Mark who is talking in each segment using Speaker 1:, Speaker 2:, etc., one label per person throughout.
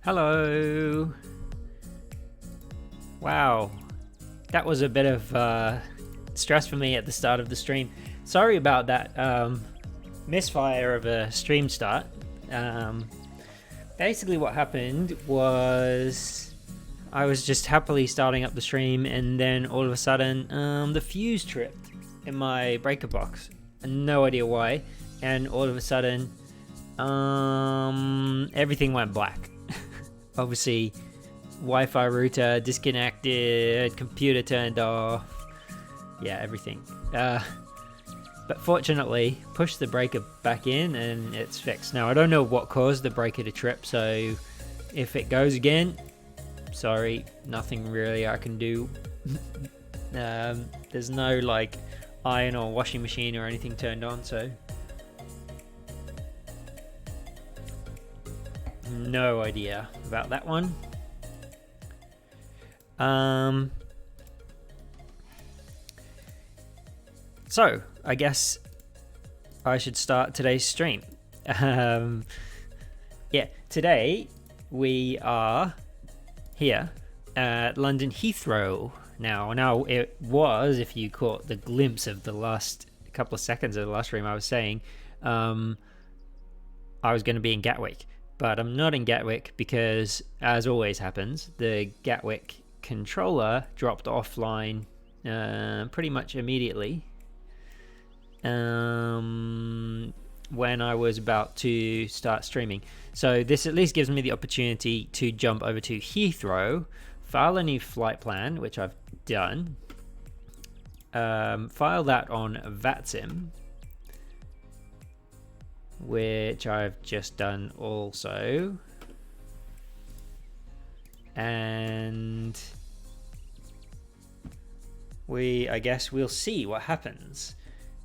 Speaker 1: Hello. Wow, that was a bit of stress for me at the start of the stream. Sorry about that misfire of a stream start. Basically what happened was I was just happily starting up the stream, and then all of a sudden the fuse tripped in my breaker box. No idea why, and all of a sudden everything went black. Obviously, Wi-Fi router disconnected, computer turned off, yeah, everything. But fortunately, pushed the breaker back in and it's fixed. Now, I don't know what caused the breaker to trip, so if it goes again, sorry, nothing really I can do. There's no like iron or washing machine or anything turned on, so no idea about that one. So I guess I should start today's stream. Yeah, today we are here at London Heathrow. Now it was, if you caught the glimpse of the last couple of seconds of the last stream, I was saying I was going to be in Gatwick. But I'm not in Gatwick because, as always happens, the Gatwick controller dropped offline pretty much immediately when I was about to start streaming. So this at least gives me the opportunity to jump over to Heathrow, file a new flight plan, which I've done, file that on VATSIM, which I've just done also, and I guess we'll see what happens.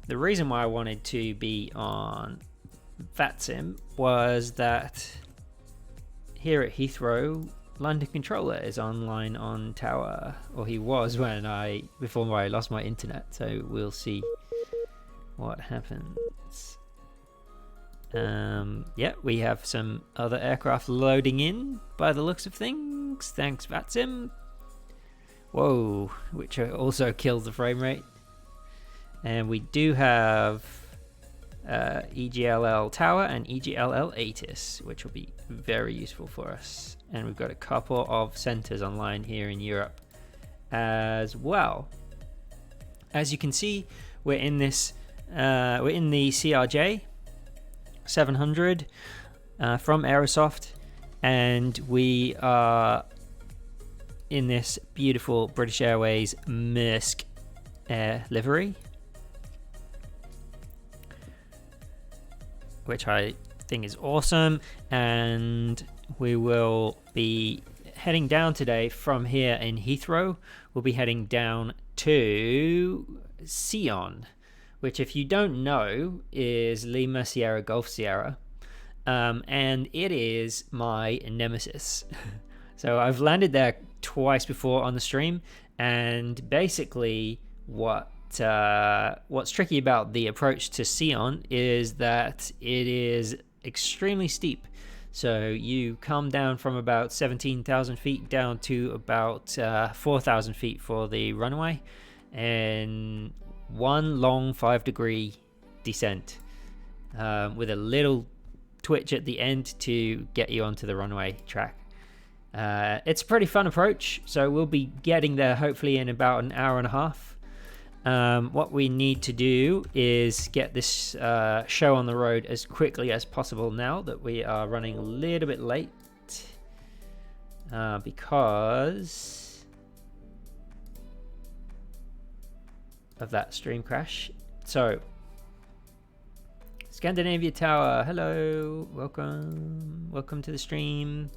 Speaker 1: The reason why I wanted to be on VATSIM was that here at Heathrow, London Controller is online on Tower, or he was before I lost my internet, so we'll see what happens. Yeah, we have some other aircraft loading in by the looks of things. Thanks, VATSIM. Whoa, which also kills the frame rate. And we do have EGLL Tower and EGLL ATIS, which will be very useful for us. And we've got a couple of centers online here in Europe as well. As you can see, we're in the CRJ-700 from Aerosoft, and we are in this beautiful British Airways Maersk Air livery, which I think is awesome. And we will be heading down today from here in Heathrow. We'll be heading down to Sion, which, if you don't know, is Lima Sierra Golf Sierra, and it is my nemesis. So I've landed there twice before on the stream, and basically what's tricky about the approach to Sion is that it is extremely steep. So you come down from about 17,000 feet down to about 4,000 feet for the runway, and one long 5-degree descent with a little twitch at the end to get you onto the runway track. It's a pretty fun approach, so we'll be getting there hopefully in about an hour and a half. What we need to do is get this show on the road as quickly as possible now that we are running a little bit late because of that stream crash. So, Scandinavia Tower, hello, welcome to the stream.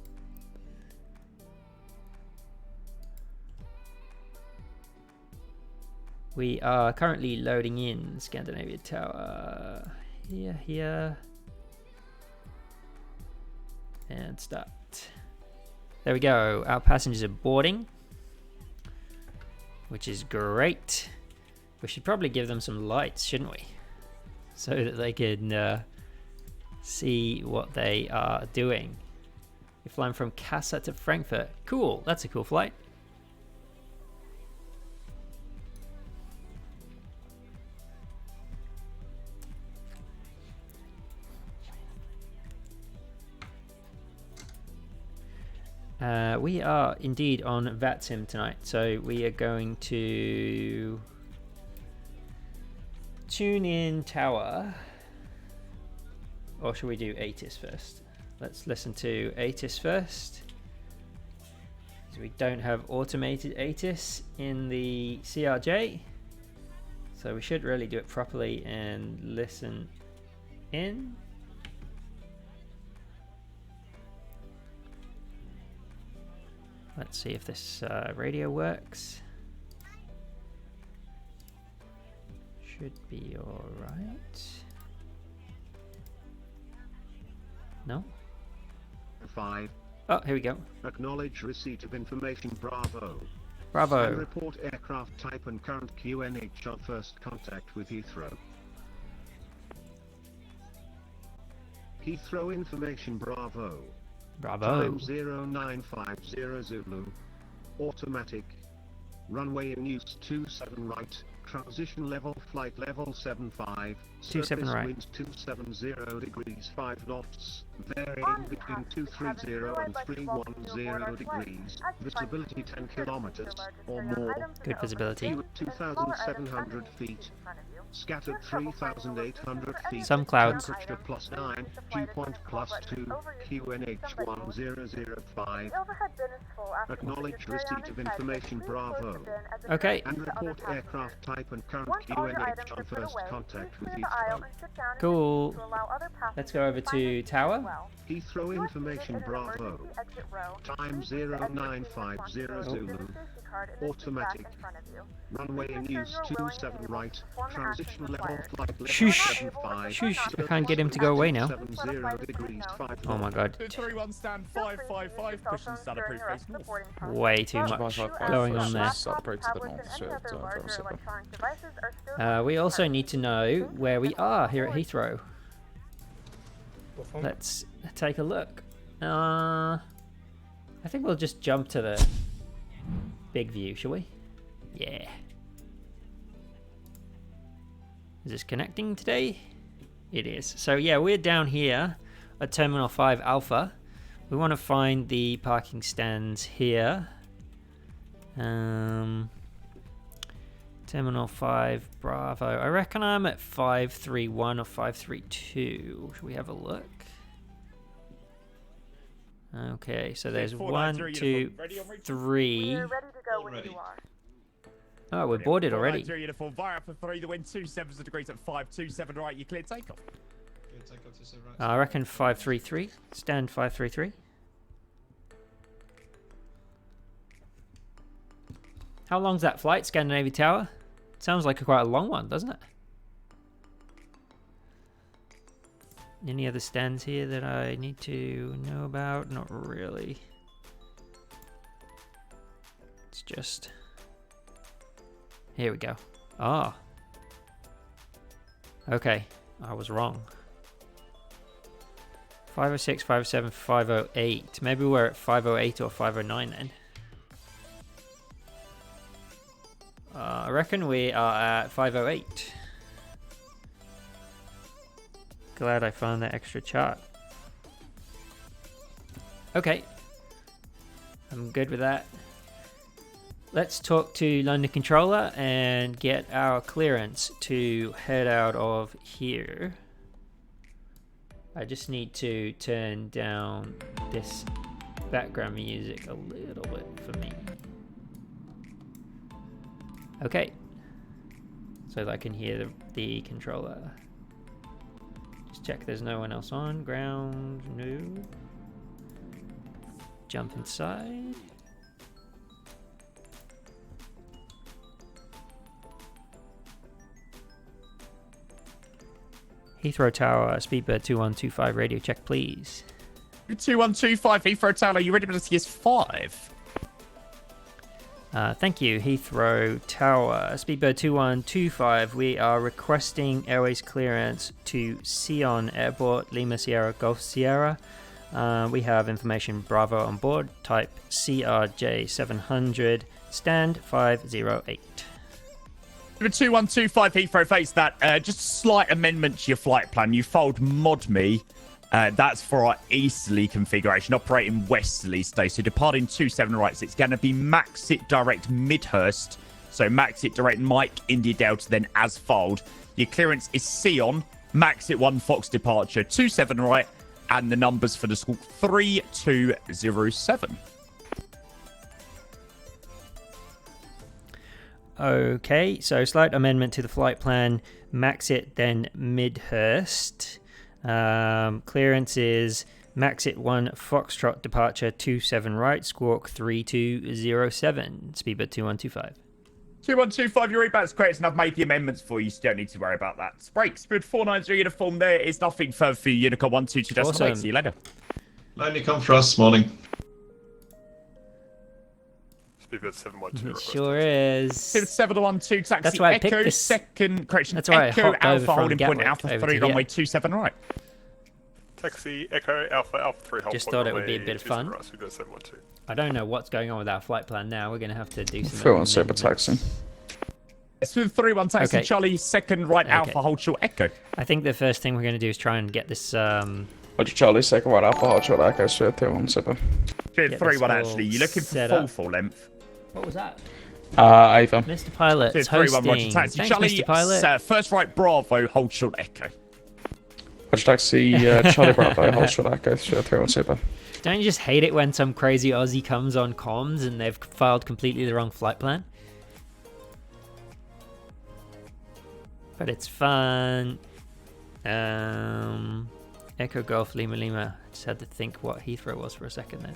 Speaker 1: We are currently loading in Scandinavia Tower. Here. And start. There we go. Our passengers are boarding, which is great. We should probably give them some lights, shouldn't we? So that they can see what they are doing. You're flying from Casa to Frankfurt. Cool. That's a cool flight. We are indeed on VATSIM tonight, so we are going to tune in Tower. Or should we do ATIS first? Let's listen to ATIS first. So we don't have automated ATIS in the CRJ. So we should really do it properly and listen in. Let's see if this radio works. Should be alright. No?
Speaker 2: 5.
Speaker 1: Oh, here we go.
Speaker 2: Acknowledge receipt of information. Bravo.
Speaker 1: Bravo.
Speaker 2: And report aircraft type and current QNH on first contact with Heathrow. Heathrow information. Bravo.
Speaker 1: Bravo.
Speaker 2: Time 0950 Zulu. Automatic. Runway in use 27 right. Transition level flight level 75.
Speaker 1: 27 right.
Speaker 2: Winds 270 degrees 5 knots. Varying between 230 and 310 degrees. Visibility 10 kilometers or more.
Speaker 1: Good visibility.
Speaker 2: View at 2,700 feet. Scattered 3,800 feet.
Speaker 1: Some clouds.
Speaker 2: Temperature +9. Dew point +2. QNH 1005. Acknowledge receipt of information. Bravo.
Speaker 1: Okay.
Speaker 2: And report aircraft type and current QNH on first contact with Heathrow.
Speaker 1: Cool. Let's go over to Tower.
Speaker 2: Heathrow information. Bravo. Time 0950 Zulu. Automatic. Runway in use 27 right. Transition level flight level
Speaker 1: Shush.
Speaker 2: 75.
Speaker 1: Shush. I can't get him to go away now.
Speaker 2: 70 degrees 5
Speaker 1: Oh my god.
Speaker 3: 231 stand 555, pushing start approach face north.
Speaker 1: Way too much going on there. We also need to know where we are here at Heathrow. Let's take a look. I think we'll just jump to the big view, shall we? Yeah. Is this connecting today? It is. So yeah, we're down here at Terminal 5 Alpha. We want to find the parking stands here. Terminal 5 Bravo. I reckon I'm at 531 or 532. Should we have a look? Okay, so there's 1, 2, 3.
Speaker 4: We're ready to go when you are.
Speaker 1: Oh, we're boarded already.
Speaker 3: Uniform, via for 3, the wind 27 degrees at 527 right, you clear takeoff.
Speaker 1: I reckon 533. Stand 533. How long's that flight, Scandinavia Tower? Sounds like quite a long one, doesn't it? Any other stands here that I need to know about? Not really. It's just... Here we go. Ah. Okay, I was wrong. 506, 507, 508. Maybe we're at 508 or 509 then. I reckon we are at 508. Glad I found that extra chart. Okay. I'm good with that. Let's talk to London Controller and get our clearance to head out of here. I just need to turn down this background music a little bit for me. Okay. So that I can hear the controller. Just check there's no one else on. Ground, no. Jump inside. Heathrow Tower, Speedbird 2125, radio check, please.
Speaker 3: 2125, Heathrow Tower, you ready to is 5?
Speaker 1: Thank you, Heathrow Tower, Speedbird 2125. We are requesting airways clearance to Sion Airport, Lima Sierra, Golf Sierra. We have information Bravo on board, type CRJ-700, stand 508.
Speaker 3: 2125 Heathrow face that. Just a slight amendment to your flight plan. You fold mod me. That's for our easterly configuration, operating westerly today. So departing 27 right, so it's going to be Maxit direct Midhurst. So Maxit direct Mike India Delta, then as fold. Your clearance is Sion, Maxit 1 Fox departure 27 right, and the numbers for the school 3207.
Speaker 1: Okay, so slight amendment to the flight plan. Maxit, then Midhurst. Clearance is Maxit 1 Foxtrot departure 27 right, squawk 3207, speedbird 2125.
Speaker 3: 2125, your rebat's correct, and I've made the amendments for you, so you don't need to worry about that. Break, Spirit 490 uniform there is nothing further for you, Unicorn 122.8.
Speaker 1: Awesome.
Speaker 3: See you later.
Speaker 4: Landing come for us, morning.
Speaker 5: Speedbird 712.
Speaker 1: It sure is.
Speaker 3: 712 taxi,
Speaker 1: That's why I
Speaker 3: Echo,
Speaker 1: picked this.
Speaker 3: second, correction,
Speaker 1: That's why I
Speaker 3: Echo,
Speaker 1: hopped over
Speaker 3: Alpha,
Speaker 1: from
Speaker 3: holding point,
Speaker 1: Gatwick
Speaker 3: Alpha
Speaker 1: over
Speaker 3: 3,
Speaker 1: to
Speaker 3: runway
Speaker 1: here.
Speaker 3: 27 right.
Speaker 5: Taxi, Echo, Alpha 3, hold
Speaker 1: Just
Speaker 5: point,
Speaker 1: thought it would be a
Speaker 5: runway
Speaker 1: bit of
Speaker 5: 27
Speaker 1: fun.
Speaker 5: right, Speedbird 712.
Speaker 1: I don't know what's going on with our flight plan now. We're going to have to do some.
Speaker 6: 317 taxi.
Speaker 3: Smooth 31 taxi,
Speaker 1: Okay.
Speaker 3: Charlie, second right,
Speaker 1: Okay.
Speaker 3: Alpha, hold short, Echo.
Speaker 1: I think the first thing we're going to do is try and get this.
Speaker 6: Roger Charlie, second right, Alpha, hot shot, Echo, straight 317.
Speaker 3: Speed
Speaker 1: Get
Speaker 3: 31
Speaker 1: this all
Speaker 3: actually, you're looking for
Speaker 1: set up.
Speaker 3: full length.
Speaker 1: What was that?
Speaker 6: Ava.
Speaker 1: Mr. Pilot,
Speaker 3: Speed 31 Roger
Speaker 1: hosting.
Speaker 3: taxi,
Speaker 1: Thanks,
Speaker 3: Charlie,
Speaker 1: Mr. Pilot.
Speaker 3: first right, Bravo, hold short, Echo.
Speaker 6: Roger taxi, Charlie Bravo, hot shot, Echo, straight 317.
Speaker 1: Don't you just hate it when some crazy Aussie comes on comms and they've filed completely the wrong flight plan? But it's fun. Echo Golf Lima Lima. Just had to think what Heathrow was for a second there.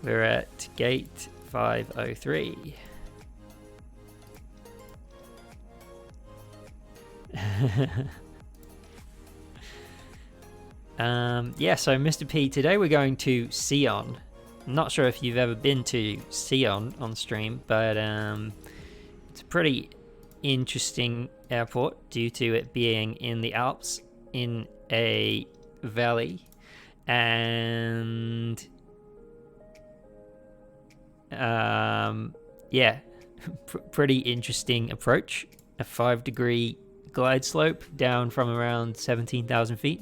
Speaker 1: We're at gate 503. Yeah, so Mr. P, today we're going to Sion. I'm not sure if you've ever been to Sion on stream, but it's a pretty interesting airport due to it being in the Alps in a valley, and yeah, pretty interesting approach. A 5-degree glide slope down from around 17,000 feet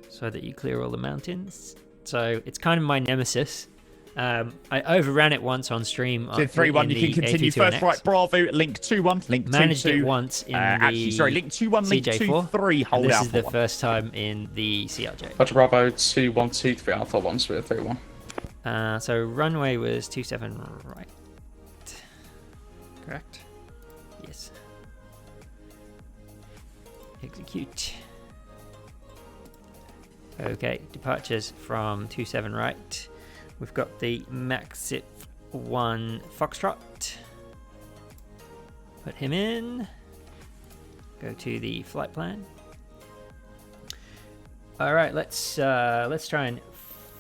Speaker 1: so that you clear all the mountains. So it's kind of my nemesis. I overran it once on stream.
Speaker 3: 3-1, you can continue. First right, Bravo, link 2-1, link 2-2.
Speaker 1: Managed it once in
Speaker 3: actually, sorry, link 2-1, link
Speaker 1: CJ4.
Speaker 3: 2-3, hold
Speaker 1: This
Speaker 3: Alpha
Speaker 1: is the
Speaker 3: 1.
Speaker 1: first time in the CRJ.
Speaker 6: Roger Bravo, 2123, Alpha 1, straight 31.
Speaker 1: So runway was 27 right. Correct? Yes. Execute. Okay, departures from 27 right. We've got the Maxit 1 Foxtrot. Put him in. Go to the flight plan. All right, let's try and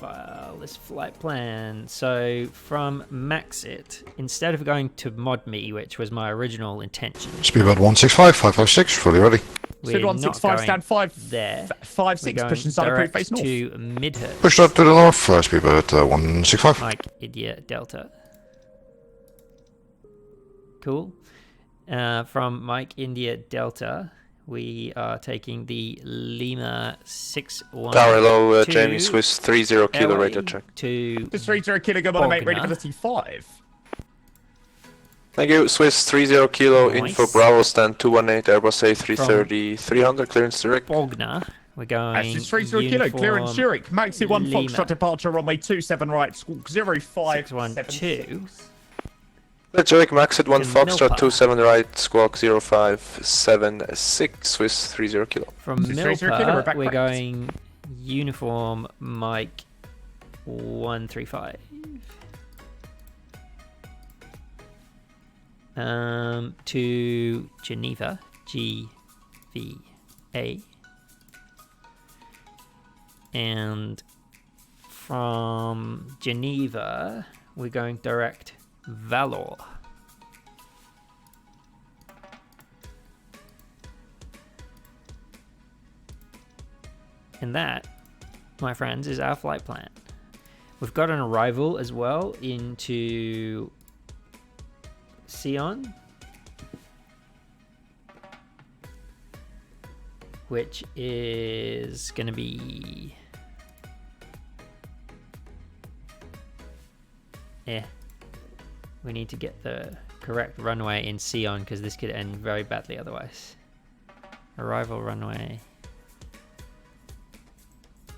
Speaker 1: file this flight plan. So from Maxit, instead of going to ModMe, which was my original intention,
Speaker 7: Speedbird 165, 556, fully ready.
Speaker 1: we're not
Speaker 3: 165,
Speaker 1: going
Speaker 3: stand 5,
Speaker 1: there.
Speaker 3: 5,
Speaker 1: We're
Speaker 3: 6,
Speaker 1: going
Speaker 3: pushing side approved, face
Speaker 1: direct
Speaker 3: north.
Speaker 1: to Midhurst.
Speaker 7: Push that to the north, Speedbird 165.
Speaker 1: Mike, Idiot, Delta. Cool. From Mike, India, Delta, we are taking the Lima 612
Speaker 8: Tower low, Jamie, Swiss 30 kilo radio check.
Speaker 1: to
Speaker 3: Just 30 kilo, go on, mate, ready for
Speaker 1: Bogner.
Speaker 3: the T5.
Speaker 8: Thank you, Swiss 30 kilo,
Speaker 1: Nice.
Speaker 8: info Bravo, stand 218, Airbus A330, 300, clearance direct.
Speaker 1: Bogner. We're going
Speaker 3: That's 30 kilo, clearance Zurich, Maxi 1
Speaker 1: Lima.
Speaker 3: Foxtrot departure, runway 27 right, squawk 0576.
Speaker 1: 612
Speaker 8: Let's Zurich, Max at 1
Speaker 1: To
Speaker 8: Foxtrot,
Speaker 1: Milpa.
Speaker 8: 27 right, squawk 0576, Swiss 30 kilo.
Speaker 1: From
Speaker 3: This is 30 kilo, we're
Speaker 1: Milpa,
Speaker 3: back
Speaker 1: we're
Speaker 3: right.
Speaker 1: going uniform Mike 135. To Geneva, GVA. And from Geneva, we're going direct Valor. And that, my friends, is our flight plan. We've got an arrival as well into Sion, which is going to be... we need to get the correct runway in Sion because this could end very badly otherwise. Arrival runway.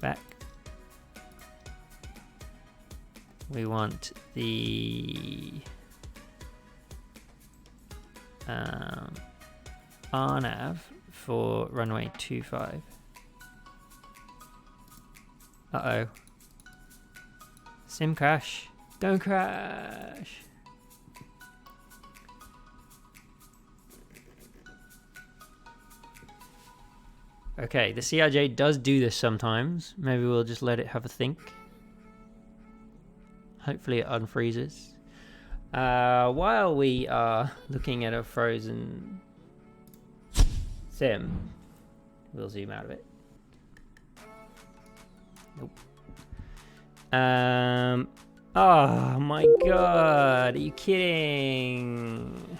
Speaker 1: Back. We want the RNAV for runway 25. Uh-oh. Sim crash. Don't crash. Okay, the CRJ does do this sometimes. Maybe we'll just let it have a think. Hopefully it unfreezes. While we are looking at a frozen sim, we'll zoom out of it. Nope. Oh my god, are you kidding?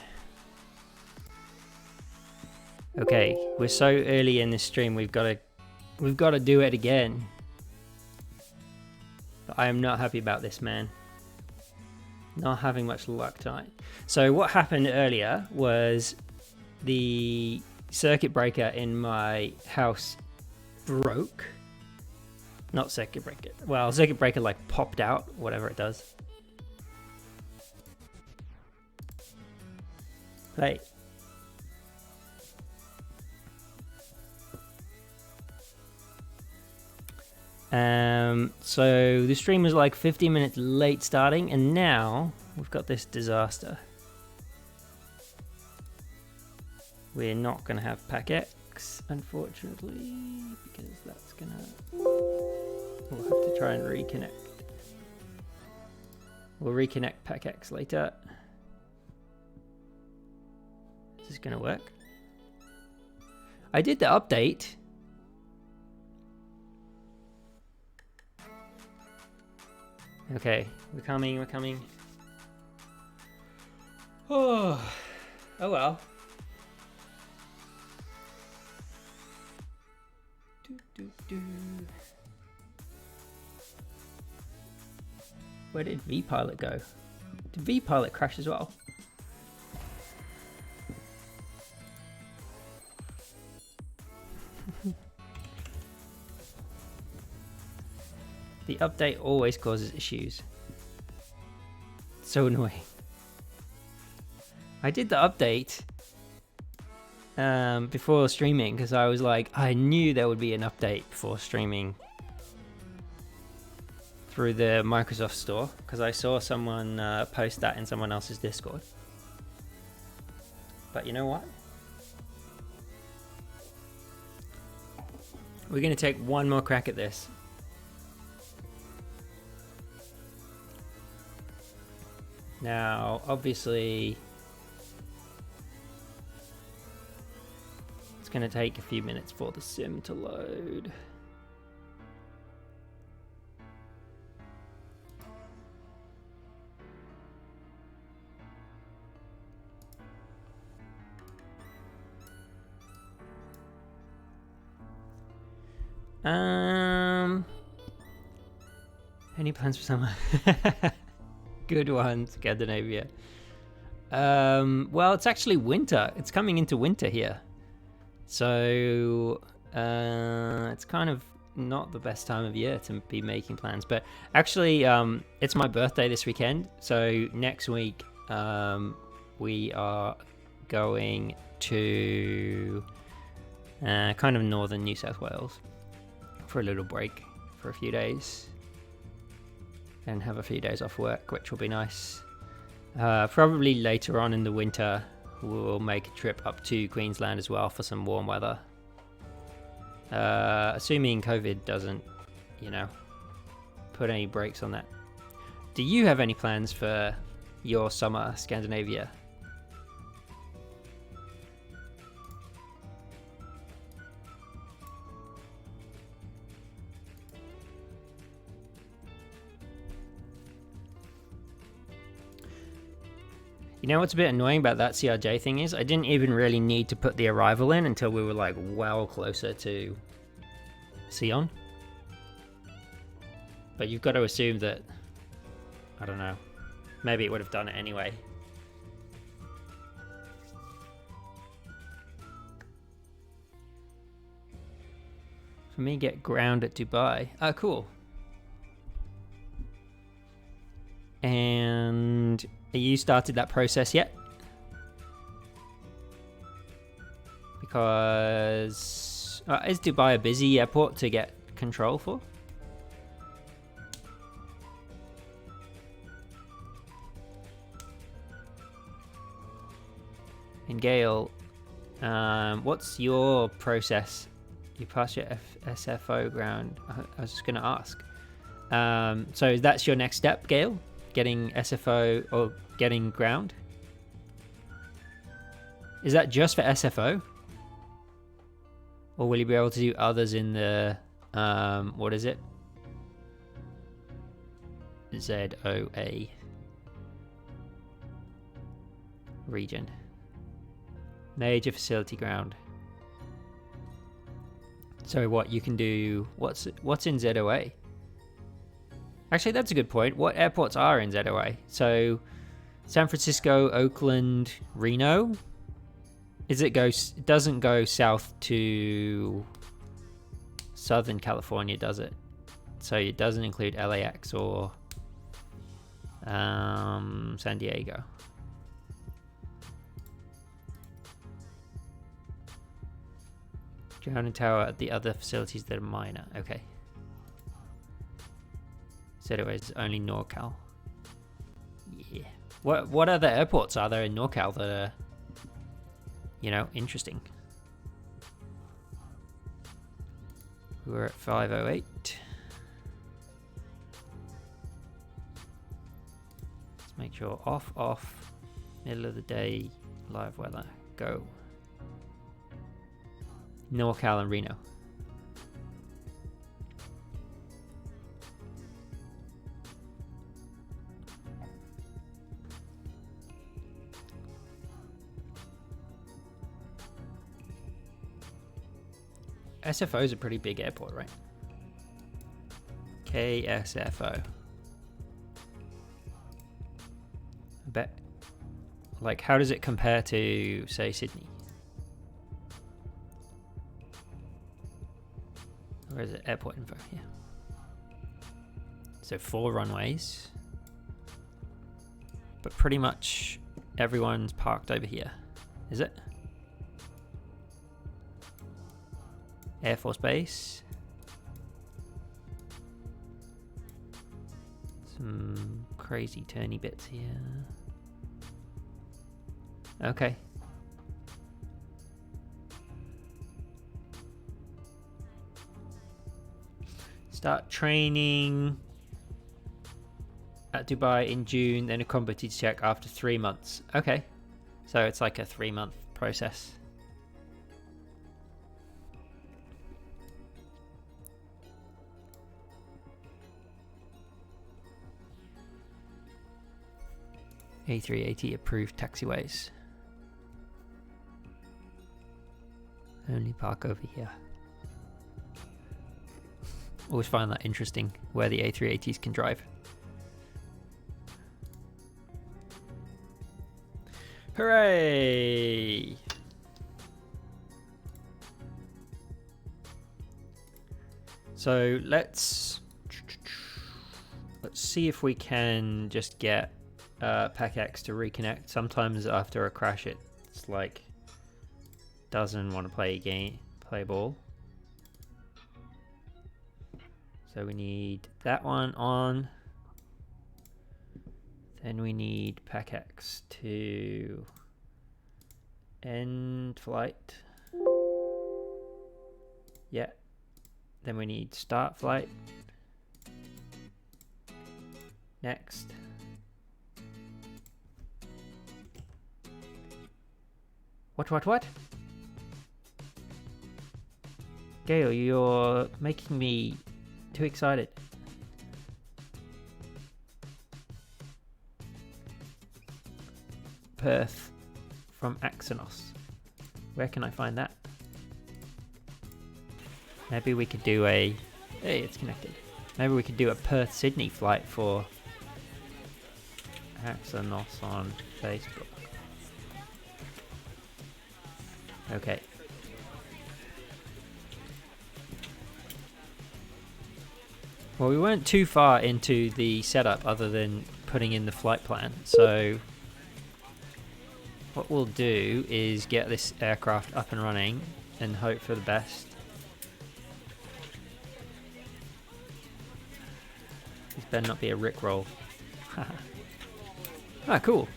Speaker 1: Okay, we're so early in this stream, we've got to do it again. But I am not happy about this, man. Not having much luck tonight. So what happened earlier was the circuit breaker in my house broke. Not circuit breaker. Well, circuit breaker like popped out, whatever it does. Play. So the stream was like 15 minutes late starting, and now we've got this disaster. We're not going to have Pack X, unfortunately, because that's going to... We'll have to try and reconnect. We'll reconnect Pack X later. Is this going to work? I did the update. Okay, we're coming. Oh well. Where did V-Pilot go? Did V-Pilot crash as well? The update always causes issues. So annoying. I did the update before streaming because I was like, I knew there would be an update before streaming through the Microsoft Store because I saw someone post that in someone else's Discord. But you know what? We're going to take one more crack at this. Now, obviously, it's going to take a few minutes for the sim to load. Any plans for summer? Good one, Scandinavia. Well, it's actually winter. It's coming into winter here. So, it's kind of not the best time of year to be making plans. But actually, it's my birthday this weekend. So next week, we are going to kind of northern New South Wales for a little break for a few days. And have a few days off work, which will be nice. Probably later on in the winter, we'll make a trip up to Queensland as well for some warm weather. Assuming COVID doesn't, put any brakes on that. Do you have any plans for your summer, Scandinavia? You know what's a bit annoying about that CRJ thing is I didn't even really need to put the arrival in until we were like well closer to Sion. But you've got to assume that, I don't know, maybe it would have done it anyway. For me, get ground at Dubai. Oh, cool. And have you started that process yet? Because is Dubai a busy airport to get control for? And Gail, what's your process? You pass your SFO ground. I was just going to ask. So that's your next step, Gail? Getting SFO or getting ground? Is that just for SFO? Or will you be able to do others in the, what is it? ZOA region. Major facility ground. So what you can do, what's in ZOA? Actually, that's a good point. What airports are in ZOA? So San Francisco, Oakland, Reno. It doesn't go south to Southern California, does it? So it doesn't include LAX or San Diego. Ground and tower at the other facilities that are minor. Okay. So anyways, only NorCal. Yeah. What other airports are there in NorCal that are, you know, interesting? We're at 508. Let's make sure off, middle of the day, live weather, go. NorCal and Reno. SFO is a pretty big airport, right? KSFO. I bet. Like, how does it compare to, say, Sydney? Where is it? Airport info, yeah. So 4 runways. But pretty much everyone's parked over here. Is it? Air Force Base. Some crazy turny bits here. Okay. Start training at Dubai in June, then a competency check after 3 months. Okay. So it's like a 3-month process. A380 approved taxiways. Only park over here. Always find that interesting, where the A380s can drive. Hooray! So let's see if we can just get PACX to reconnect. Sometimes after a crash it's like doesn't want to play ball. So we need that one on. Then we need PACX to end flight. Yeah. Then we need start flight. Next. What? Gail, you're making me too excited. Perth from Axenos. Where can I find that? Maybe we could do a... Hey, it's connected. Maybe we could do a Perth-Sydney flight for Axenos on Facebook. Okay. Well, we weren't too far into the setup other than putting in the flight plan, so what we'll do is get this aircraft up and running and hope for the best. This better not be a Rickroll. Ah, cool.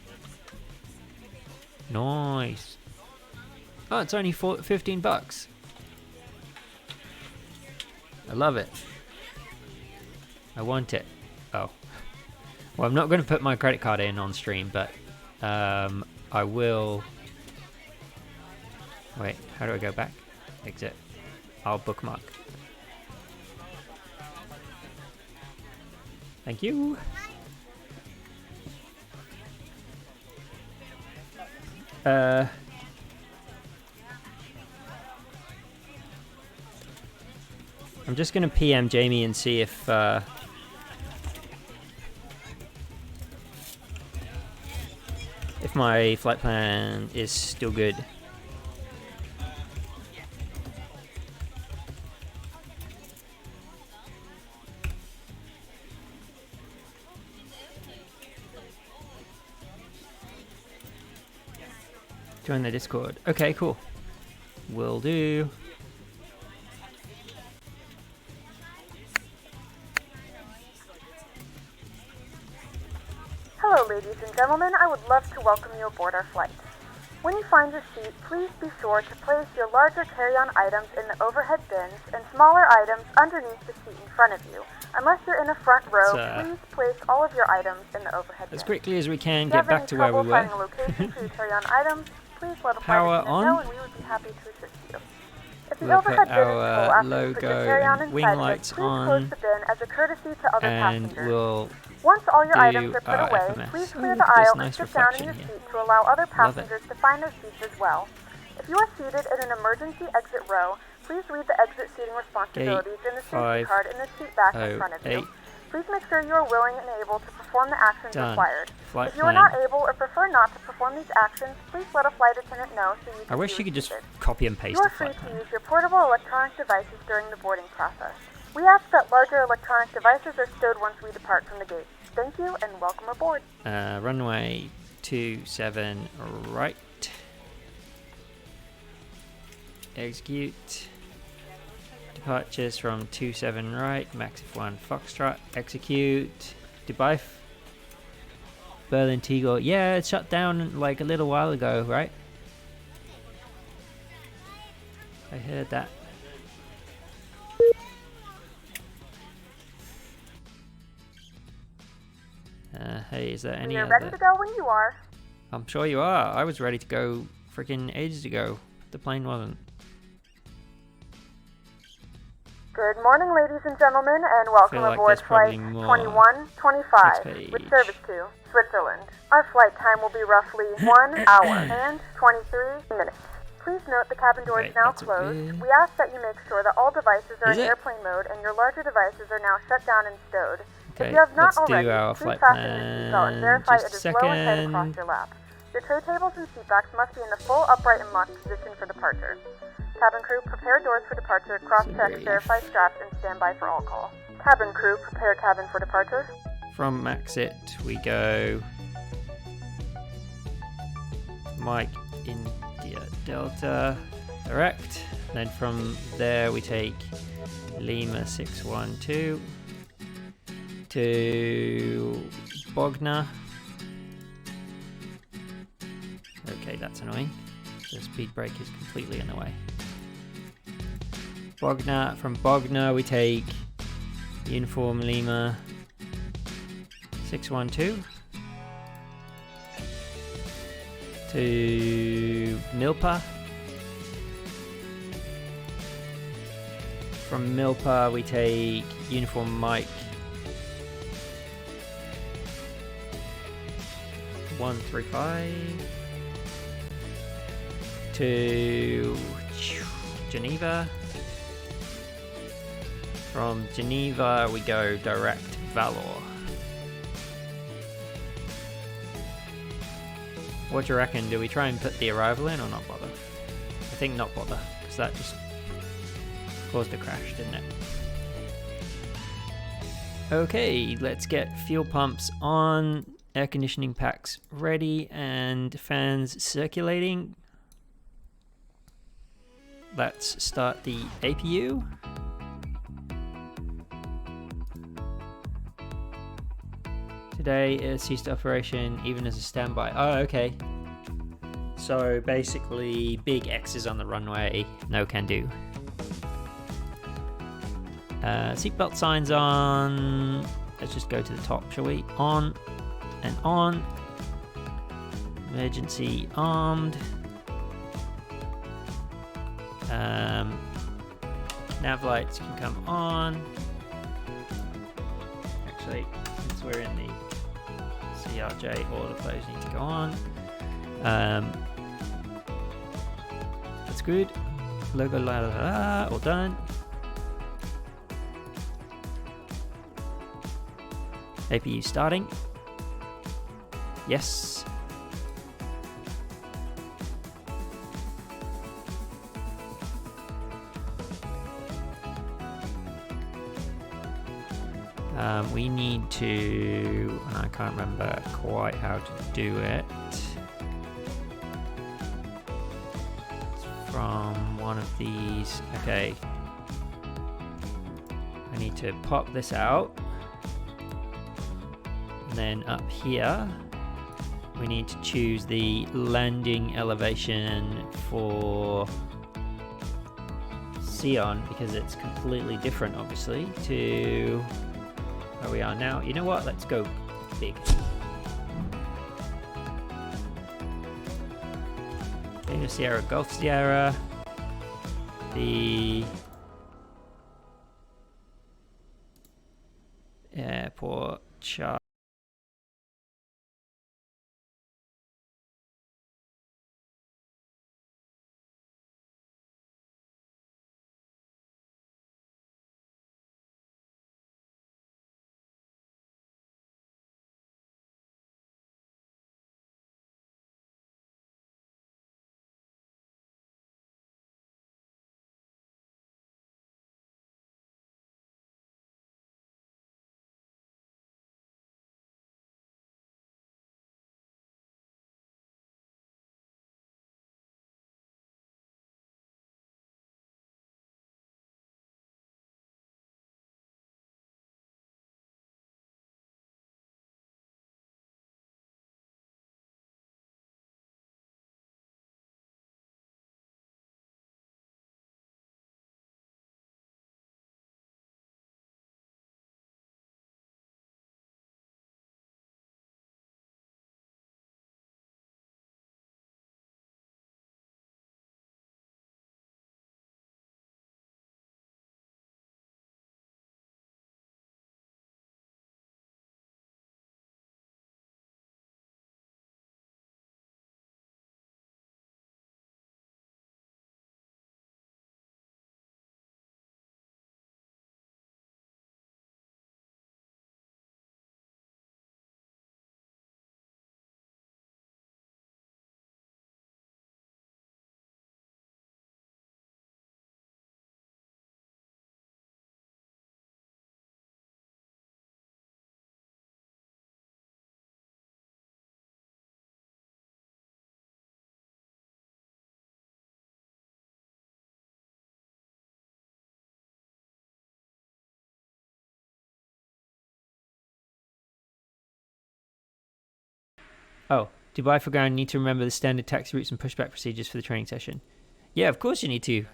Speaker 1: Nice. Oh, it's only 15 bucks. I love it. I want it. Oh. Well, I'm not going to put my credit card in on stream, but I will... Wait, how do I go back? Exit. I'll bookmark. Thank you. I'm just going to PM Jamie and see if my flight plan is still good. Join the Discord. Okay, cool. Will do.
Speaker 9: Hello, ladies and gentlemen. I would love to welcome you aboard our flight. When you find your seat, please be sure to place your larger carry-on items in the overhead bins and smaller items underneath the seat in front of you. Unless you're in a front row, please place all of your items in the overhead bins.
Speaker 1: As quickly as we can, get back to where we were.
Speaker 9: If you have any trouble finding a location for your carry-on items, please let a flight attendant know and we would be happy to assist you. If the overhead bin is full after you put your carry-on inside it, please close the bin as a courtesy to other passengers. Once all your items are put away, please clear the aisle and sit down in your seat to allow other passengers to find their seats as well. If you are seated in an emergency exit row, please read the exit seating responsibilities in the safety card in the seat back in front of you. Please make sure you are willing and able to perform the actions required. If you are not able or prefer not to perform these actions, please let a flight attendant know so you can
Speaker 1: I wish you could just copy and paste
Speaker 9: You are
Speaker 1: the
Speaker 9: free
Speaker 1: flight plan.
Speaker 9: to use your portable electronic devices during the boarding process. We ask that larger electronic devices are stowed once we depart from the gate. Thank you and welcome aboard.
Speaker 1: Runway 27 right. Execute. Departures from 27 right. Max F1 Foxtrot. Execute. Dubai. Berlin Tegel. Yeah, it shut down like a little while ago, right? I heard that. Hey, is there any
Speaker 9: You're
Speaker 1: other...
Speaker 9: ready to go when you are.
Speaker 1: I'm sure you are. I was ready to go freaking ages ago. The plane wasn't.
Speaker 9: Good morning, ladies and gentlemen, and welcome aboard flight 2125 with service to Switzerland. Our flight time will be roughly 1 hour and 23 minutes. Please note the cabin door is now closed. We ask that you make sure that all devices are in airplane mode and your larger devices are now shut down and stowed.
Speaker 1: Okay,
Speaker 9: if you have not
Speaker 1: let's
Speaker 9: already,
Speaker 1: do our
Speaker 9: please
Speaker 1: flight
Speaker 9: fasten your seatbelt and verify
Speaker 1: plan.
Speaker 9: it is low and tight across your lap. Your tray tables and seat backs must be in the full upright and locked position for departure. Cabin crew, prepare doors for departure, cross-check, verify straps, and stand by for all call. Cabin crew, prepare cabin for departure.
Speaker 1: From Maxit, we go Mike India Delta direct. Then from there we take Lima 612 to Bogna. Okay, that's annoying. The speed brake is completely in the way. Bogna. From Bogna we take Uniform Lima 612 to Milpa. From Milpa we take Uniform Mike 135 to Geneva. From Geneva we go direct Valor. What do you reckon? Do we try and put the arrival in or not bother? I think not bother, because that just caused a crash, didn't it? Okay, let's get fuel pumps on, air conditioning packs ready, and fans circulating. Let's start the APU. Today is ceased operation even as a standby. Oh, okay. So basically, big X's on the runway, no can do. Seatbelt signs on. Let's just go to the top, shall we? On and on. Emergency armed. Nav lights can come on. Actually, since we're in the CRJ, all of those need to go on. That's good. Logo, all done. APU starting. Yes. We need to, and I can't remember quite how to do it. It's from one of these. Okay. I need to pop this out. And then up here, we need to choose the landing elevation for Sion, because it's completely different, obviously, to where we are now. You know what? Let's go big. Daniel Sierra, Golf Sierra. The airport chart. Oh, Dubai for ground, need to remember the standard taxi routes and pushback procedures for the training session. Yeah, of course you need to.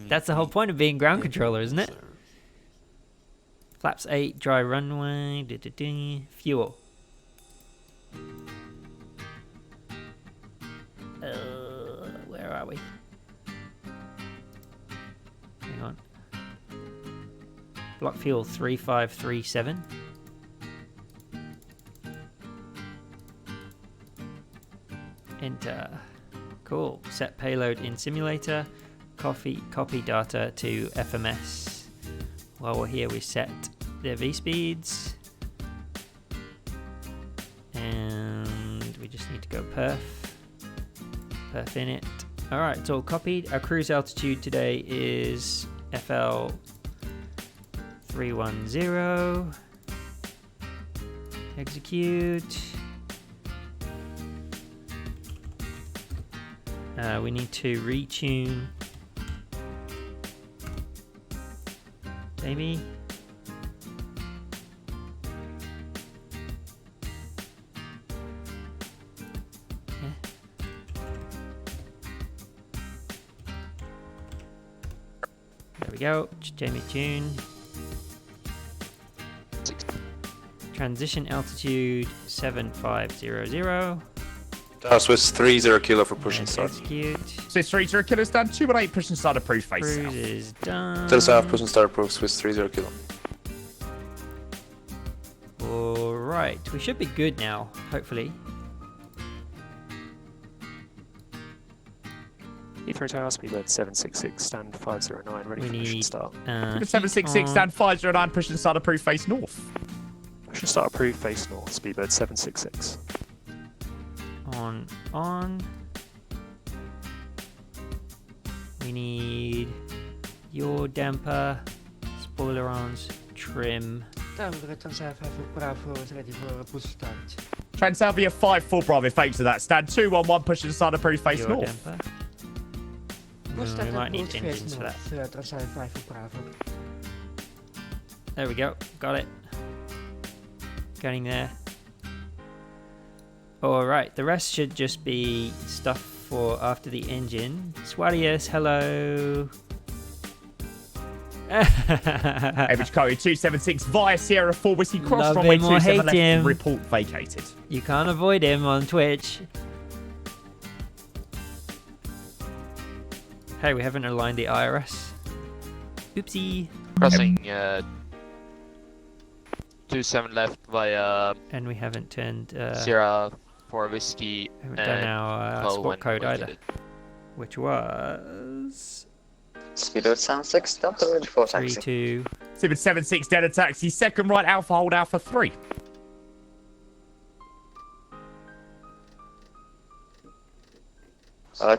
Speaker 1: That's the whole point of being ground controller, isn't it? Flaps 8, dry runway, fuel. Where are we? Hang on. Block fuel 3537. Enter. Cool. Set payload in simulator. Copy data to FMS. While we're here, we set their V-speeds. And we just need to go perf. Perf in it. Alright, it's all copied. Our cruise altitude today is FL 310. Execute. We need to retune Amy. There we go. Jamie tune. Transition altitude 7500.
Speaker 8: Swiss 30 kilo for push and start.
Speaker 1: Execute.
Speaker 3: Swiss 30 kilo stand 218 push and start approved face
Speaker 1: Cruise
Speaker 3: south.
Speaker 1: is done.
Speaker 8: To the south, push and start approved, Swiss 30 kilo.
Speaker 1: Alright, we should be good now, hopefully.
Speaker 10: Heathrow Tower, speedbird 766, stand 509, ready
Speaker 1: We
Speaker 10: for push and
Speaker 1: need
Speaker 10: start.
Speaker 3: 766 stand 509 push and start approved face north.
Speaker 10: Push and start approved, face north, speedbird 766.
Speaker 1: On. We need your damper, spoilerons, trim.
Speaker 3: Transavia 54 Bravo, thanks to that. Stand 211 push and start approved face
Speaker 1: Your
Speaker 3: north.
Speaker 1: damper. We might need engines for that. There we go. Got it. Getting there. Alright, the rest should just be stuff for after the engine. Swadius, hello.
Speaker 3: Average code 276 via Sierra 4 Whiskey Cross
Speaker 1: Love
Speaker 3: runway
Speaker 1: him or
Speaker 3: 27
Speaker 1: hate
Speaker 3: left,
Speaker 1: him.
Speaker 3: report vacated.
Speaker 1: You can't avoid him on Twitch. Hey, we haven't aligned the IRS. Oopsie.
Speaker 11: Crossing 27 left via
Speaker 1: And we haven't turned
Speaker 11: Sierra 4 Whiskey.
Speaker 1: haven't done our
Speaker 11: Call
Speaker 1: spot
Speaker 11: when
Speaker 1: code either.
Speaker 11: vacated.
Speaker 1: Which was
Speaker 12: Speedo 76, Delta ready for taxi.
Speaker 1: 32.
Speaker 3: 776 Delta taxi, second right Alpha, hold Alpha 3.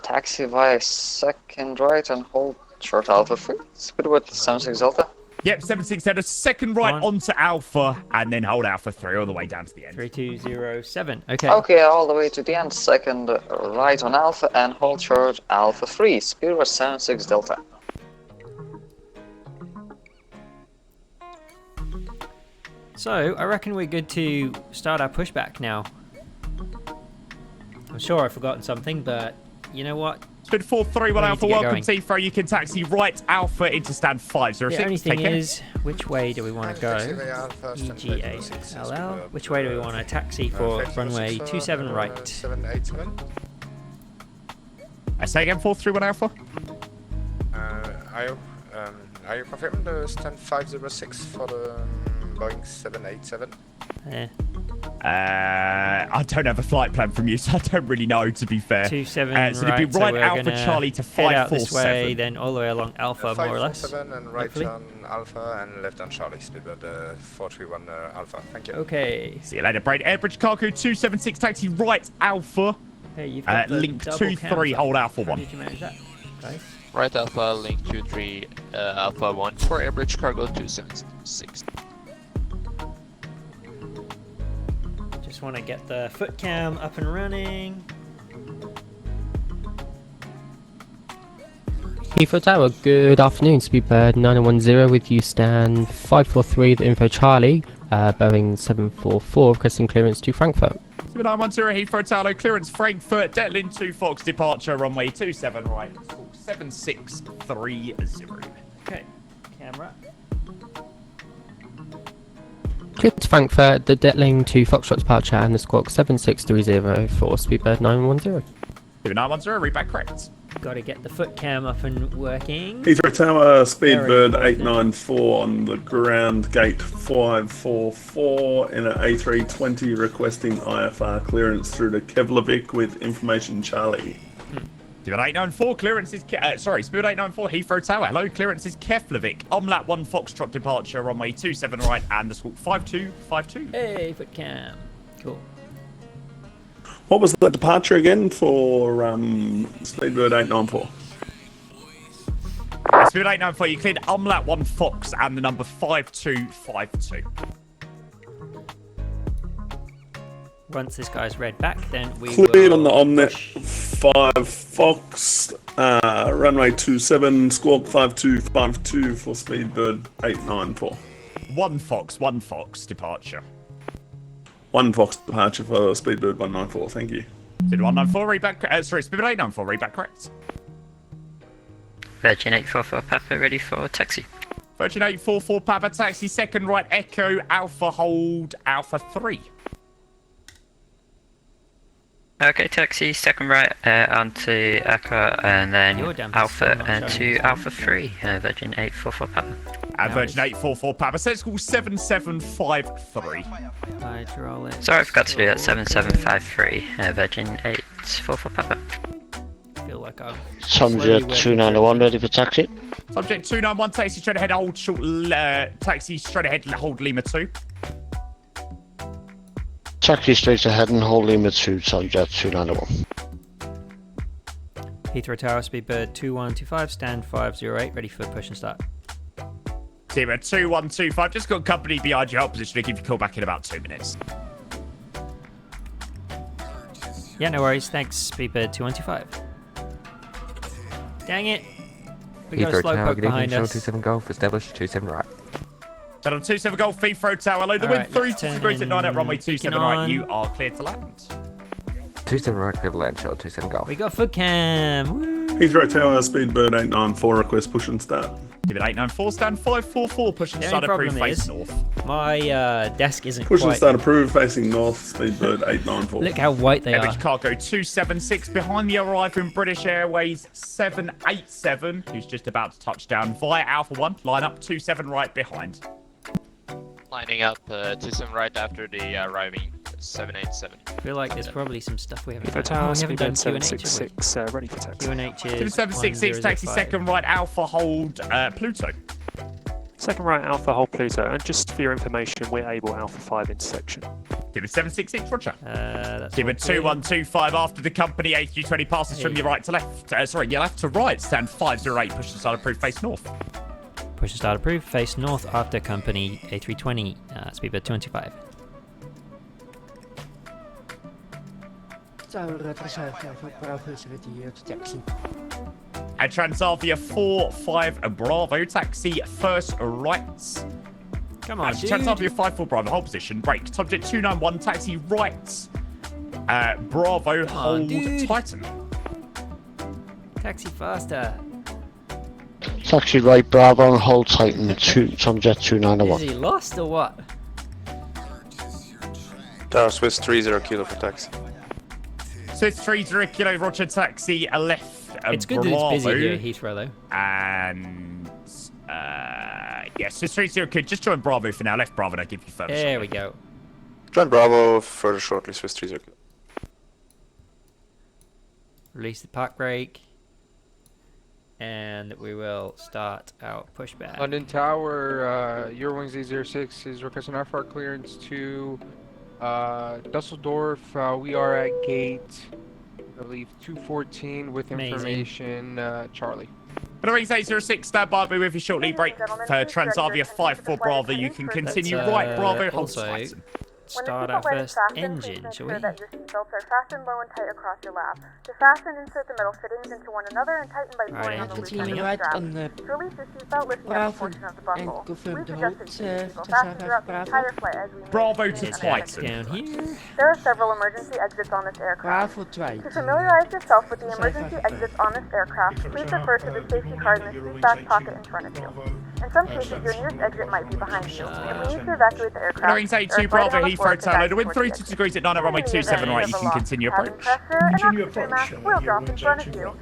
Speaker 12: Taxi via second right and hold short Alpha 3. Speedbird 76 Delta.
Speaker 3: Yep, 76 Delta, second right onto Alpha, and then hold Alpha 3 all the way down to the end.
Speaker 1: 3207. Okay.
Speaker 12: Okay, all the way to the end. Second right on Alpha and hold short Alpha 3. Speedbird 76 Delta.
Speaker 1: So, I reckon we're good to start our pushback now. I'm sure I've forgotten something, but you know what?
Speaker 3: Spin 431
Speaker 1: We need
Speaker 3: Alpha,
Speaker 1: to get
Speaker 3: welcome
Speaker 1: going.
Speaker 3: to Heathrow. You can taxi right Alpha into stand 506.
Speaker 1: The only thing
Speaker 3: Take care.
Speaker 1: is, which way do we want to go? EGALL. Which way do we want to taxi for runway 27 right?
Speaker 13: 787.
Speaker 3: I say again, 431 Alpha.
Speaker 13: Are you confirming the stand 506 for the Boeing 787?
Speaker 3: I don't have a flight plan from you, so I don't really know, to be fair.
Speaker 1: 27
Speaker 3: so it'd be right
Speaker 1: we're
Speaker 3: Alpha
Speaker 1: gonna
Speaker 3: Charlie to
Speaker 1: head out this
Speaker 3: 547.
Speaker 1: way, then all the way along Alpha, more or less.
Speaker 13: 547 and right
Speaker 1: hopefully.
Speaker 13: on Alpha and left on Charlie. Speedbird 431 Alpha. Thank you.
Speaker 1: Okay.
Speaker 3: See you later, Braid. Airbridge Cargo 276, taxi right Alpha.
Speaker 1: Hey, you've got the
Speaker 3: link
Speaker 1: double
Speaker 3: 23,
Speaker 1: camera.
Speaker 3: hold Alpha
Speaker 1: How
Speaker 3: 1.
Speaker 1: did you manage that, guys?
Speaker 11: Right Alpha, link 23, Alpha 1 for Airbridge Cargo 276.
Speaker 1: Just want to get the foot cam up and running.
Speaker 14: Heathrow Tower, good afternoon. Speedbird 910 with you, stand 543, the info Charlie, Boeing 744, requesting clearance to Frankfurt.
Speaker 3: 910 Heathrow Tower, clearance Frankfurt, Detlin 2 Fox, departure runway 27 right, 7630.
Speaker 1: Okay, camera.
Speaker 14: Clear to Frankfurt, the Detling to Foxtrot departure and the squawk 7630 for Speedbird 910.
Speaker 3: 910, read back correct.
Speaker 1: Got to get the foot cam up and working.
Speaker 15: Heathrow Tower, Speedbird
Speaker 1: Very
Speaker 15: 894 on the ground, gate 544 in an A320 requesting IFR clearance through to Keflavik with information Charlie.
Speaker 3: Speedbird 894, clearance is... Speedbird 894, Heathrow Tower. Hello, clearance is Keflavik. Omlat 1 Foxtrot departure, runway 27 right and the squawk 5252.
Speaker 1: Hey, foot cam. Cool.
Speaker 15: What was the departure again for Speedbird 894?
Speaker 3: Speedbird 894, you cleared Omlat 1 Fox and the number 5252.
Speaker 1: Once this guy's read back, then we
Speaker 15: Cleared
Speaker 1: will
Speaker 15: on the Omnet 5 Fox, runway 27, squawk 5252 for Speedbird 894.
Speaker 3: 1 Fox departure.
Speaker 15: 1 Fox departure for Speedbird 194, thank you.
Speaker 3: Did 194 read back? Speedbird 894 read back correct.
Speaker 16: Virgin 844 Papa ready for taxi.
Speaker 3: Virgin 844 Papa taxi, second right Echo Alpha hold Alpha 3.
Speaker 16: Okay, taxi, second right onto Echo and then Alpha and to Alpha 3. Virgin 844 Papa.
Speaker 3: Virgin 844 Papa, so it's called 7753.
Speaker 1: Hydraulic.
Speaker 16: Sorry, I forgot to do that. 7753. Virgin 844 Papa.
Speaker 1: Feel like I'm
Speaker 17: Subject 291 ready for taxi.
Speaker 3: Subject 291 taxi straight ahead, hold short. Taxi straight ahead, hold Lima 2.
Speaker 17: Taxi straight ahead and hold Lima 2, subject 291.
Speaker 1: Heathrow Tower, Speedbird 2125, stand 508, ready for push and start.
Speaker 3: Speedbird 2125, just got company behind your hold position. I'll give you a call back in about 2 minutes.
Speaker 1: Yeah, no worries. Thanks, Speedbird 2125. Dang it. We got a slow poke behind us.
Speaker 18: 27 Golf, established 27 right.
Speaker 3: Set on 27 Golf, Heathrow Tower, load the wind 32 degrees at 9 at runway 27 right. You are cleared to land.
Speaker 18: 27 right, clear to land, shot 27 Golf.
Speaker 1: We got foot cam. Woo.
Speaker 15: Heathrow Tower, Speedbird 894, request push and start.
Speaker 3: Speedbird 894, stand 544, push and start approved, face north.
Speaker 1: My desk isn't
Speaker 15: Push
Speaker 1: quite...
Speaker 15: and start approved, facing north, Speedbird 894.
Speaker 1: Look how white they
Speaker 3: Average
Speaker 1: are.
Speaker 3: cargo 276, behind the arrival in British Airways 787, who's just about to touch down via Alpha 1, line up 27 right behind.
Speaker 11: Lining up 27 right after the arriving 787.
Speaker 1: I feel like there's probably some stuff we haven't
Speaker 10: Heathrow
Speaker 1: done.
Speaker 10: Tower,
Speaker 1: We haven't done
Speaker 10: Speedbird
Speaker 1: Q&H,
Speaker 10: 766 ready for taxi.
Speaker 1: Q&H is
Speaker 3: 766, taxi
Speaker 1: 1005.
Speaker 3: second right Alpha hold Pluto.
Speaker 10: Second right Alpha hold Pluto, and just for your information, we're able Alpha 5 intersection.
Speaker 3: Speedbird 766, roger.
Speaker 1: That's
Speaker 3: Speedbird 2125 after the company A320 passes from your right to left. Your left to right, stand 508, push to start approved, face north.
Speaker 1: Push and start approved, face north after company A320, Speedbird 225.
Speaker 3: At Transavia 45 Bravo, taxi first right.
Speaker 1: Come on, dude.
Speaker 3: Transavia 54 Bravo, hold position, brake. Subject 291, taxi right. Bravo, hold Titan.
Speaker 1: Taxi faster.
Speaker 17: Taxi right Bravo and hold Titan, subject 291.
Speaker 1: Is he lost or what?
Speaker 8: Tower Swiss 30 kilo for taxi.
Speaker 3: Swiss 30 kilo, roger, taxi left.
Speaker 1: It's good that it's busy here at Heathrow, though.
Speaker 3: And yes, Swiss 30 could just join Bravo for now. Left Bravo, and I'll give you further.
Speaker 1: There we go.
Speaker 8: Join Bravo further shortly, Swiss 30 kilo.
Speaker 1: Release the park brake. And we will start our pushback.
Speaker 19: London Tower, Eurowings A06 is requesting IFR clearance to Dusseldorf. We are at gate, I believe, 214 with information, Charlie.
Speaker 3: Eurowings A06, stand by, be with you shortly. Break for Transavia 54 Bravo. You can continue right, Bravo, hold Titan.
Speaker 1: Start our first engine, shall we?
Speaker 9: Ensure that your seatbelts are fastened low and tight across your lap. To fasten, insert the metal fittings into one another and tighten by pulling on the loose end of the strap. To release your seatbelt, lifting up a portion of the buckle. We've adjusted your seatbelt fasten throughout the entire flight as we
Speaker 3: Bravo to Titan.
Speaker 1: Down here.
Speaker 9: There are several emergency exits on this aircraft. To familiarize yourself with the emergency exits on this aircraft, please refer to the safety card in the seat back pocket in front of you. In some cases, your nearest exit might be behind you. If we need to evacuate the aircraft,
Speaker 3: Eurowings A2 Bravo, Heathrow Tower, the wind 32 degrees at 9 at runway 27 right. You can continue approach.
Speaker 9: Continue approach. Will drop in front of you.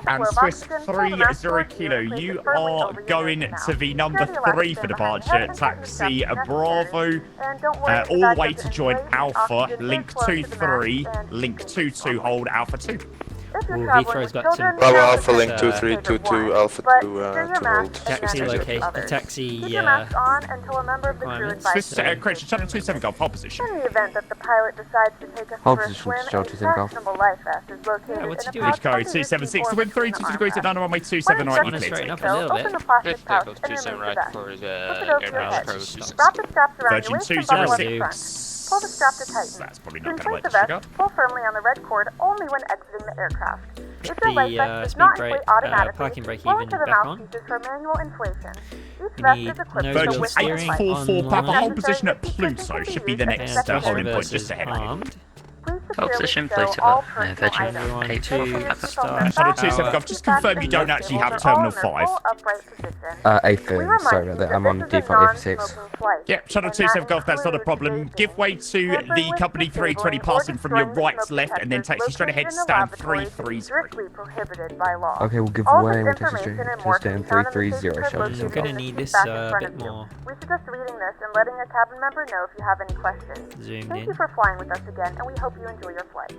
Speaker 3: And Swiss 30 Kilo, you are going to the number 3 for departure. Taxi Bravo, all the way to join Alpha, link 23, link 22, hold Alpha 2.
Speaker 1: Heathrow's got some
Speaker 8: Bravo Alpha link 2322 Alpha 2 to hold.
Speaker 1: taxi location, taxi requirements.
Speaker 3: Swiss correction, Channel 27 Golf, hold position.
Speaker 9: In the event that the pilot decides to take us
Speaker 18: Hold
Speaker 9: for a
Speaker 18: position,
Speaker 9: swim,
Speaker 18: Channel
Speaker 9: a
Speaker 18: 27 Golf.
Speaker 9: fashionable life vest is located
Speaker 1: what's he
Speaker 9: in
Speaker 1: doing?
Speaker 9: a
Speaker 3: Bridge code 276 to win 32 degrees at 9 runway 27 right, you clear.
Speaker 1: Straighten up a little bit.
Speaker 9: Open the plastic
Speaker 11: Fifth
Speaker 9: pouch
Speaker 11: goes
Speaker 9: and remove
Speaker 11: 27
Speaker 9: the
Speaker 11: right
Speaker 9: vest.
Speaker 11: for
Speaker 9: Flip
Speaker 11: the
Speaker 9: it over your
Speaker 11: Airbus
Speaker 9: head.
Speaker 11: Cargo 26.
Speaker 9: Wrap the straps around
Speaker 3: Virgin
Speaker 9: your waist and buckle at the
Speaker 3: 206.
Speaker 9: front. Pull the strap to tighten.
Speaker 3: That's probably
Speaker 9: To
Speaker 3: not going to
Speaker 9: inflate
Speaker 3: let
Speaker 9: the
Speaker 3: disregard.
Speaker 9: vest, pull firmly on the red cord only when exiting the aircraft. If
Speaker 1: The
Speaker 9: your life vest does
Speaker 1: speed
Speaker 9: not
Speaker 1: brake,
Speaker 9: inflate automatically,
Speaker 1: parking brake
Speaker 9: pull
Speaker 1: even
Speaker 9: into the
Speaker 1: back on.
Speaker 9: mouthpieces for manual inflation. Each
Speaker 1: You
Speaker 9: vest
Speaker 1: need
Speaker 9: is equipped
Speaker 1: no
Speaker 9: with a
Speaker 3: Virgin
Speaker 9: whistle
Speaker 1: steering
Speaker 9: and light.
Speaker 3: 844 Papa, hold
Speaker 9: Necessary
Speaker 3: position at
Speaker 9: safety
Speaker 3: Pluto.
Speaker 9: can
Speaker 3: Should be the
Speaker 9: used
Speaker 3: next
Speaker 9: as a
Speaker 3: holding point
Speaker 1: reverse
Speaker 3: just
Speaker 1: is
Speaker 3: ahead of you.
Speaker 1: armed.
Speaker 9: Please
Speaker 16: Hold
Speaker 9: securely
Speaker 16: position,
Speaker 9: stow
Speaker 16: Pluto.
Speaker 9: all personal
Speaker 16: Virgin
Speaker 9: items.
Speaker 1: Everyone
Speaker 16: Eight
Speaker 1: to
Speaker 16: four
Speaker 9: Your
Speaker 16: Papa.
Speaker 9: seatbelt
Speaker 1: start.
Speaker 9: and
Speaker 3: Channel
Speaker 9: fasten
Speaker 3: 27 Golf,
Speaker 9: seat
Speaker 3: just
Speaker 9: backs
Speaker 3: confirm you
Speaker 9: and
Speaker 3: don't
Speaker 9: seat
Speaker 3: actually
Speaker 9: cables
Speaker 3: have
Speaker 9: are
Speaker 3: Terminal
Speaker 9: all in their
Speaker 3: 5.
Speaker 9: full upright position. We
Speaker 18: A3,
Speaker 9: remind
Speaker 18: sorry
Speaker 9: you
Speaker 18: about
Speaker 9: that
Speaker 18: that. I'm
Speaker 9: this
Speaker 18: on
Speaker 9: is a
Speaker 18: default A46.
Speaker 9: non-smoking flight,
Speaker 3: Yep, Channel
Speaker 9: and
Speaker 3: 27
Speaker 9: that
Speaker 3: Golf, that's not a
Speaker 9: includes
Speaker 3: problem.
Speaker 9: vaping.
Speaker 3: Give way to
Speaker 9: Tampering
Speaker 3: the
Speaker 9: with,
Speaker 3: company 320
Speaker 9: disabling, or
Speaker 3: passing from your
Speaker 9: destroying
Speaker 3: right,
Speaker 9: smoke
Speaker 3: left, and then
Speaker 9: detectors
Speaker 3: taxi straight ahead,
Speaker 9: located in the
Speaker 3: stand
Speaker 9: laboratory is
Speaker 3: 330.
Speaker 9: strictly prohibited by law.
Speaker 18: Okay, we'll give
Speaker 9: All
Speaker 18: way.
Speaker 9: this
Speaker 18: We'll take
Speaker 9: information
Speaker 18: straight
Speaker 9: and
Speaker 18: to
Speaker 9: more can
Speaker 18: stand
Speaker 9: be found in the
Speaker 18: 330.
Speaker 9: safety card
Speaker 18: Show
Speaker 9: located
Speaker 1: You're gonna
Speaker 9: in the
Speaker 1: need
Speaker 9: seat
Speaker 1: this
Speaker 9: back in
Speaker 1: a
Speaker 9: front
Speaker 1: bit
Speaker 9: of you.
Speaker 1: more
Speaker 9: We suggest reading this and letting a cabin member know if you have any questions.
Speaker 1: zoomed
Speaker 9: Thank
Speaker 1: in.
Speaker 9: you for flying with us again, and we hope you enjoy your flight.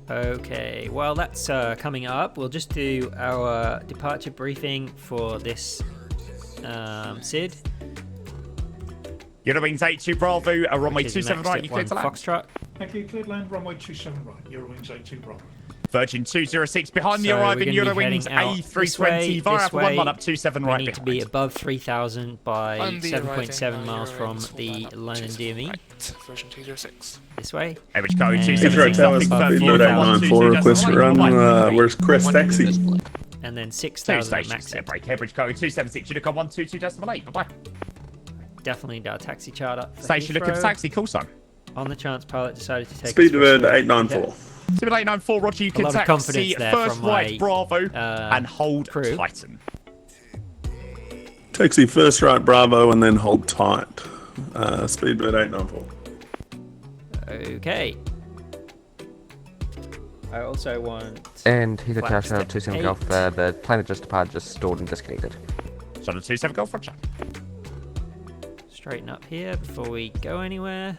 Speaker 1: Okay, well that's coming up. We'll just do our departure briefing for this SID.
Speaker 3: Eurowings 82 Bravo, runway
Speaker 1: which is
Speaker 3: 27
Speaker 1: next
Speaker 3: right,
Speaker 1: at
Speaker 3: you clear to
Speaker 1: 1
Speaker 3: land.
Speaker 1: Foxtrot.
Speaker 20: Thank you, cleared land, runway 27 right, Eurowings 82 Bravo.
Speaker 3: Virgin 206 behind the
Speaker 1: So
Speaker 3: arriving
Speaker 1: we're gonna be
Speaker 3: Eurowings
Speaker 1: heading out this way,
Speaker 3: A320 via
Speaker 1: this
Speaker 3: Alpha 1
Speaker 1: way.
Speaker 3: up 27
Speaker 1: We
Speaker 3: right
Speaker 1: need
Speaker 3: behind.
Speaker 1: to be above 3,000 by
Speaker 11: On the
Speaker 1: 7.7 miles
Speaker 11: arriving,
Speaker 1: from the London DME.
Speaker 11: Version 206.
Speaker 1: This way.
Speaker 3: Average code
Speaker 1: And
Speaker 3: 276,
Speaker 15: Heathrow
Speaker 3: nothing
Speaker 15: Tower,
Speaker 3: confirmed.
Speaker 15: speedbird 894, request to run, request taxi.
Speaker 1: And then
Speaker 3: Two
Speaker 1: 6,000 at
Speaker 3: stations
Speaker 1: max.
Speaker 3: there, break. Average code 276, Unicom 122.8, bye-bye.
Speaker 1: Definitely need our taxi charter. for
Speaker 3: Station looking for
Speaker 1: Heathrow.
Speaker 3: taxi, call sign.
Speaker 1: On the chance pilot decided to take
Speaker 15: Speedbird
Speaker 1: us for a swim.
Speaker 15: 894.
Speaker 3: Speedbird 894, Roger, you
Speaker 1: A
Speaker 3: can
Speaker 1: lot of
Speaker 3: taxi
Speaker 1: confidence there
Speaker 3: first
Speaker 1: from
Speaker 3: right
Speaker 1: my,
Speaker 3: Bravo and hold
Speaker 1: crew.
Speaker 3: Titan.
Speaker 15: Taxi first right Bravo and then hold tight. Speedbird 894.
Speaker 1: Okay. I also want.
Speaker 18: And Heathrow Tower,
Speaker 1: flaps
Speaker 18: Channel
Speaker 1: to
Speaker 18: 27
Speaker 1: 8.
Speaker 18: Golf. The plane that just departed just stored and disconnected.
Speaker 3: Channel 27 Golf, Roger.
Speaker 1: Straighten up here before we go anywhere.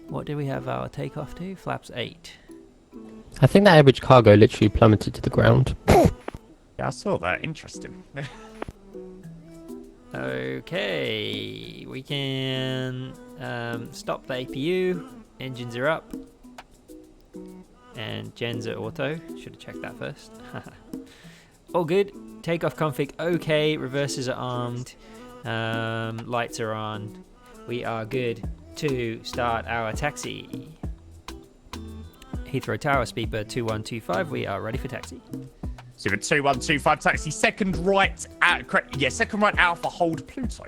Speaker 1: What do we have our takeoff to? Flaps 8.
Speaker 14: I think that average cargo literally plummeted to the ground.
Speaker 3: Yeah, I saw that. Interesting.
Speaker 1: Okay, we can stop the APU. Engines are up. And gens are auto. Should have checked that first. All good. Takeoff config okay. Reverses are armed. Lights are on. We are good to start our taxi. Heathrow Tower, Speedbird 2125. We are ready for taxi.
Speaker 3: Super 2125 taxi, second right Alpha, hold Pluto.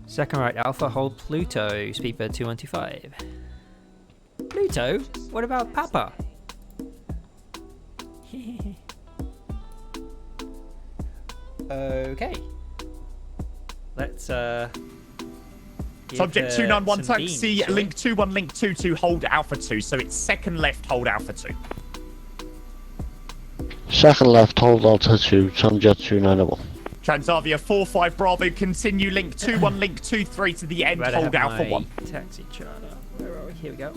Speaker 1: Second right Alpha, hold Pluto, Speedbird 2125. Pluto? What about Papa? Okay. Let's
Speaker 3: Subject 291
Speaker 1: some
Speaker 3: taxi,
Speaker 1: beans, shall we?
Speaker 3: link 21, link 22, hold Alpha 2. So it's second left, hold Alpha 2.
Speaker 17: Second left, hold altitude, Sunjet 291.
Speaker 3: Transavia 45 Bravo, continue link 21, link 23 to the end,
Speaker 1: Better
Speaker 3: hold
Speaker 1: have
Speaker 3: Alpha
Speaker 1: my
Speaker 3: 1.
Speaker 1: Taxi charter. Where are we? Here we go.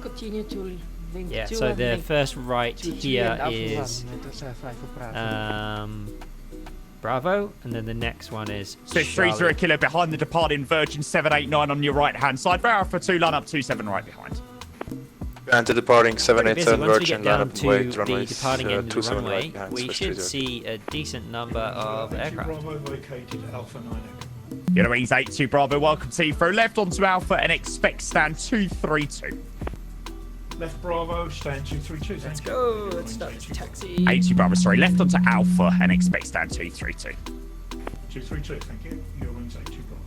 Speaker 21: Continue to link
Speaker 1: Yeah,
Speaker 21: 2
Speaker 1: so
Speaker 21: and
Speaker 1: the
Speaker 21: link
Speaker 1: first right
Speaker 21: 2
Speaker 1: here
Speaker 21: and Alpha
Speaker 1: is
Speaker 21: 1.
Speaker 1: Bravo, and then the next one is
Speaker 3: So 30 Kilo behind the departing Virgin 789 on your right hand side. For Alpha 2, line up 27 right behind.
Speaker 8: And the departing 787
Speaker 1: Once we
Speaker 8: Virgin,
Speaker 1: get
Speaker 8: line
Speaker 1: down
Speaker 8: up
Speaker 1: to
Speaker 8: wait,
Speaker 1: the
Speaker 8: runway
Speaker 1: departing end of the
Speaker 8: 27
Speaker 1: runway,
Speaker 8: right behind,
Speaker 1: we
Speaker 8: Swiss
Speaker 1: should
Speaker 8: 30.
Speaker 1: see a decent number of aircraft.
Speaker 20: Bravo vacated Alpha 9 Echo.
Speaker 3: Eurowings 82 Bravo, welcome to Heathrow. Left onto Alpha and expect stand 232.
Speaker 20: Left Bravo, stand 232.
Speaker 1: Let's go. Let's start this taxi.
Speaker 3: 82 Bravo, sorry. Left onto Alpha and expect stand 232.
Speaker 20: 232, thank you. Eurowings 82 Bravo.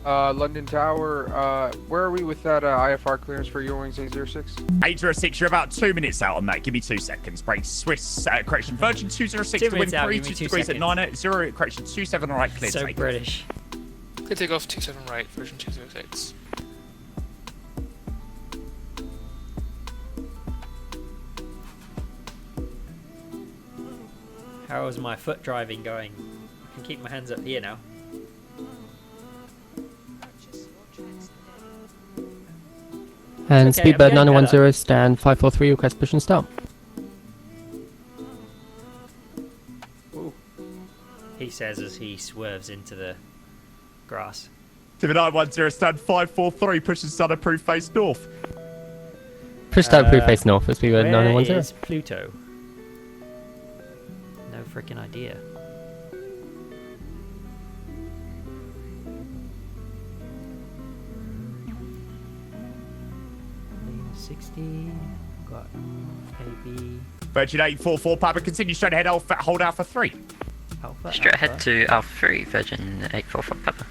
Speaker 19: London Tower, where are we with that IFR clearance for Eurowings 806?
Speaker 3: 806, you're about 2 minutes out on that. Give me 2 seconds. Break Swiss, correction. Virgin 206 to wind 32 degrees at 980, correction 27 right, clear
Speaker 1: So
Speaker 3: take.
Speaker 1: British.
Speaker 11: Clear take off 27 right, Virgin 206.
Speaker 1: How is my foot driving going? I can keep my hands up here now.
Speaker 14: And
Speaker 1: Okay,
Speaker 14: Speedbird
Speaker 1: I'm getting
Speaker 14: 910, stand 543, request push and start.
Speaker 1: Ooh. He says as he swerves into the grass.
Speaker 3: Timid 910, stand 543, push and start approved face north.
Speaker 14: Push start approved face north for Speedbird
Speaker 1: Where
Speaker 14: 910.
Speaker 1: is Pluto? No freaking idea. Lane 60. Got AB.
Speaker 3: Virgin 844, Papa, continue straight ahead, Alpha, hold Alpha 3.
Speaker 1: Alpha.
Speaker 16: Straight ahead to Alpha 3, Virgin 844 Papa.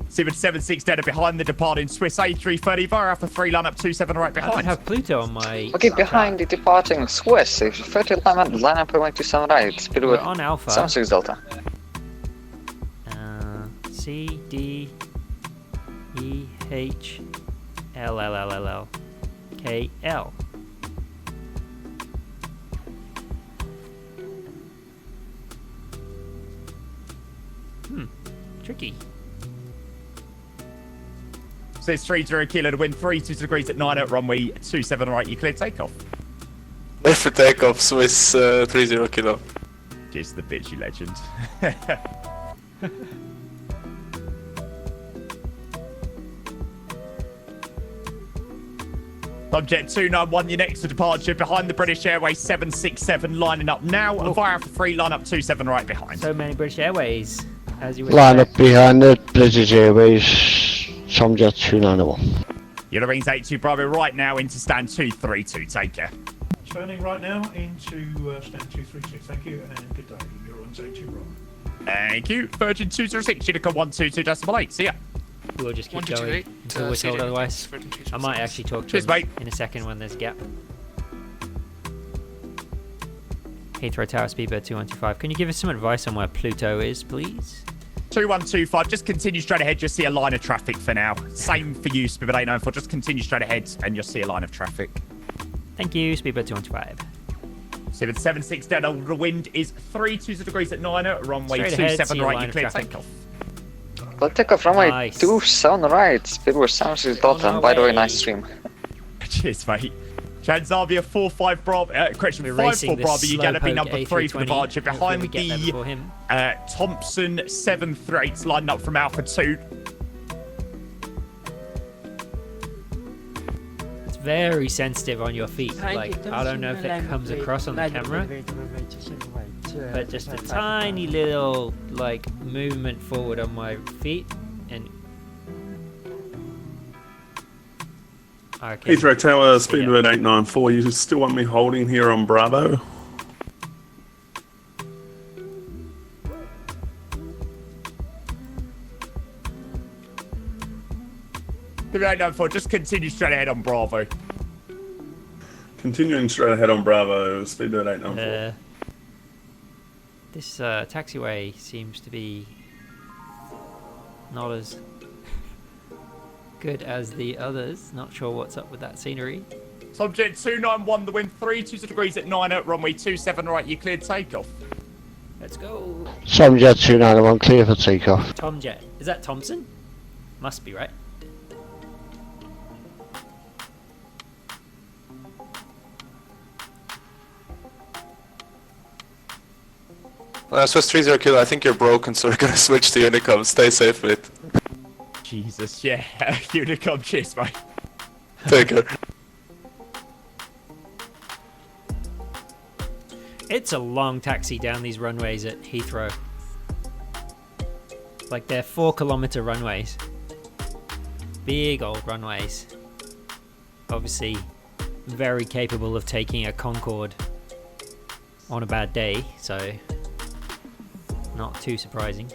Speaker 3: Seaman 76 dead behind the departing Swiss A330 via Alpha 3, line up 27 right
Speaker 1: I
Speaker 3: behind.
Speaker 1: don't have Pluto on my.
Speaker 12: Okay, behind the departing Swiss, 30 line up going to 7 right, speed
Speaker 1: We're
Speaker 12: with
Speaker 1: on Alpha.
Speaker 12: 76 Delta.
Speaker 1: C D E H L L L L L K L. Tricky.
Speaker 3: Says 30 kilo to wind 32 degrees at 9 at runway 27 right, you clear takeoff.
Speaker 8: Left for takeoff, Swiss 30 kilo.
Speaker 3: Cheers to the bitch, you legend. Subject 291, your next to departure behind the British Airways 767, lining up now. And via Alpha 3, line up 27 right behind.
Speaker 1: So many British Airways, as you would
Speaker 17: Line
Speaker 1: expect.
Speaker 17: up behind the British Airways, Subjet 291.
Speaker 3: Eurowings 82 Bravo right now into stand 232. Take care.
Speaker 20: Turning right now into stand 232. Thank you and good day. Eurowings 82 Bravo.
Speaker 3: Thank you. Virgin 206, Unicom 122.8. See ya.
Speaker 1: We'll just keep
Speaker 11: 1228,
Speaker 1: going until we're told otherwise. I might actually talk to
Speaker 3: Cheers,
Speaker 1: him
Speaker 3: mate.
Speaker 1: in a second when there's a gap. Heathrow Tower, Speedbird 2125. Can you give us some advice on where Pluto is, please?
Speaker 3: 2125, just continue straight ahead. You'll see a line of traffic for now. Same for you, Speedbird 894. Just continue straight ahead and you'll see a line of traffic.
Speaker 1: Thank you, Speedbird 2125.
Speaker 3: Speedbird 76 down over the wind is 32 degrees at 9 at runway
Speaker 1: Straight ahead,
Speaker 3: 27
Speaker 1: see a
Speaker 3: right.
Speaker 1: line
Speaker 3: You
Speaker 1: of
Speaker 3: clear
Speaker 1: traffic.
Speaker 3: takeoff.
Speaker 12: Well, takeoff runway
Speaker 1: Nice.
Speaker 12: 27 right, speed with 76 Delta, and by the way, nice stream.
Speaker 3: Cheers, mate. Transavia 45 Bravo, correction,
Speaker 1: We're
Speaker 3: 54
Speaker 1: racing this
Speaker 3: Bravo, you're going to be
Speaker 1: slowpoke
Speaker 3: number 3 for
Speaker 1: A320.
Speaker 3: departure.
Speaker 1: Hopefully
Speaker 3: Behind
Speaker 1: we get there before him.
Speaker 3: the Thompson 738 lining up from Alpha 2.
Speaker 1: It's very sensitive on your feet. Like, I don't know if it comes across on the camera, but just a tiny little, like, movement forward on my feet, and okay.
Speaker 15: Heathrow Tower, Speedbird 894. You still want me holding here on Bravo?
Speaker 3: Speedbird 894, just continue straight ahead on Bravo.
Speaker 15: Continuing straight ahead on Bravo, Speedbird 894.
Speaker 1: This taxiway seems to be not as good as the others. Not sure what's up with that scenery.
Speaker 3: Subject 291, the wind 32 degrees at 9 at runway 27 right, you cleared takeoff.
Speaker 1: Let's go.
Speaker 17: Subjet 291, clear for takeoff.
Speaker 1: Tomjet. Is that Thompson? Must be, right?
Speaker 8: Swiss 30 kilo, I think you're broken, so we're gonna switch to Unicom. Stay safe with it.
Speaker 3: Jesus, yeah. Unicom, cheers, mate.
Speaker 8: Take care.
Speaker 1: It's a long taxi down these runways at Heathrow. Like, they're 4-kilometer runways. Big old runways. Obviously, very capable of taking a Concorde on a bad day, so Not too surprising.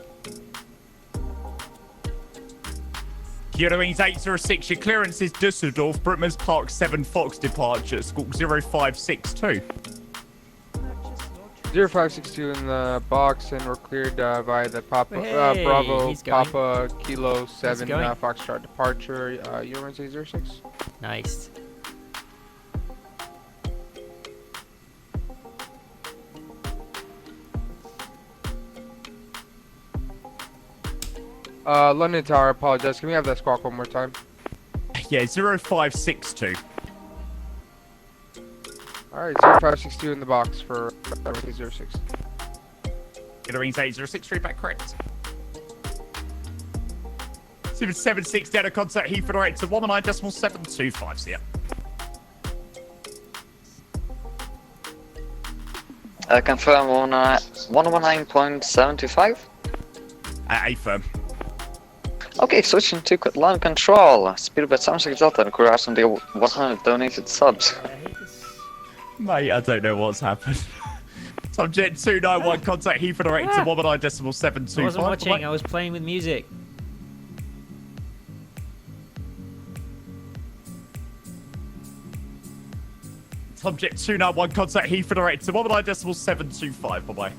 Speaker 3: Kyoto Wings 806, your clearance is Dusseldorf, Brickman's Park 7 Fox departure, squawk 0562.
Speaker 19: 0562 in the box, and we're cleared via the Papa
Speaker 1: Hey,
Speaker 19: Bravo
Speaker 1: he's going.
Speaker 19: Papa Kilo 7
Speaker 1: going.
Speaker 19: Foxtrot departure. Your wings 806.
Speaker 1: Nice.
Speaker 19: London Tower, I apologize. Can we have that squawk one more time?
Speaker 3: Yeah, 0562.
Speaker 19: Alright, 0562 in the box for 06.
Speaker 3: Kyoto Wings 806, straight back correct. 776 down to contact Heathrow 8 to 119.725, see ya.
Speaker 12: Confirm 119.725.
Speaker 3: A firm.
Speaker 12: Okay, switching to line control. Speedbird 76 Delta, and congrats on the 100 donated subs.
Speaker 3: Mate, I don't know what's happened. Subject 291, contact Heathrow 8 to 119.725.
Speaker 1: I wasn't watching, I was playing with music.
Speaker 3: Subject 291, contact Heathrow 8 to 119.725. Bye-bye.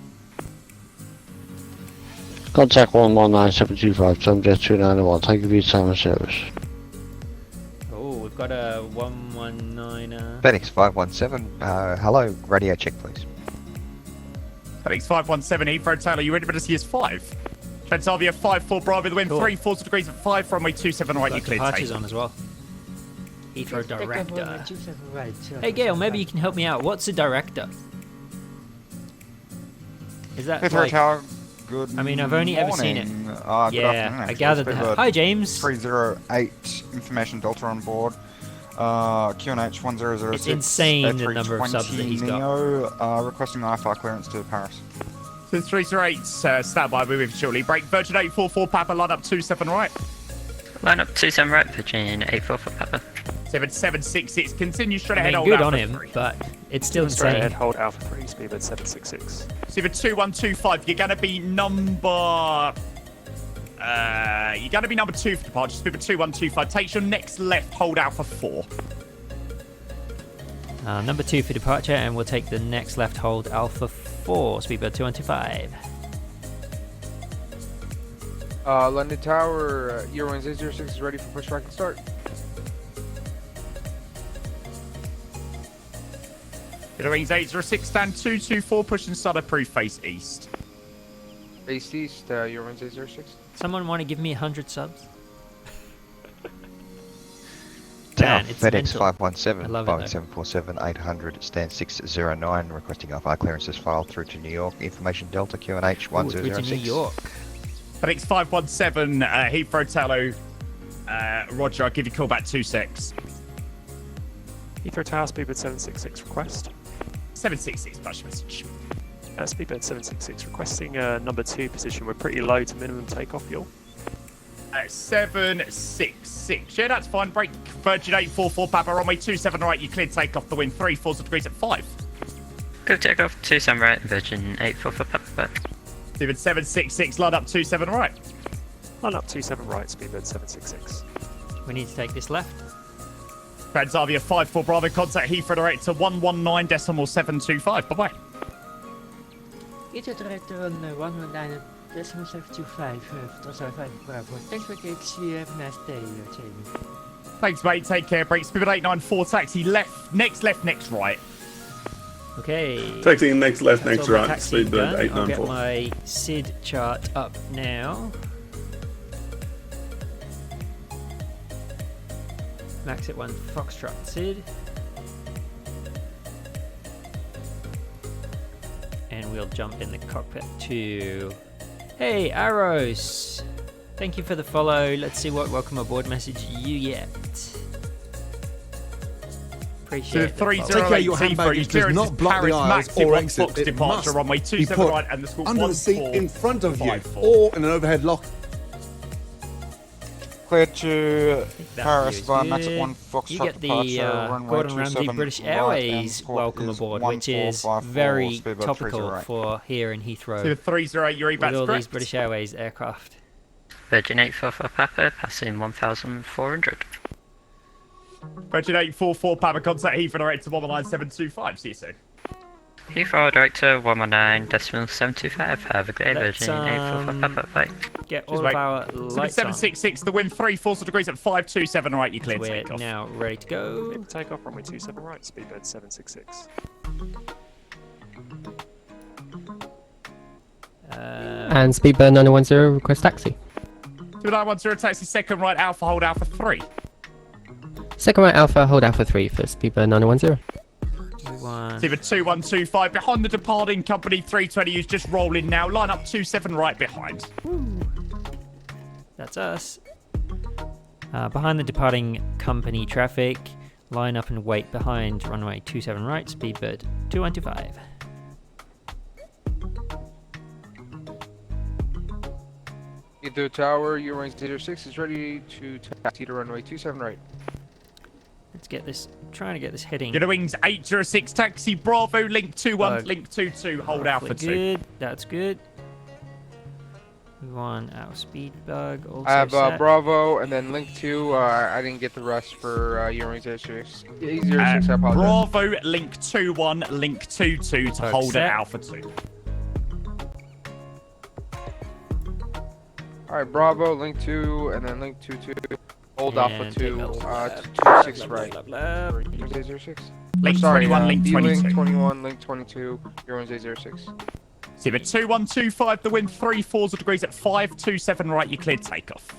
Speaker 17: Contact 119725, subject 291. Thank you for your time and service.
Speaker 1: Oh, we've got a 119.
Speaker 2: Phoenix 517, hello, radio check please.
Speaker 3: Phoenix 517, Heathrow Taylor, you ready to see us 5? Transavia 54 Bravo, the wind 340 degrees at 5, runway 27 right, you cleared
Speaker 1: Departures
Speaker 3: take.
Speaker 1: on as well. Heathrow director.
Speaker 21: Right.
Speaker 1: Hey Gail, maybe you can help me out. What's a director? Is that
Speaker 22: Heathrow
Speaker 1: like...
Speaker 22: Tower, good
Speaker 1: I mean, I've only ever seen it.
Speaker 22: morning. Good
Speaker 1: Yeah,
Speaker 22: afternoon,
Speaker 1: I
Speaker 22: actually.
Speaker 1: gathered that.
Speaker 22: Speedbird
Speaker 1: Hi James.
Speaker 22: 308, information Delta on board. QNH 1006.
Speaker 1: It's insane the number of subs that he's got.
Speaker 22: Neo, requesting IFR clearance to Paris.
Speaker 3: So 308, stand by, we'll be with you shortly. Break, Virgin 844, Papa, line up 27 right.
Speaker 16: Line up 27 right, Virgin 844 Papa.
Speaker 3: 7766, continue straight
Speaker 1: I
Speaker 3: ahead,
Speaker 1: mean,
Speaker 3: hold
Speaker 1: good
Speaker 3: Alpha
Speaker 1: on him,
Speaker 3: 3.
Speaker 1: but it's still
Speaker 10: Straight
Speaker 1: insane.
Speaker 10: ahead, hold Alpha 3, speedbird 766.
Speaker 3: Speedbird 2125, you're going to be number... you're going to be number 2 for departure, Speedbird 2125. Takes your next left, hold Alpha 4.
Speaker 1: Number 2 for departure, and we'll take the next left hold Alpha 4, Speedbird 2125.
Speaker 19: London Tower, Eurowings 806 is ready for pushback and start.
Speaker 3: Eurowings 806, stand 224, push and start approved, face east.
Speaker 19: Face east, Eurowings 806.
Speaker 1: Someone want to give me 100 subs?
Speaker 2: Tower,
Speaker 1: it's
Speaker 2: FedEx
Speaker 1: mental.
Speaker 2: 517,
Speaker 1: I love it, though.
Speaker 2: 5747, 800, stand 609, requesting IFR clearances filed through to New York. Information Delta QNH
Speaker 1: Ooh, through to
Speaker 2: 1006.
Speaker 1: New York.
Speaker 3: FedEx 517, Heathrow Tallow. Roger, I'll give you a call back 26.
Speaker 10: Heathrow Tower, speedbird 766 request.
Speaker 3: 766, push message.
Speaker 10: Speedbird 766 requesting number 2 position. We're pretty low to minimum takeoff fuel.
Speaker 3: 766. Yeah, that's fine. Break Virgin 844, Papa, runway 27 right. You cleared takeoff the wind 340 degrees at 5.
Speaker 16: Good takeoff, 27 right, Virgin 844 Papa.
Speaker 3: Speedbird 766, line up 27 right.
Speaker 10: Line up 27 right, speedbird 766.
Speaker 1: We need to take this left.
Speaker 3: Transavia 54 Bravo, contact Heathrow direct to 119.725. Bye-bye.
Speaker 21: Heathrow director on 119.725, Transavia Bravo. Thanks for taxi, have a nice day, Jamie.
Speaker 3: Thanks, mate. Take care. Break Speedbird 894, taxi left, next right.
Speaker 1: Okay.
Speaker 15: Taxi next left,
Speaker 1: That's
Speaker 15: next
Speaker 1: all my
Speaker 15: right.
Speaker 1: taxiing
Speaker 15: Speedbird
Speaker 1: done. I'll get
Speaker 15: 894.
Speaker 1: my SID chart up now. Max at 1 Foxtrot SID. And we'll jump in the cockpit too. Hey, Arrows! Thank you for the follow. Let's see what welcome aboard message you get. Appreciate
Speaker 3: So
Speaker 1: the
Speaker 3: 308
Speaker 23: your hand baggage does not block the aisles or exit. It
Speaker 3: departure
Speaker 23: must
Speaker 3: runway
Speaker 23: be
Speaker 3: 27
Speaker 23: put
Speaker 3: right and the school
Speaker 23: under the seat in front of you
Speaker 3: 1454.
Speaker 23: or in an overhead lock.
Speaker 22: Cleared to
Speaker 1: That
Speaker 22: Paris
Speaker 1: view is
Speaker 22: via Max
Speaker 1: good.
Speaker 22: 1 Foxtrot
Speaker 1: You get the
Speaker 22: departure, runway
Speaker 1: Gordon Ramsay
Speaker 22: 27
Speaker 1: British
Speaker 22: right,
Speaker 1: Airways
Speaker 22: and port
Speaker 1: welcome
Speaker 22: is
Speaker 1: aboard, which is
Speaker 22: 1454,
Speaker 1: very
Speaker 22: speedbird
Speaker 1: topical
Speaker 22: 308.
Speaker 1: for here in Heathrow.
Speaker 3: So the 308, your
Speaker 1: with
Speaker 3: EBAT's
Speaker 1: all
Speaker 3: correct.
Speaker 1: these British Airways aircraft.
Speaker 16: Virgin 844 Papa, passing 1,400.
Speaker 3: Virgin 844 Papa, contact Heathrow direct to 119725. See you soon.
Speaker 16: Heathrow Director 119.725. Have a great
Speaker 1: Let's,
Speaker 16: Virgin 844 Papa flight.
Speaker 1: Get all of our lights on.
Speaker 3: 766, the wind 3, 40 degrees at 527 right, you cleared
Speaker 1: We're
Speaker 3: takeoff.
Speaker 1: now ready to go.
Speaker 10: Takeoff, runway 27 right, speedbird 766.
Speaker 14: And speedbird 910, request taxi.
Speaker 3: 2910 taxi, second right, Alpha, hold Alpha 3.
Speaker 14: Second right Alpha, hold Alpha 3 for speedbird 910.
Speaker 3: Receiver 2125 behind the departing company 320 who's just rolling now. Line up 27 right behind.
Speaker 1: That's us. Behind the departing company traffic, line up and wait behind runway 27 right, speedbird 2125.
Speaker 19: Heathrow Tower, Eurowings 06 is ready to taxi to runway 27 right.
Speaker 1: Let's get this, trying to get this heading.
Speaker 3: Eurowings 806 taxi, Bravo, link 21, link 22, hold Alpha 2.
Speaker 1: Good, that's good. We want our speed bug also
Speaker 19: I have
Speaker 1: set.
Speaker 19: Bravo and then link 2. I didn't get the rest for Eurowings 06. 06, I apologize.
Speaker 3: Bravo, link 21, link 22 to hold at Alpha 2.
Speaker 19: Alright, Bravo, link 2, and then link 22. Hold Alpha 2, 26 right. Eurowings 06.
Speaker 3: Link 21, link 22.
Speaker 19: Link 21, link 22, Eurowings 06.
Speaker 3: See, but 2125, the wind 3/4 degrees at 527 right, you cleared takeoff.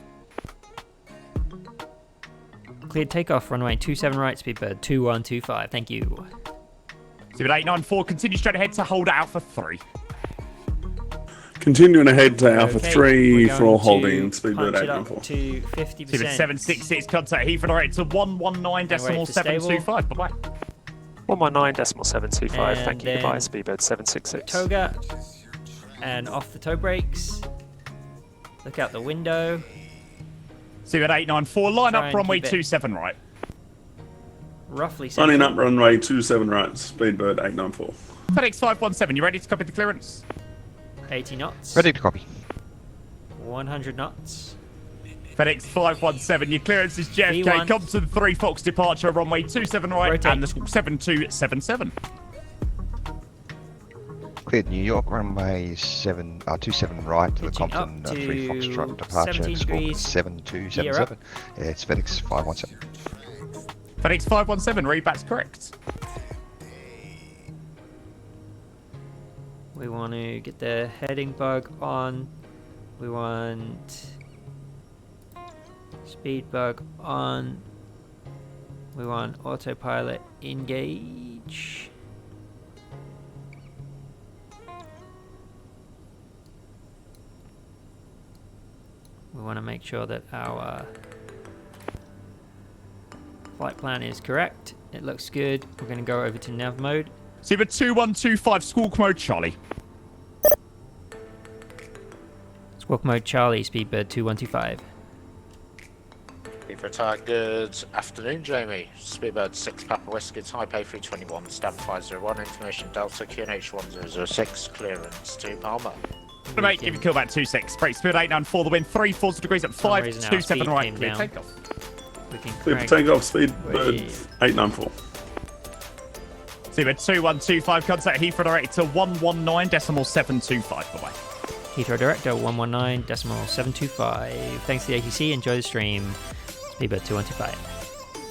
Speaker 1: Cleared takeoff, runway 27 right, speedbird 2125, thank you.
Speaker 3: See, but 894, continue straight ahead to hold Alpha 3.
Speaker 15: Continuing ahead to Alpha
Speaker 1: Okay,
Speaker 15: 3
Speaker 1: we're
Speaker 15: for
Speaker 1: going
Speaker 15: holding
Speaker 1: to
Speaker 15: speedbird
Speaker 1: punch it up
Speaker 15: 894.
Speaker 1: to 50%.
Speaker 3: See, but 766, contact Heathrow direct to 119.725. Bye-bye.
Speaker 10: 119.725,
Speaker 1: And
Speaker 10: thank you,
Speaker 1: then
Speaker 10: goodbye, speedbird 766.
Speaker 1: Toga, and off the toe brakes. Look out the window.
Speaker 3: See, at 894, line
Speaker 1: Try
Speaker 3: up
Speaker 1: and
Speaker 3: runway
Speaker 1: keep it
Speaker 3: 27 right.
Speaker 1: Roughly
Speaker 15: Lining
Speaker 1: central.
Speaker 15: up runway 27 right, speedbird 894.
Speaker 3: FedEx 517, you ready to copy the clearance?
Speaker 1: 80 knots.
Speaker 2: Ready to copy.
Speaker 1: 100 knots.
Speaker 3: FedEx 517, your clearance is JFK,
Speaker 1: V1.
Speaker 3: Compton 3 Fox departure, runway 27 right,
Speaker 1: Rotate.
Speaker 3: and the 7277.
Speaker 2: Cleared New York, runway 27 right to the
Speaker 1: Pitching
Speaker 2: Compton
Speaker 1: up
Speaker 2: 3
Speaker 1: to
Speaker 2: Foxtrot departure,
Speaker 1: 17
Speaker 2: squawk
Speaker 1: degrees.
Speaker 2: 7277. It's FedEx 517.
Speaker 3: FedEx 517, readback's correct.
Speaker 1: We want to get the heading bug on. We want speed bug on. We want autopilot engage. We want to make sure that our flight plan is correct. It looks good. We're going to go over to nav mode.
Speaker 3: Zebra 2125, squawk mode Charlie.
Speaker 1: Squawk mode Charlie, speedbird 2125.
Speaker 4: Heathrow Tower, good afternoon, Jamie. Speedbird 6 Papa Whiskey, Taipei 321, stand 501, information Delta, QNH 1006, clearance to Palma.
Speaker 3: Mate, give you kill back 26. Break speed 894, the wind 3/4 degrees at 527 right, clear takeoff.
Speaker 1: We can
Speaker 15: Clear for takeoff, speedbird 894.
Speaker 3: Zebra 2125, contact Heathrow direct to 119.725. Bye-bye.
Speaker 1: Heathrow Director 119.725. Thanks to the ATC. Enjoy the stream. Speedbird 2125.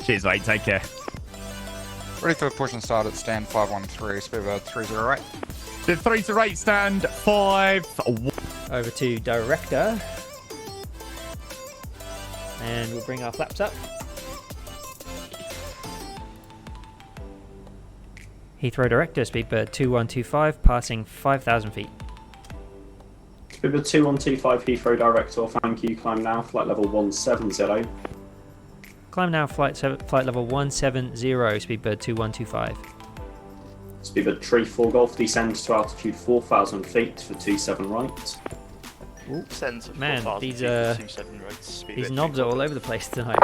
Speaker 3: Cheers, mate. Take care.
Speaker 22: Ready for the push and start at stand 513, speedbird 308.
Speaker 3: The 308 stand 5.
Speaker 1: Over to Director. And we'll bring our flaps up. Heathrow Director, speedbird 2125, passing 5,000 feet.
Speaker 5: Speedbird 2125, Heathrow Director, thank you. Climb now, flight level 170.
Speaker 1: Climb now, flight level 170, speedbird 2125.
Speaker 5: Speedbird 34 Golf, descend to altitude 4,000 feet for 27 right.
Speaker 1: Man, these knobs are all over the place tonight.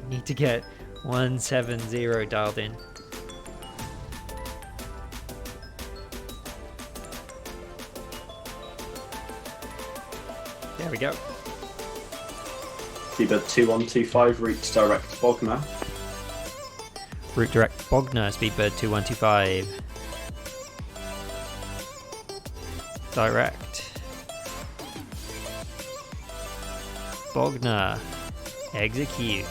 Speaker 1: Need to get 170 dialed in. There we go.
Speaker 5: Speedbird 2125, route direct Bogner.
Speaker 1: Route direct Bogner, Speedbird 2125. Direct. Bogner. Execute.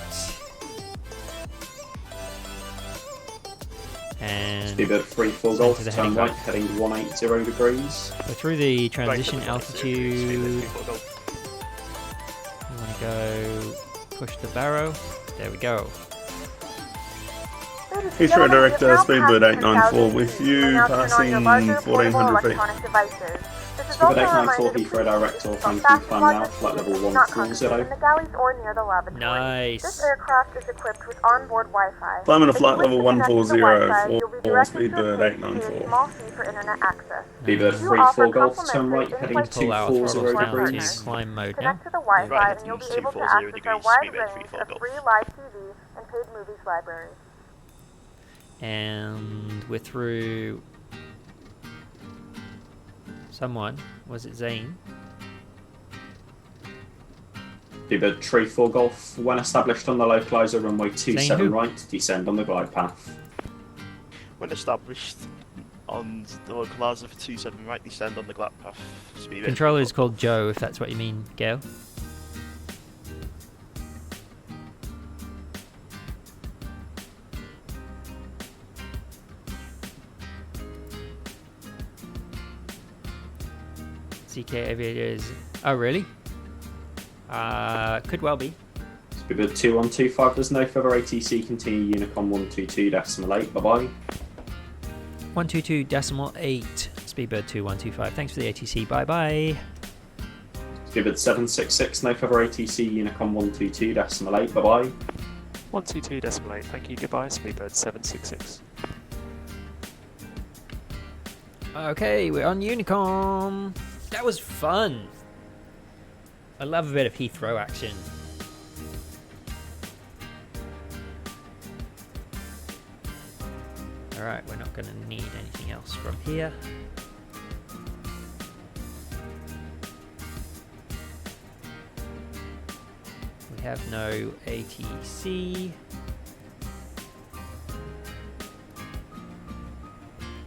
Speaker 1: And
Speaker 5: Speedbird 34 Golf, turn right, heading 180 degrees.
Speaker 1: We're through the transition altitude. We want to go push the barrow. There we go.
Speaker 15: Heathrow Director, Speedbird 894 with you, passing 1400 feet.
Speaker 5: Speedbird 894, Heathrow Director, thank you, climb now, flight level 140.
Speaker 1: Nice.
Speaker 9: This aircraft is equipped with onboard Wi-Fi.
Speaker 15: Climbing to flight level 140 for Speedbird 894.
Speaker 9: For internet access.
Speaker 5: Speedbird 34 Golf, turn right, heading 240 degrees.
Speaker 1: Climb mode now.
Speaker 9: Connect to the Wi-Fi and you'll be able to access our wide range of free live TV and paid movies library.
Speaker 1: And we're through someone. Was it Zane?
Speaker 5: Speedbird 34 Golf, when established on the localizer runway 27 right, descend on the glide path.
Speaker 6: When established on the localizer for 27 right, descend on the glide path.
Speaker 1: Controller is called Joe, if that's what you mean, Gail. CK Aviators. Oh, really? Could well be.
Speaker 5: Speedbird 2125, there's no further ATC, continue Unicom 122.8, bye-bye.
Speaker 1: 122.8, Speedbird 2125, thanks for the ATC, bye-bye.
Speaker 5: Speedbird 766, no further ATC, Unicom 122.8, bye-bye.
Speaker 10: 122.8, thank you, goodbye, Speedbird 766.
Speaker 1: Okay, we're on Unicom. That was fun. I love a bit of Heathrow action. Alright, we're not going to need anything else from here. We have no ATC.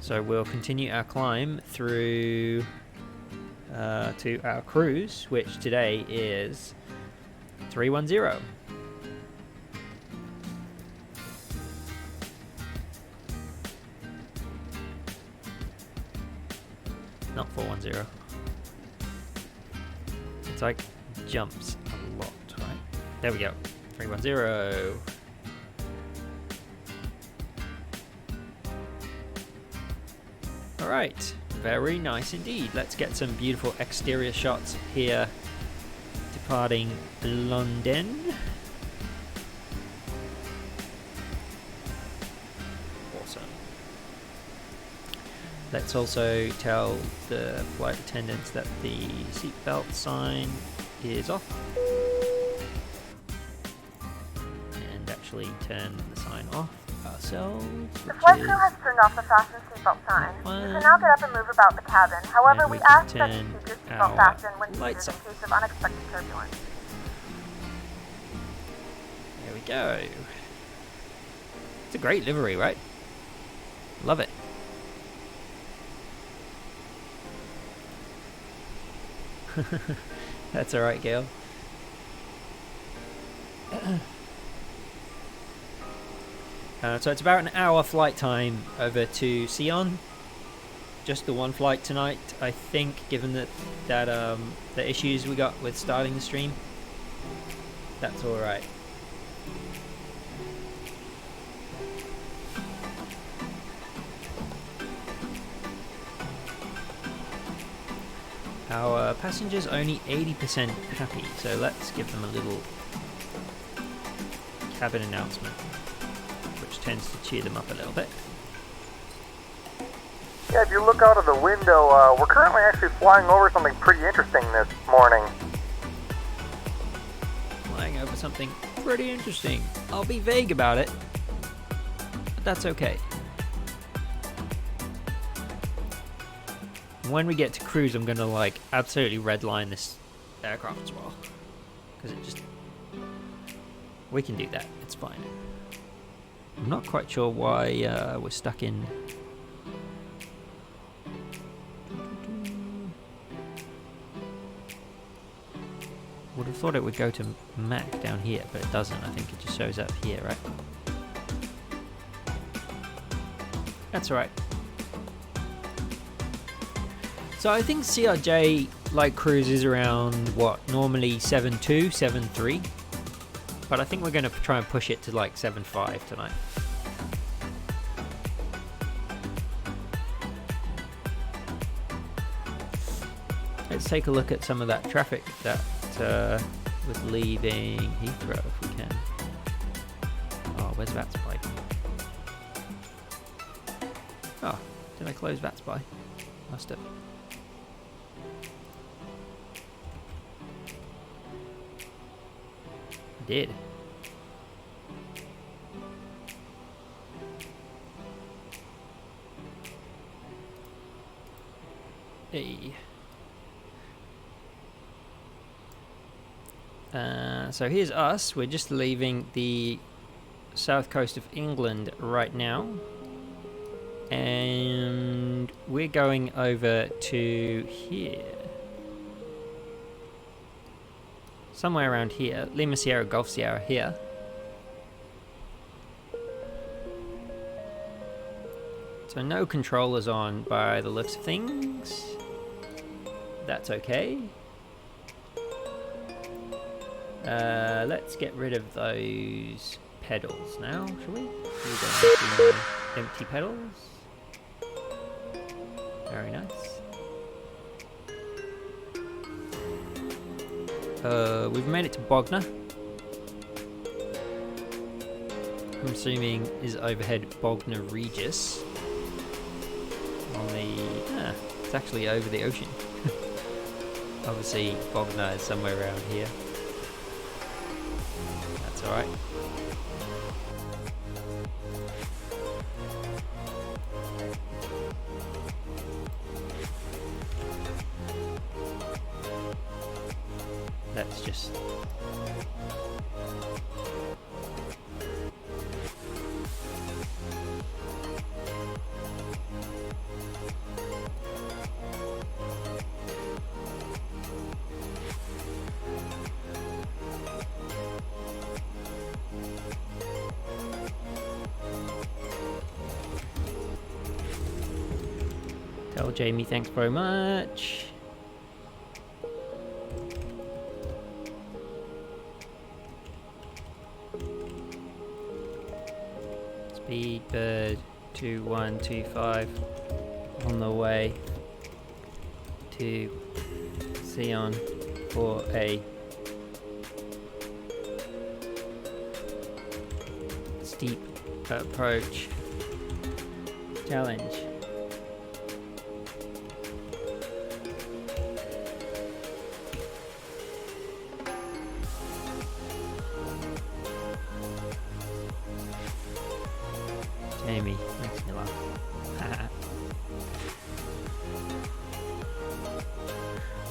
Speaker 1: So we'll continue our climb through to our cruise, which today is 310. Not 410. It's like jumps a lot, right? There we go. 310. Alright, very nice indeed. Let's get some beautiful exterior shots here, departing London. Awesome. Let's also tell the flight attendants that the seatbelt sign is off. And actually turn the sign off ourselves.
Speaker 9: The flight crew has turned off the fasten seatbelt sign. You can now get up and move about the cabin. However, we ask that you keep your seatbelt fastened when needed in case of unexpected turbulence.
Speaker 1: There we go. It's a great livery, right? Love it. That's alright, Gail. So it's about an hour flight time over to Sion. Just the one flight tonight, I think, given that the issues we got with starting the stream. That's all right. Our passengers only 80% happy, so let's give them a little cabin announcement, which tends to cheer them up a little bit.
Speaker 7: Yeah, if you look out of the window, we're currently actually flying over something pretty interesting this morning.
Speaker 1: Flying over something pretty interesting. I'll be vague about it, but that's okay. When we get to cruise, I'm gonna like absolutely redline this aircraft as well, because it just, we can do that. It's fine. I'm not quite sure why we're stuck in. Would have thought it would go to Mac down here, but it doesn't. I think it just shows up here, right? That's alright. So I think CRJ like cruises around what, normally 7.2, 7.3, but I think we're going to try and push it to like 7.5 tonight. Let's take a look at some of that traffic that was leaving Heathrow if we can. Oh, where's VATSPY? Oh, did I close VATSPY? Must have. I did. Hey. So here's us. We're just leaving the south coast of England right now, and we're going over to here, somewhere around here. Lima Sierra Golf Sierra here. So no controllers on by the looks of things. That's okay. Let's get rid of those pedals now, shall we? We're going to empty pedals. Very nice. We've made it to Bognor. I'm assuming is overhead Bognor Regis. On the... it's actually over the ocean. Obviously Bognor is somewhere around here. That's alright. Let's just... tell Jamie thanks very much. Speedbird 2125 on the way to Sion for a steep approach challenge. Jamie, makes me laugh.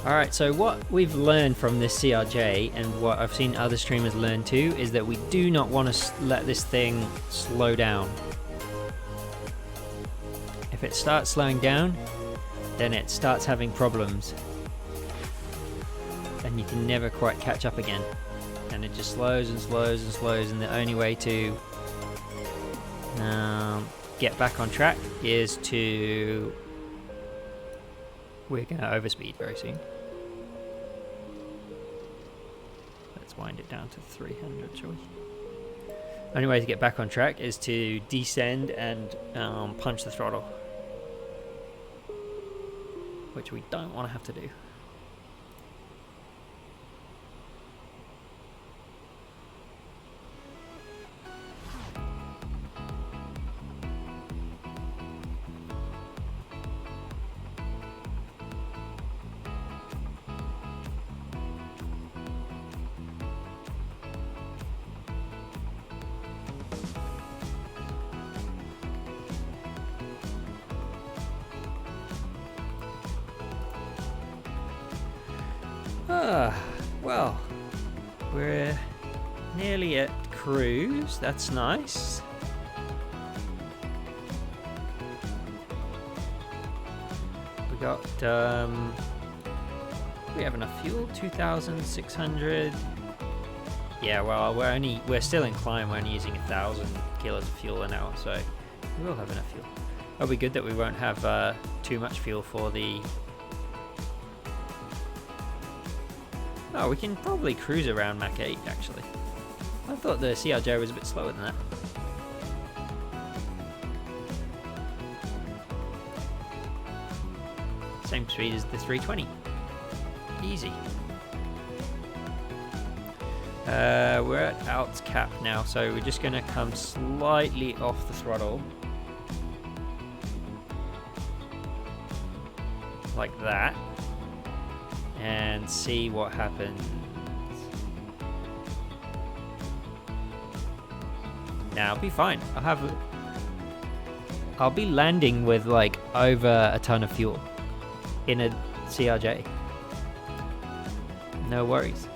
Speaker 1: Alright, so what we've learned from this CRJ, and what I've seen other streamers learn too, is that we do not want to let this thing slow down. If it starts slowing down, then it starts having problems. And you can never quite catch up again. And it just slows and slows and slows, and the only way to get back on track is to... We're going to overspeed very soon. Let's wind it down to 300, shall we? Only way to get back on track is to descend and punch the throttle, which we don't want to have to do. Well, we're nearly at cruise. That's nice. We got, we have enough fuel, 2,600. Yeah, well, we're still in climb. We're only using 1,000 kilos of fuel an hour, so we will have enough fuel. It'll be good that we won't have too much fuel for the... Oh, we can probably cruise around Mach 8, actually. I thought the CRJ was a bit slower than that. Same speed as the 320. Easy. We're at Alps cap now, so we're just going to come slightly off the throttle. Like that. And see what happens. Now, I'll be fine. I'll be landing with like over a ton of fuel in a CRJ. No worries.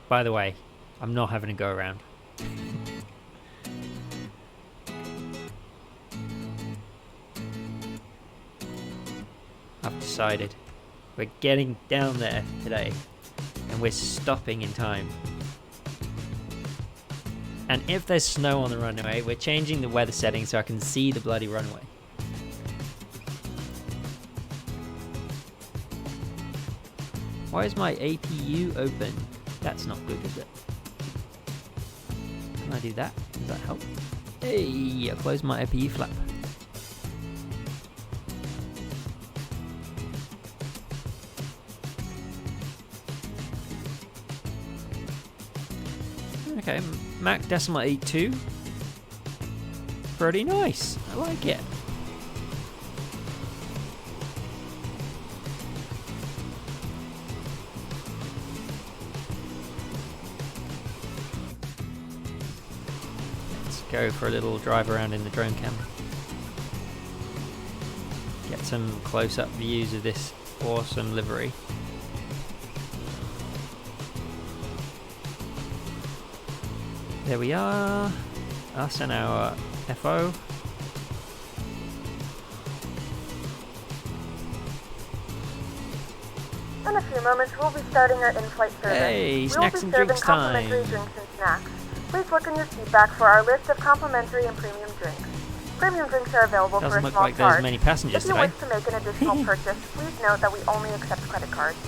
Speaker 1: By the way, I'm not having to go around. I've decided we're getting down there today and we're stopping in time. And if there's snow on the runway, we're changing the weather setting so I can see the bloody runway. Why is my APU open? That's not good, is it? Can I do that? Does that help? Hey, I closed my APU flap. Okay, Mach 82. Pretty nice. I like it. Let's go for a little drive around in the drone cam. Get some close-up views of this awesome livery. There we are, us and our FO.
Speaker 9: In a few moments, we'll be starting our in-flight service.
Speaker 1: Hey, snacks and drinks time.
Speaker 9: Complimentary drinks and snacks. Please look in your feedback for our list of complimentary and premium drinks. Premium drinks are available for a small charge.
Speaker 1: Doesn't look like there's many passengers
Speaker 9: today. If you
Speaker 1: today.
Speaker 9: wish to make an additional purchase, please note that we only accept credit cards.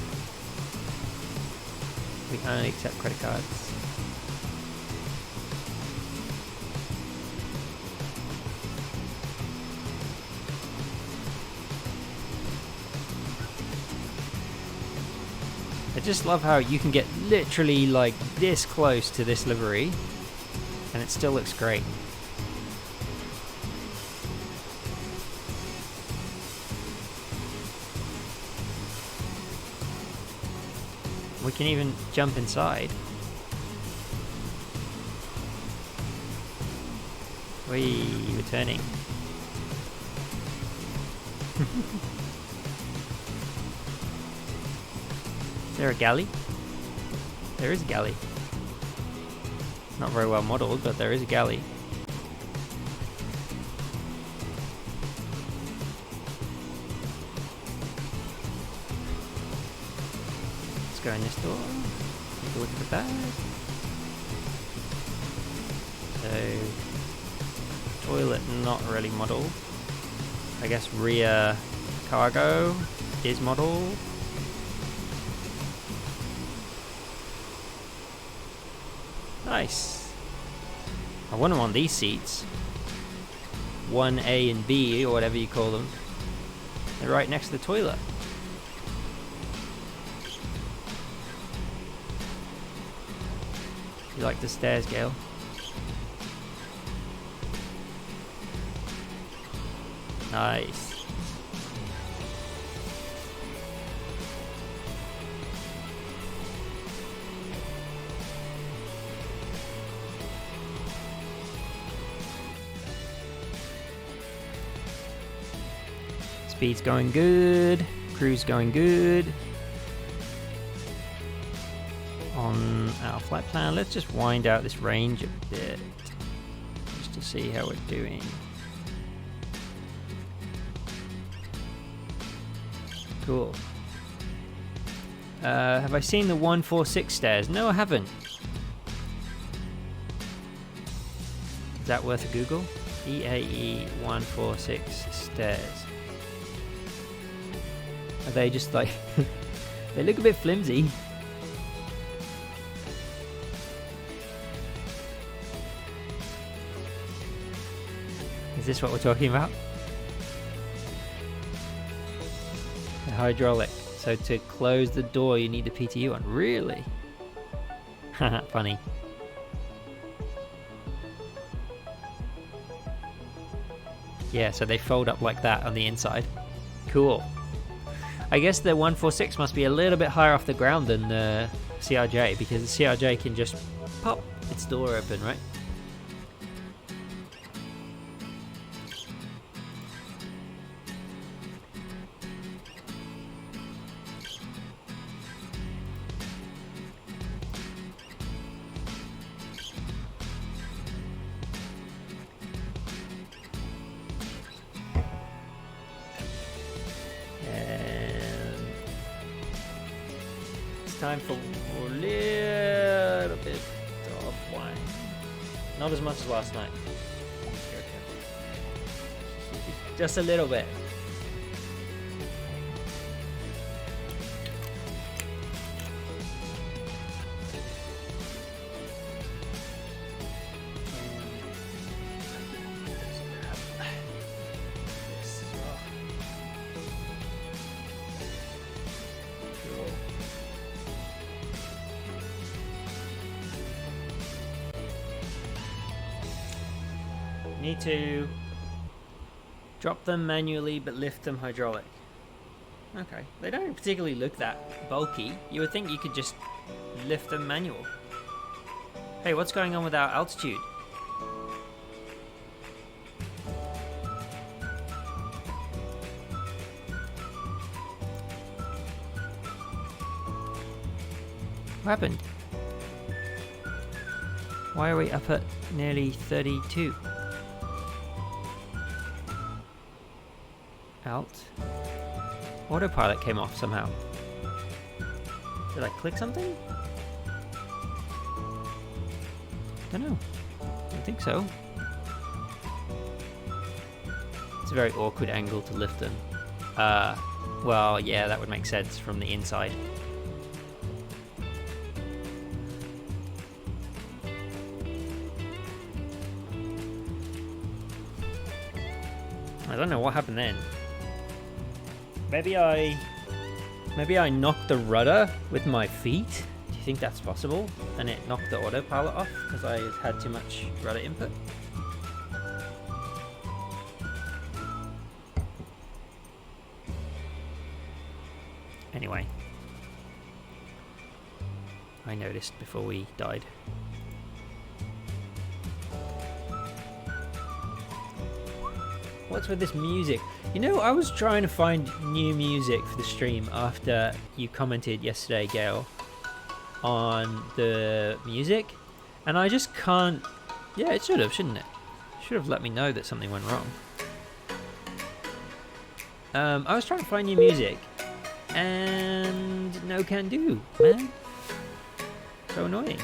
Speaker 1: We only accept credit cards. I just love how you can get literally like this close to this livery and it still looks great. We can even jump inside. We're turning. Is there a galley? There is a galley. Not very well modelled, but there is a galley. Let's go in this door. Take a look at the bag. So, toilet not really modelled. I guess rear cargo is modelled. Nice. I wouldn't want these seats. 1A and B, or whatever you call them. They're right next to the toilet. You like the stairs, Gail? Nice. Speed's going good. Cruise going good. On our flight plan, let's just wind out this range a bit. Just to see how we're doing. Cool. Have I seen the 146 stairs? No, I haven't. Is that worth a Google? EAE 146 stairs. Are they just like... they look a bit flimsy. Is this what we're talking about? The hydraulic. So to close the door you need the PTU on. Really? Haha, funny. Yeah, so they fold up like that on the inside. Cool. I guess the 146 must be a little bit higher off the ground than the CRJ, because the CRJ can just pop its door open, right? Time for a little bit of wine. Not as much as last night. Just a little bit. Need to drop them manually but lift them hydraulic. Okay, they don't particularly look that bulky. You would think you could just lift them manual. Hey, what's going on with our altitude? What happened? Why are we up at nearly 32? Alt. Autopilot came off somehow. Did I click something? Don't know. Don't think so. It's a very awkward angle to lift them. Well, yeah, that would make sense from the inside. I don't know what happened then. Maybe I knocked the rudder with my feet? Do you think that's possible? And it knocked the autopilot off because I had too much rudder input? Anyway. I noticed before we died. What's with this music? You know, I was trying to find new music for the stream after you commented yesterday, Gail, on the music, and I just can't... Yeah, it should have, shouldn't it? Should have let me know that something went wrong. I was trying to find new music, and no can do, man. So annoying.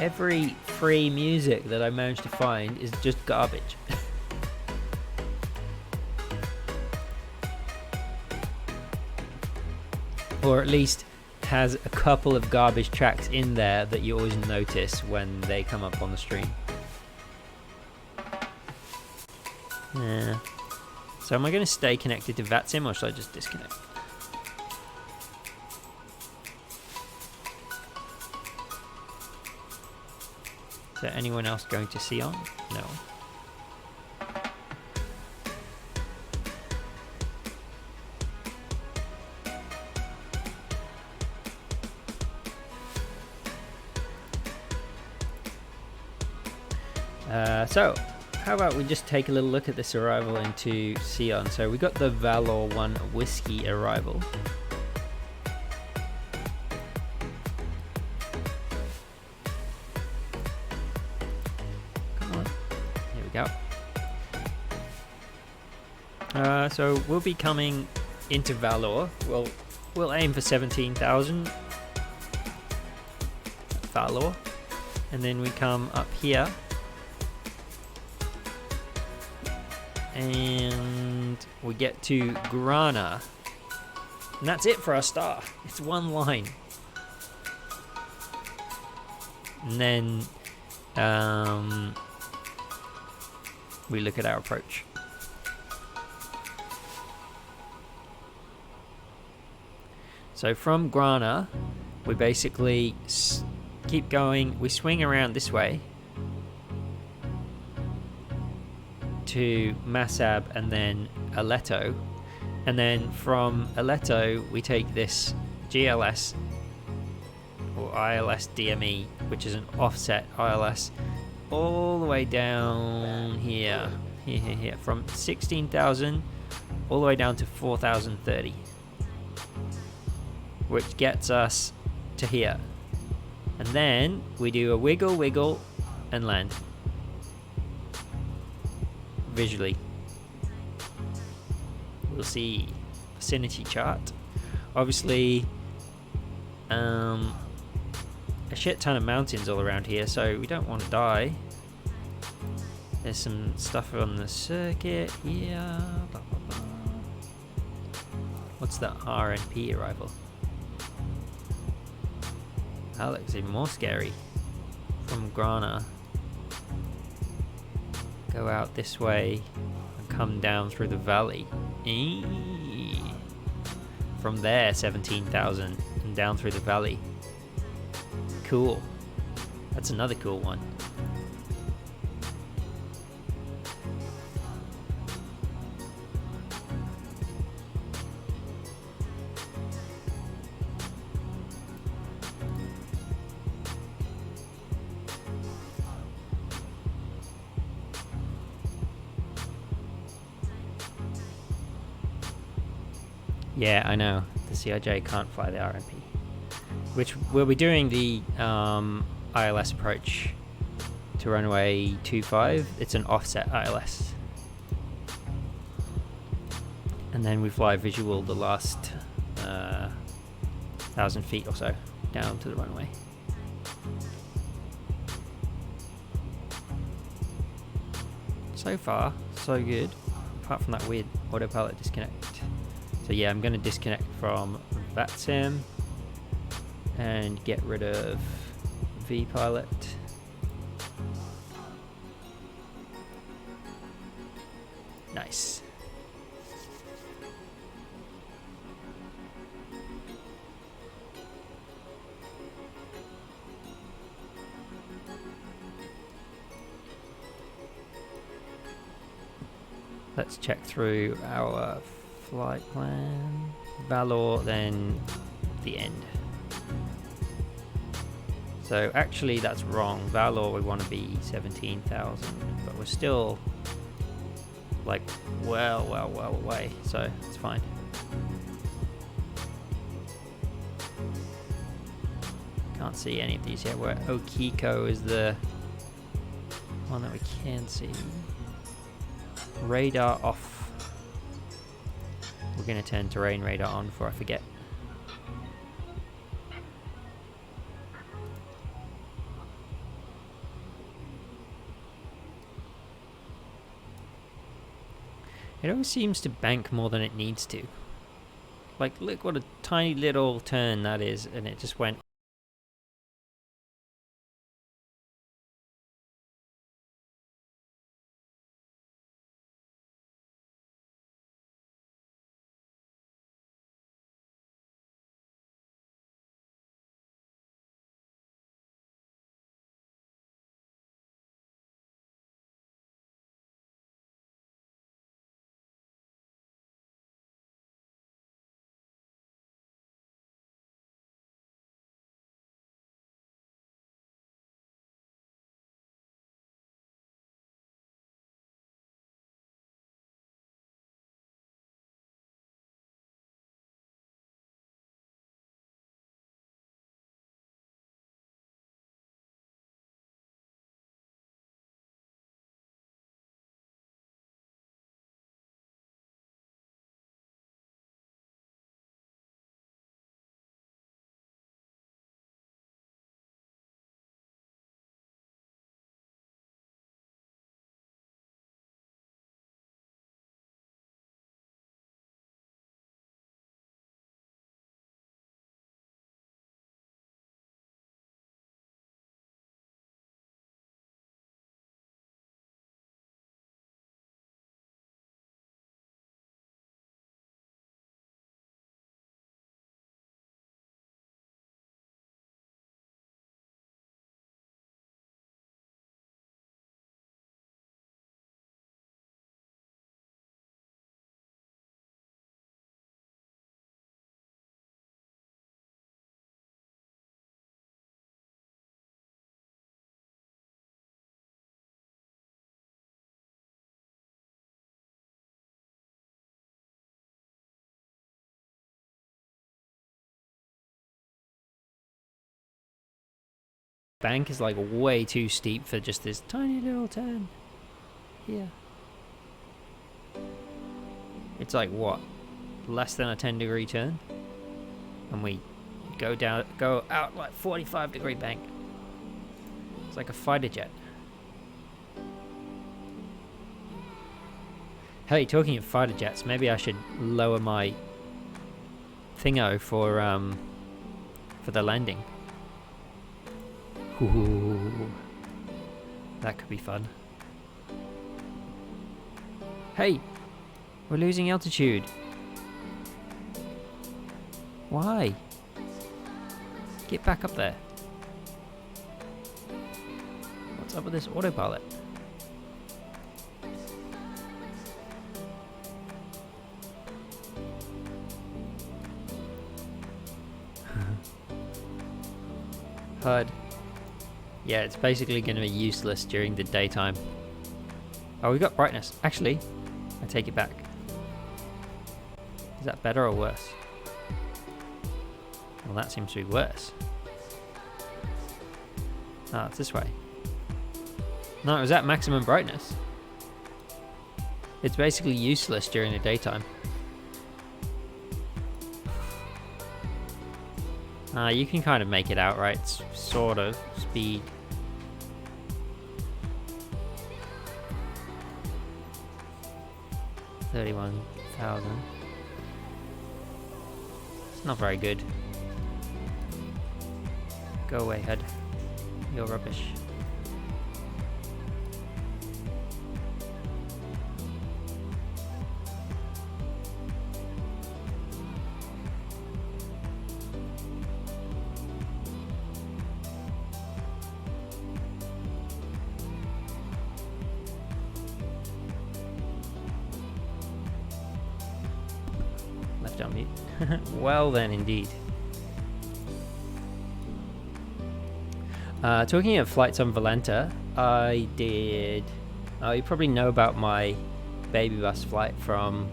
Speaker 1: Every free music that I managed to find is just garbage. Or at least has a couple of garbage tracks in there that you always notice when they come up on the stream. Yeah. So am I going to stay connected to VATSIM or should I just disconnect? Is there anyone else going to Sion? No. So, how about we just take a little look at this arrival into Sion. So we got the Valor 1 Whiskey arrival. Come on. Here we go. So we'll be coming into Valor. We'll aim for 17,000 Valor, and then we come up here and we get to Grana, and that's it for our star. It's one line, and then we look at our approach. So from Grana, we basically keep going. We swing around this way to Masab and then Aleto, and then from Aleto we take this GLS or ILS DME, which is an offset ILS, all the way down here, from 16,000 all the way down to 4,030, which gets us to here, and then we do a wiggle and land visually. We'll see vicinity chart. Obviously a shit ton of mountains all around here, so we don't want to die. There's some stuff on the circuit here. Blah, blah, blah. What's the RNP arrival? That looks even more scary. From Grana, go out this way and come down through the valley. From there, 17,000 and down through the valley. Cool. That's another cool one. Yeah, I know. The CRJ can't fly the RMP. Which we'll be doing the ILS approach to runway 25. It's an offset ILS. And then we fly visual the last 1,000 feet or so down to the runway. So far, so good. Apart from that weird autopilot disconnect. So yeah, I'm going to disconnect from VATSIM and get rid of vPilot. Nice. Let's check through our flight plan. Valor, then the end. So actually that's wrong. Valor we want to be 17,000, but we're still like well away, so it's fine. Can't see any of these yet. Where Okiko is the one that we can see. Radar off. We're going to turn terrain radar on before I forget. It always seems to bank more than it needs to. Like, look what a tiny little turn that is, and it just went bank is like way too steep for just this tiny little turn here. It's like what, less than a 10-degree turn, and we go out like 45-degree bank. It's like a fighter jet. Hey, talking of fighter jets, maybe I should lower my thingo for the landing. Ooh, that could be fun. Hey, we're losing altitude. Why? Get back up there. What's up with this autopilot? HUD. Yeah, it's basically going to be useless during the daytime. Oh, we got brightness. Actually, I take it back. Is that better or worse? Well, that seems to be worse. Ah, it's this way. No, it was at maximum brightness. It's basically useless during the daytime. You can kind of make it out, right? Sort of. Speed. $31,000. It's not very good. Go away, HUD. You're rubbish. On mute. Well then, indeed. Talking of flights on Valenta, I did... you probably know about my baby bus flight from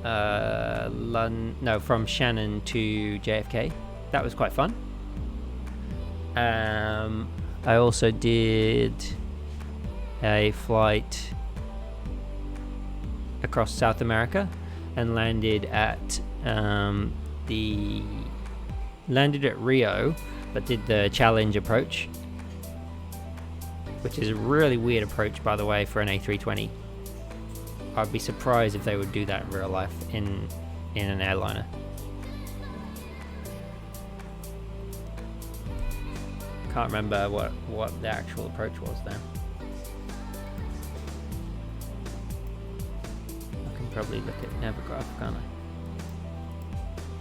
Speaker 1: from Shannon to JFK. That was quite fun. I also did a flight across South America and landed at Rio, but did the challenge approach, which is a really weird approach, by the way, for an A320. I'd be surprised if they would do that in real life in an airliner. Can't remember what the actual approach was there. Probably look at Navigraph, can't I?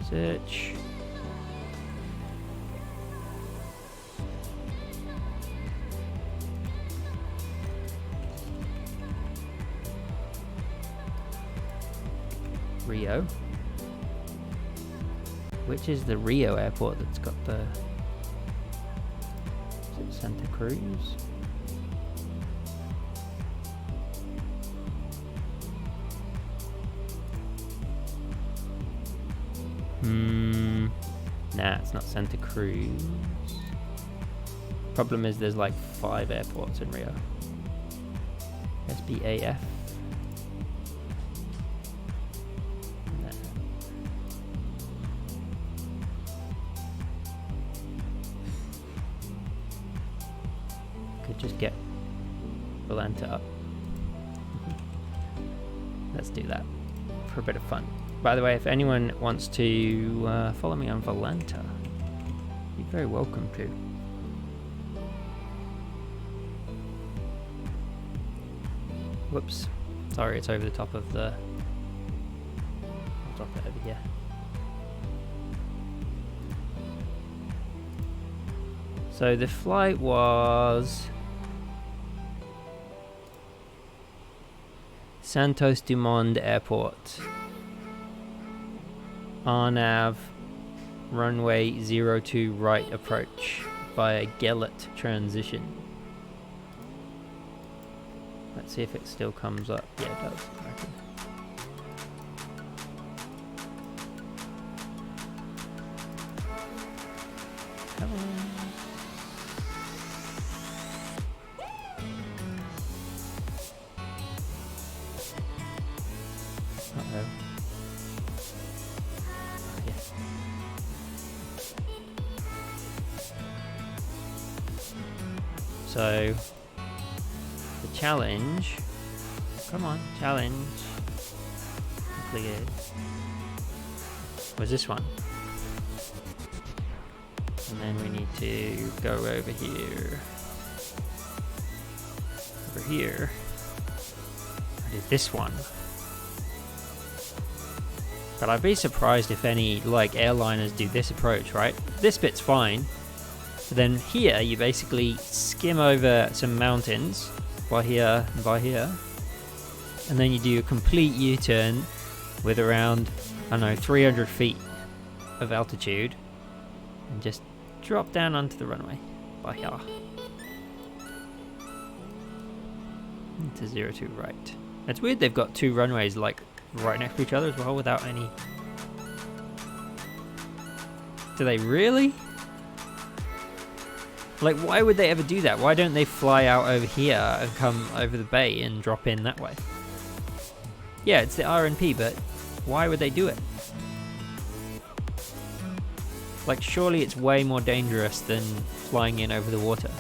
Speaker 1: Search. Rio. Which is the Rio airport that's got the... Is it Santa Cruz? Nah, it's not Santa Cruz. Problem is there's like 5 airports in Rio. SBAF. Nah. Could just get Valenta up. Let's do that for a bit of fun. By the way, if anyone wants to follow me on Valenta, you're very welcome to. Whoops. Sorry, it's over the top of the... I'll drop it over here. So the flight was... Santos Dumont Airport. RNAV runway 02 right approach via Gellert transition. Let's see if it still comes up. Yeah, it does. Okay. Come on. So the challenge, come on, challenge completed, was this one. And then we need to go over here. Over here. I did this one. But I'd be surprised if any like airliners do this approach, right? This bit's fine. But then here you basically skim over some mountains by here and by here. And then you do a complete U-turn with around, I don't know, 300 feet of altitude. And just drop down onto the runway by here. Into 02 right. It's weird they've got two runways like right next to each other as well without any... Do they really? Like, why would they ever do that? Why don't they fly out over here and come over the bay and drop in that way? Yeah, it's the RNP, but why would they do it? Like, surely it's way more dangerous than flying in over the water.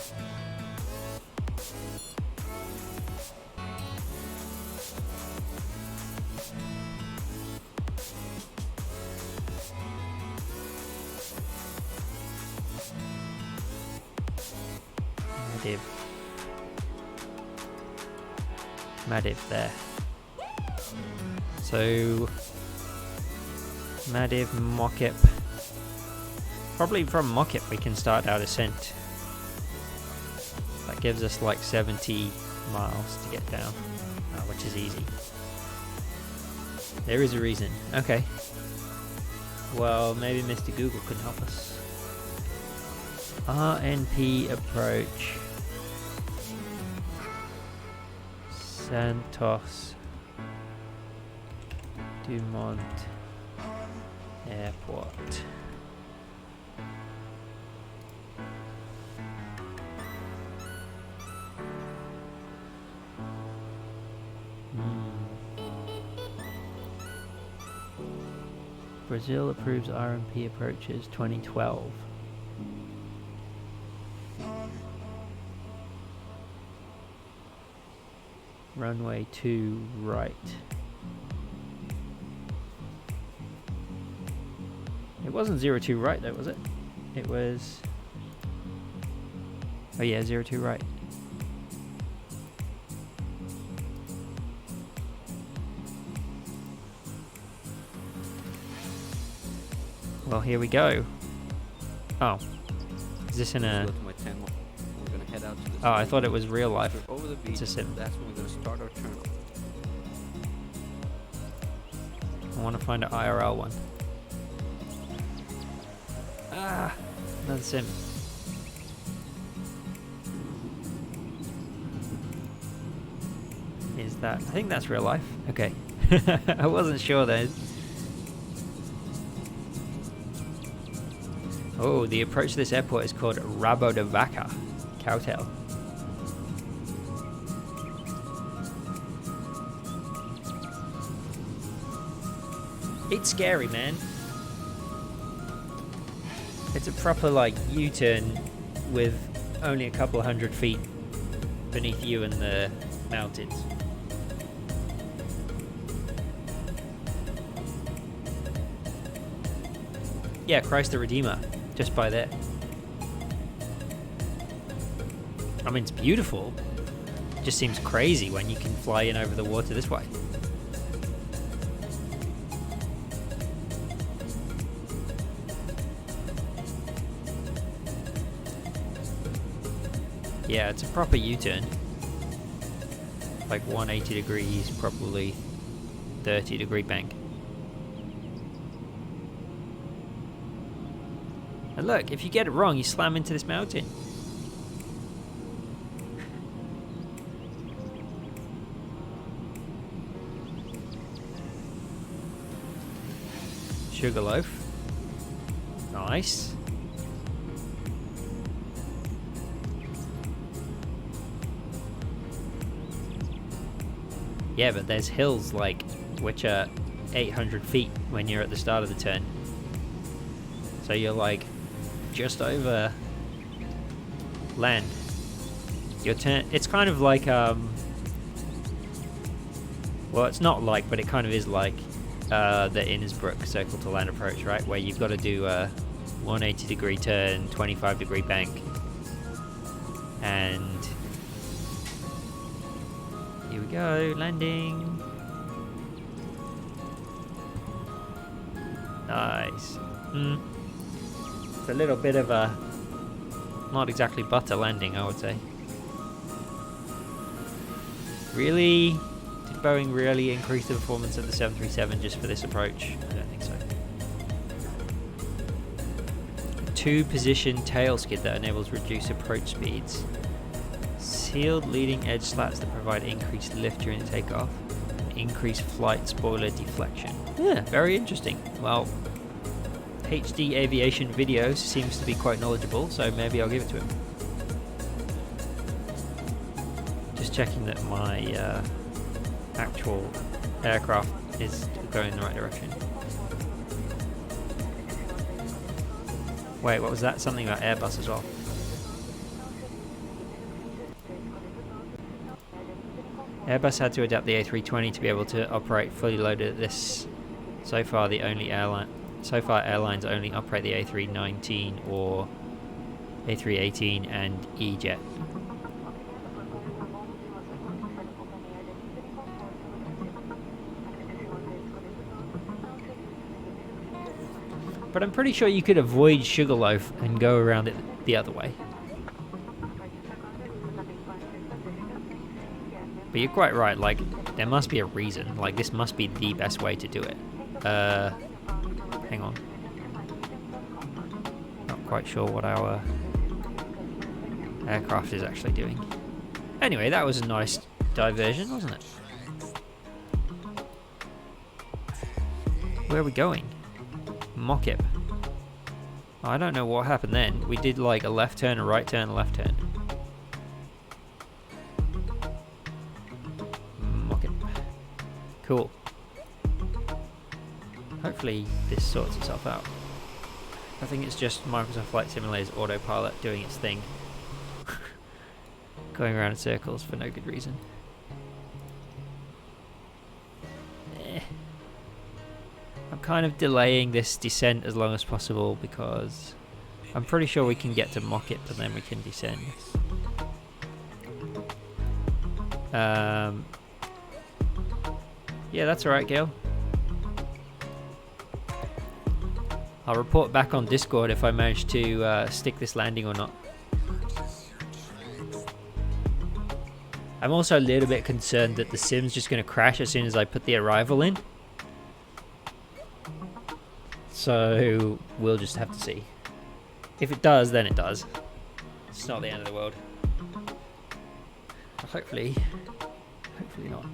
Speaker 1: Madiv there. So Madiv, Mokip. Probably from Mokip we can start our descent. That gives us like 70 miles to get down, which is easy. There is a reason. Okay. Well, maybe Mr. Google can help us. RNP approach. Santos Dumont Airport. Brazil approves RMP approaches 2012. Runway 2 right. It wasn't 02 right though, was it? It was... Oh yeah, 02 right. Well, here we go. Oh. Is this in a... Oh, I thought it was real life. It's a sim.
Speaker 13: That's when we're going to start our turn.
Speaker 1: I want to find an IRL one. Ah, another sim. Is that... I think that's real life. Okay. I wasn't sure though. Oh, the approach to this airport is called Rabo de Vaca. Cowtail. It's scary, man. It's a proper, like, U-turn with only a couple 100 feet beneath you in the mountains. Yeah, Christ the Redeemer. Just by there. I mean, it's beautiful. It just seems crazy when you can fly in over the water this way. Yeah, it's a proper U-turn. Like 180 degrees, probably 30-degree bank. And look, if you get it wrong, you slam into this mountain. Sugarloaf. Nice. Yeah, but there's hills, like, which are 800 feet when you're at the start of the turn. So you're, like, just over land. your turn. It's kind of like well, it's not like, but it kind of is like the Innsbruck circle to land approach, right? Where you've got to do a 180 degree turn, 25 degree bank, and here we go, landing. Nice. It's a little bit of a not exactly butter landing, I would say. Really? Did Boeing really increase the performance of the 737 just for this approach? I don't think so. Two-position tail skid that enables reduced approach speeds. Sealed leading edge slats that provide increased lift during the takeoff. Increased flight spoiler deflection. Yeah, very interesting. Well, HD Aviation Videos seems to be quite knowledgeable, so maybe I'll give it to him. Just checking that my actual aircraft is going in the right direction. Wait, what was that? Something about Airbus as well. Airbus had to adapt the A320 to be able to operate fully loaded at this. So far, airlines only operate the A319 or A318 and E-Jet. But I'm pretty sure you could avoid Sugarloaf and go around it the other way. But you're quite right, like, there must be a reason. Like, this must be the best way to do it. Hang on. Not quite sure what our aircraft is actually doing. Anyway, that was a nice diversion, wasn't it? Where are we going? Mockip. I don't know what happened then. We did like a left turn, a right turn, a left turn. Mockip. Cool. Hopefully this sorts itself out. I think it's just Microsoft Flight Simulator's autopilot doing its thing. Going around in circles for no good reason. I'm kind of delaying this descent as long as possible because I'm pretty sure we can get to Mockip and then we can descend. Yeah, that's alright, Gail. I'll report back on Discord if I manage to stick this landing or not. I'm also a little bit concerned that the sim's just going to crash as soon as I put the arrival in. So we'll just have to see. If it does, then it does. It's not the end of the world. Hopefully not.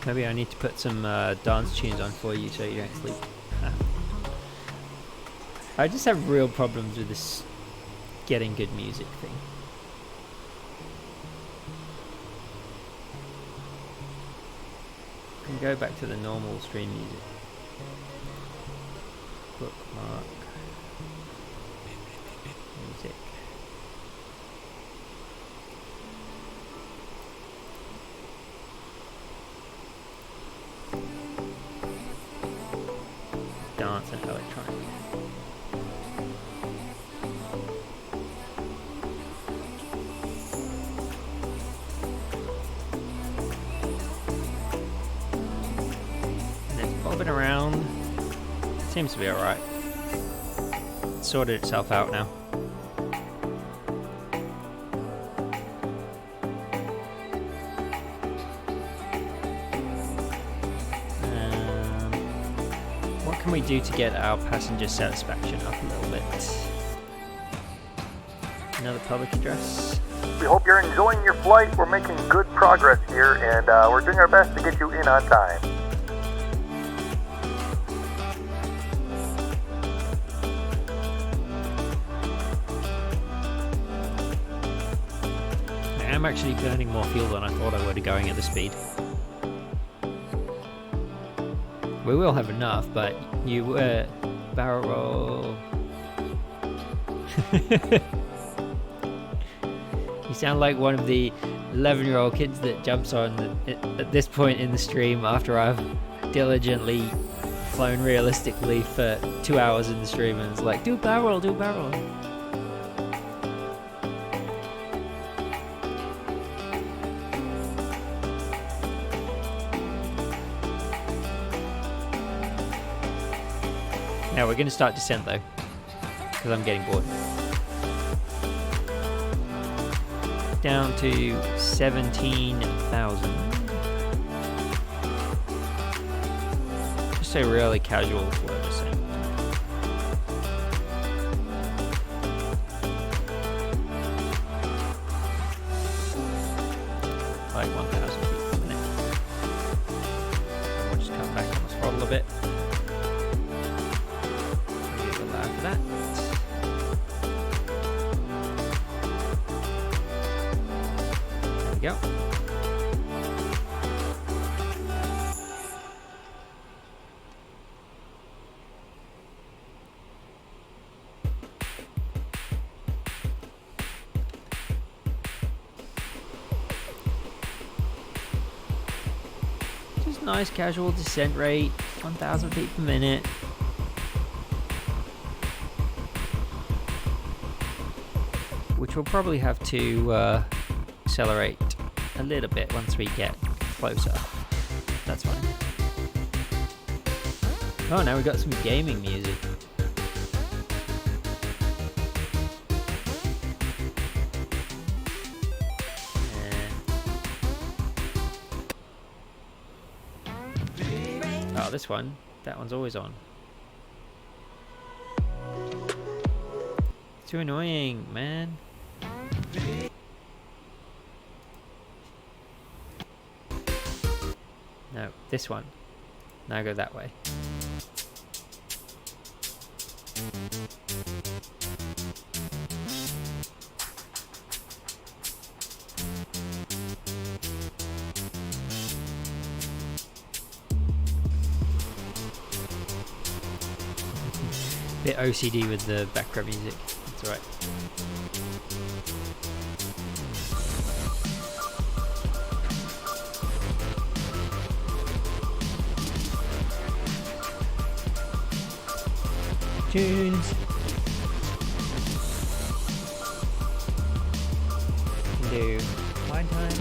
Speaker 1: Maybe I need to put some dance tunes on for you so you don't sleep. I just have real problems with this getting good music thing. I can go back to the normal stream music. Bookmark. Music. Dance and electronic. Around. Seems to be alright. It's sorted itself out now. What can we do to get our passenger satisfaction up a little bit? Another public address.
Speaker 7: We hope you're enjoying your flight. We're making good progress here, and we're doing our best to get you in on time.
Speaker 1: am actually burning more fuel than I thought I would going at this speed. We will have enough, but you were barrel roll. You sound like one of the 11-year-old kids that jumps on at this point in the stream after I've diligently flown realistically for 2 hours in the stream and it's like, do barrel roll, do barrel roll. Now we're going to start descent though, because I'm getting bored. Down to 17,000. Just a really casual flow descent. Like 1,000 feet per minute. And we'll just come back on the throttle a bit. That. There we go. Just nice casual descent rate, 1,000 feet per minute. Which we'll probably have to accelerate a little bit once we get closer. That's fine. Oh, now we've got some gaming music. Oh, this one. That one's always on. Too annoying, man. No, this one. Now go that way. Bit OCD with the background music. That's alright. Tunes. Do fine time.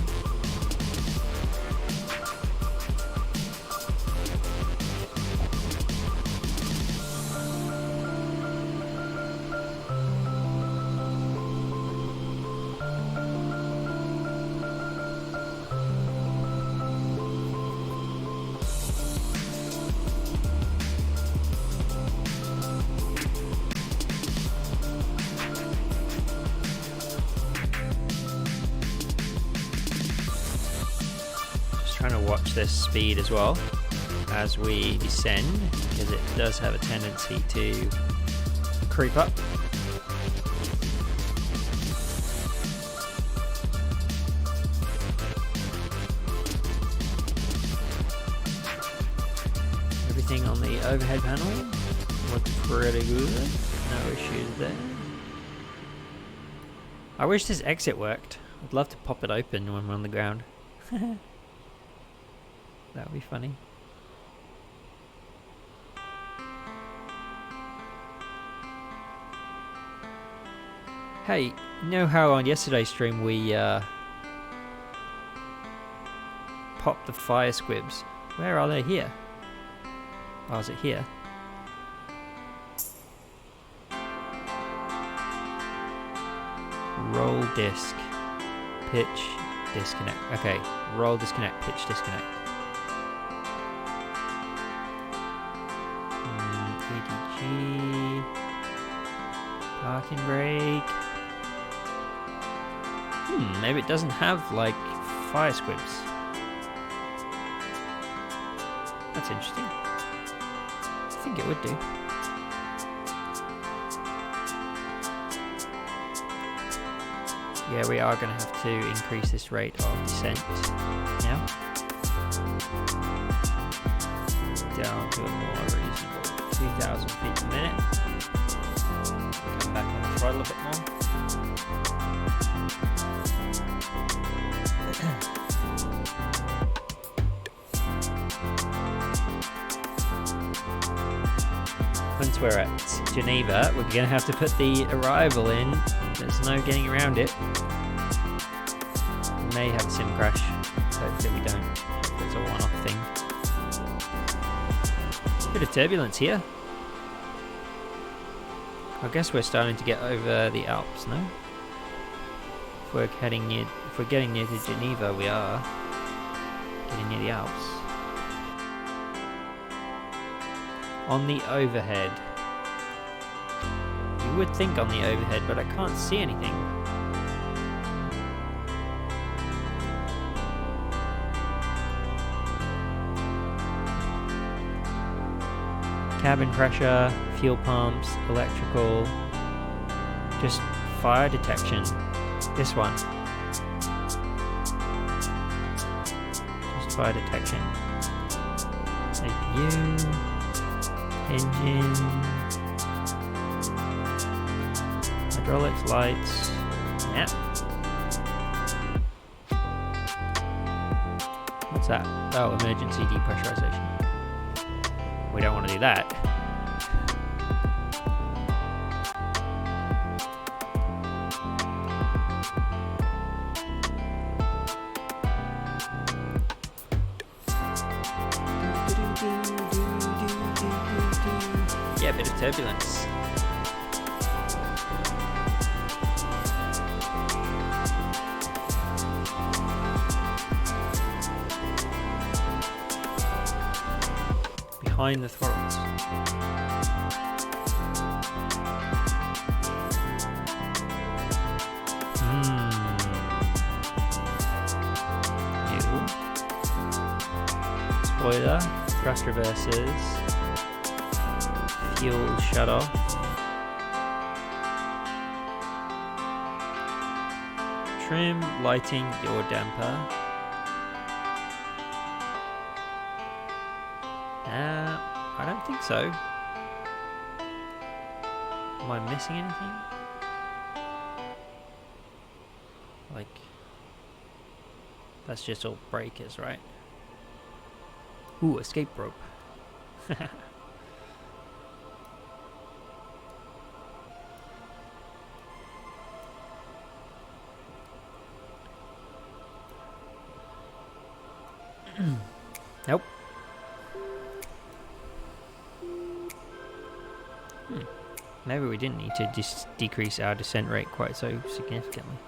Speaker 1: Trying to watch this speed as well as we descend, because it does have a tendency to creep up. Everything on the overhead panel looks pretty good. No issues there. I wish this exit worked. I'd love to pop it open when we're on the ground. That would be funny. Hey, you know how on yesterday's stream we popped the fire squibs? Where are they here? Oh, is it here? Roll disc. Pitch disconnect. Okay, roll disconnect, pitch disconnect. ADG. Parking brake. Maybe it doesn't have like fire squibs. That's interesting. I think it would do. Yeah, we are going to have to increase this rate of descent now. Down to a more reasonable 2,000 feet per minute. Come back on the throttle a bit more. Once we're at Geneva, we're going to have to put the arrival in. There's no getting around it. We may have a sim crash. Hopefully we don't. Hopefully it's a one-off thing. Bit of turbulence here. I guess we're starting to get over the Alps, no? If we're getting near to Geneva, we are getting near the Alps. On the overhead. You would think on the overhead, but I can't see anything. Cabin pressure, fuel pumps, electrical, just fire detection. This one. Just fire detection. APU, engine, hydraulics, lights. Yeah. What's that? Oh, emergency depressurization. We don't want to do that. Yeah, a bit of turbulence. Behind the throttles. New. Spoiler, thrust reversers, fuel shut off. Trim, lighting, yaw damper. I don't think so. Am I missing anything? Like, that's just all breakers, right? Ooh, escape rope. Nope. Maybe we didn't need to just decrease our descent rate quite so significantly.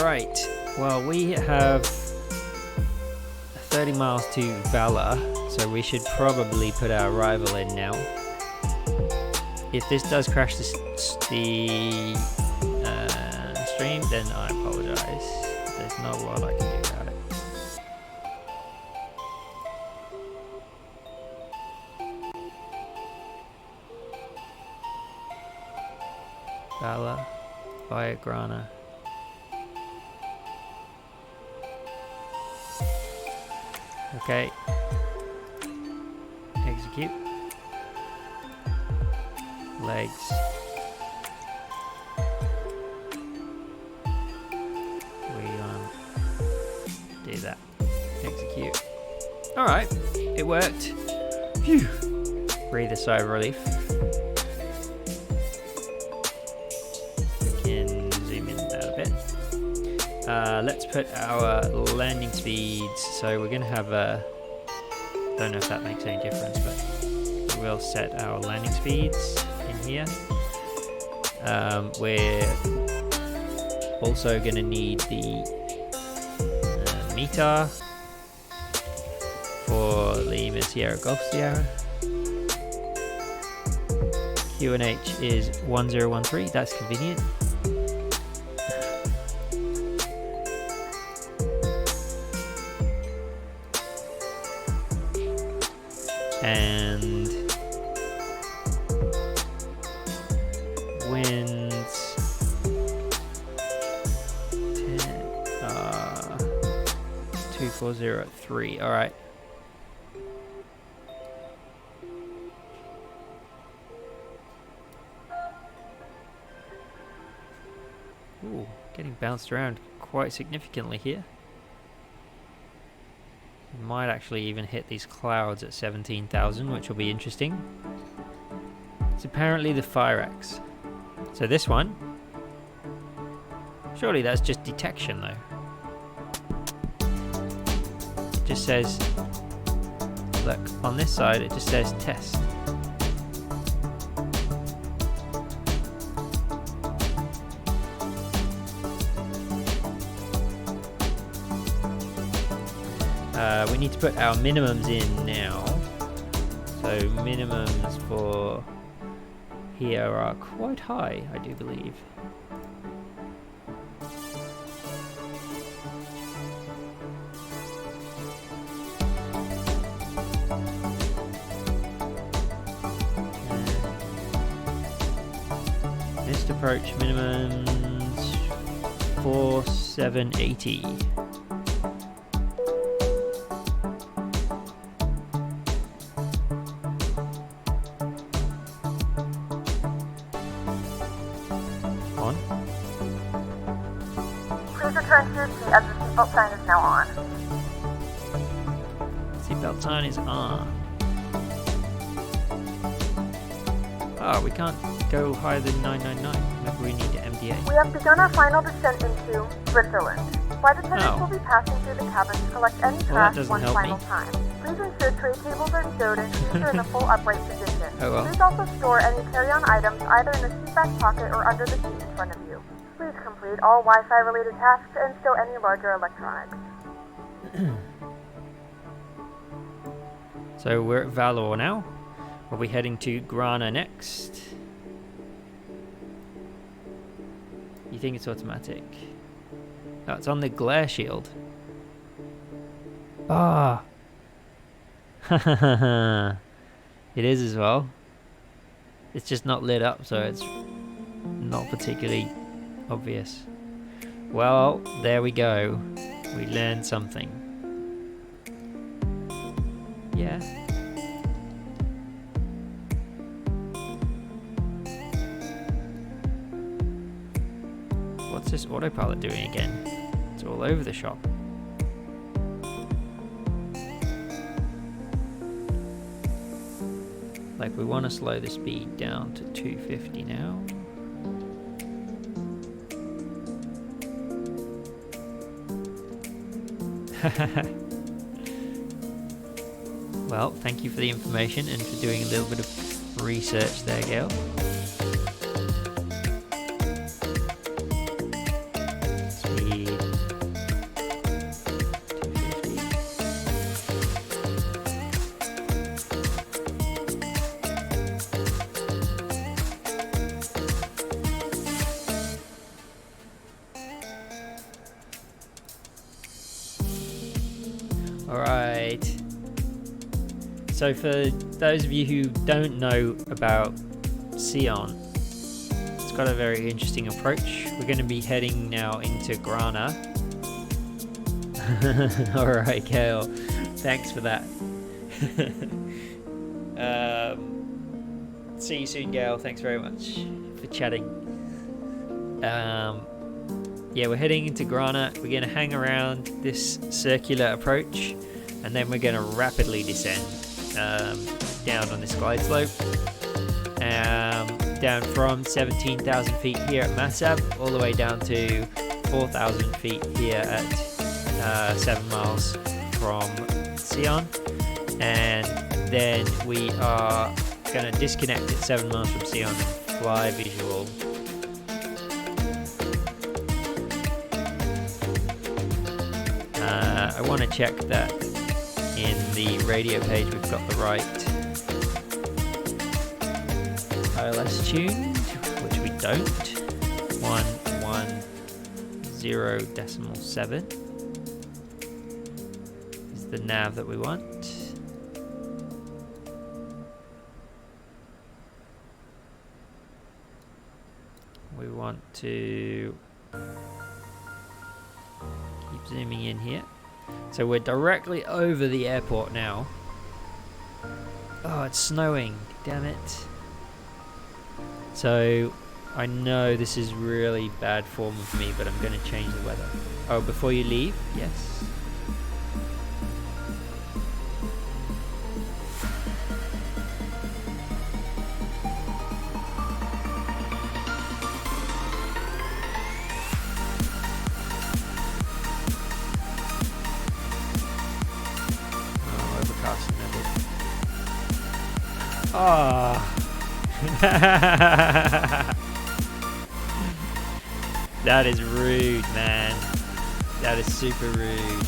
Speaker 1: Right. Well, we have 30 miles to Valor, so we should probably put our arrival in now. If this does crash the stream, then I apologise. There's not a lot I can do about it. Valor, Viagrana. Okay. Execute. Legs. We do that. Execute. Alright, it worked. Phew. Breathe a sigh of relief. We can zoom in that a bit. Let's put our landing speeds. So we're going to have a... don't know if that makes any difference, but we'll set our landing speeds in here. We're also going to need the METAR for Lima Sierra Golf Sierra. QNH is 1013, that's convenient. and winds 2403. All right. Ooh, getting bounced around quite significantly here. Might actually even hit these clouds at 17,000, which will be interesting. It's apparently the fire axe. So this one, surely that's just detection though. It just says, look, on this side it just says test. We need to put our minimums in now. So minimums for here are quite high, I do believe. Missed approach minimums 4780.
Speaker 9: As the seatbelt sign is now on.
Speaker 1: Seatbelt sign is on. Oh, we can't go higher than 999. Maybe we need to MDA.
Speaker 9: We have begun our final descent into Switzerland. Flight attendants will be passing through the cabin to collect any trash one final time. Please ensure tray tables are stowed and seats are in a full upright position.
Speaker 1: Oh well.
Speaker 9: Please also store any carry-on items either in the seat back pocket or under the seat in front of you. Please complete all Wi-Fi related tasks and stow any larger electronics.
Speaker 1: So we're at Valor now. We'll be heading to Grana next. You think it's automatic? Oh, it's on the glare shield. Ah. It is as well. It's just not lit up, so it's not particularly obvious. Well, there we go. We learned something. Yeah. What's this autopilot doing again? It's all over the shop. Like, we want to slow the speed down to 250 now. Well, thank you for the information and for doing a little bit of research there, Gail. Speed 250. Alright. So for those of you who don't know about Sion, it's got a very interesting approach. We're going to be heading now into Grana. Alright, Kale. Thanks for that. See you soon, Gail. Thanks very much for chatting. Yeah, we're heading into Grana. We're going to hang around this circular approach, and then we're going to rapidly descend down on this glide slope, down from 17,000 feet here at Masab, all the way down to 4,000 feet here at 7 miles from Sion, and then we are going to disconnect at 7 miles from Sion and fly visual. I want to check that in the radio page we've got the right ILS tuned, which we don't. 110.7 is the nav that we want. want to keep zooming in here. So we're directly over the airport now. Oh, it's snowing. Damn it. So I know this is really bad form of me, but I'm going to change the weather. Oh, before you leave? Yes. Oh. That is rude, man. That is super rude.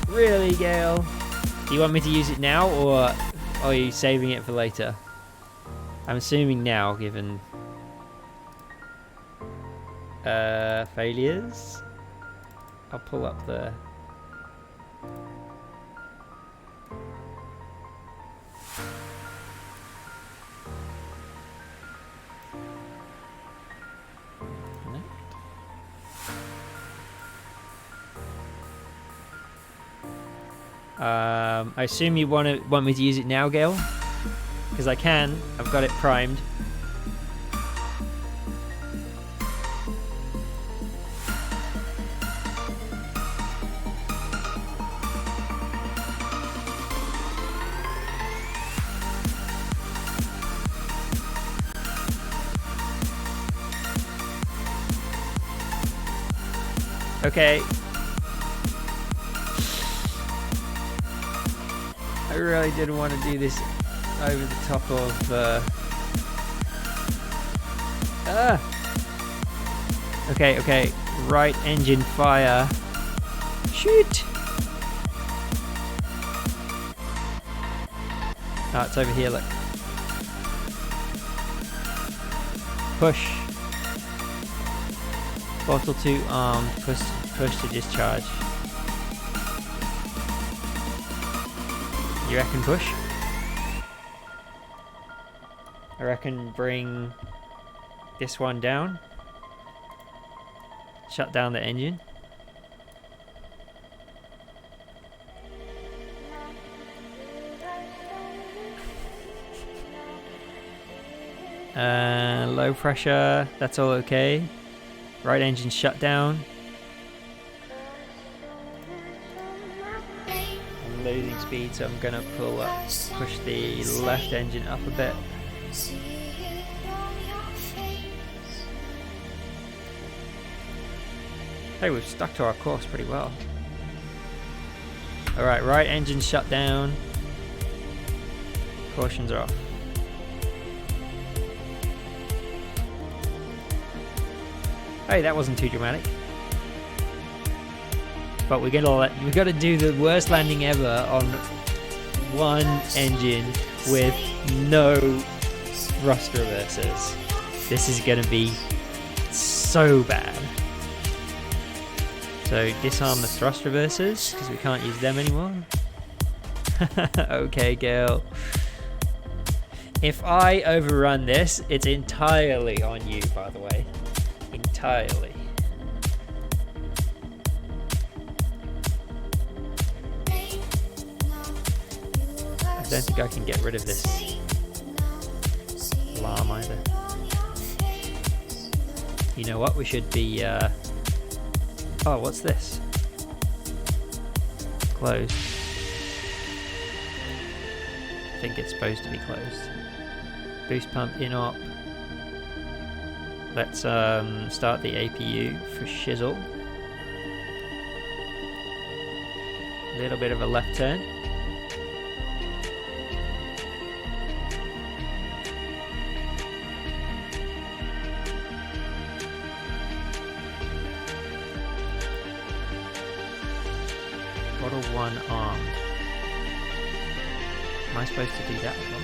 Speaker 1: Really, Gale? Do you want me to use it now, or are you saving it for later? I'm assuming now, given failures. I'll pull up the I assume you want me to use it now, Gale? Because I can. I've got it primed. Okay. I really didn't want to do this over the top of Okay, right engine fire. Shoot! Oh, it's over here, look. Push. Bottle 2 armed, push to discharge. You reckon push? I reckon bring this one down. Shut down the engine. Low pressure, that's all okay. Right engine shut down. I'm losing speed, so I'm gonna push the left engine up a bit. Hey, we've stuck to our course pretty well. Alright, right engine shut down. Cautions are off. Hey, that wasn't too dramatic. But we gotta do the worst landing ever on one engine with no thrust reversers. This is gonna be so bad. So disarm the thrust reversers because we can't use them anymore. Okay, Gale. If I overrun this, it's entirely on you, by the way. Entirely. I don't think I can get rid of this alarm either. You know what? We should be. Oh, what's this? Closed. I think it's supposed to be closed. Boost pump in op. Let's start the APU for shizzle. A little bit of a left turn. Bottle 1 armed. Am I supposed to do that as well?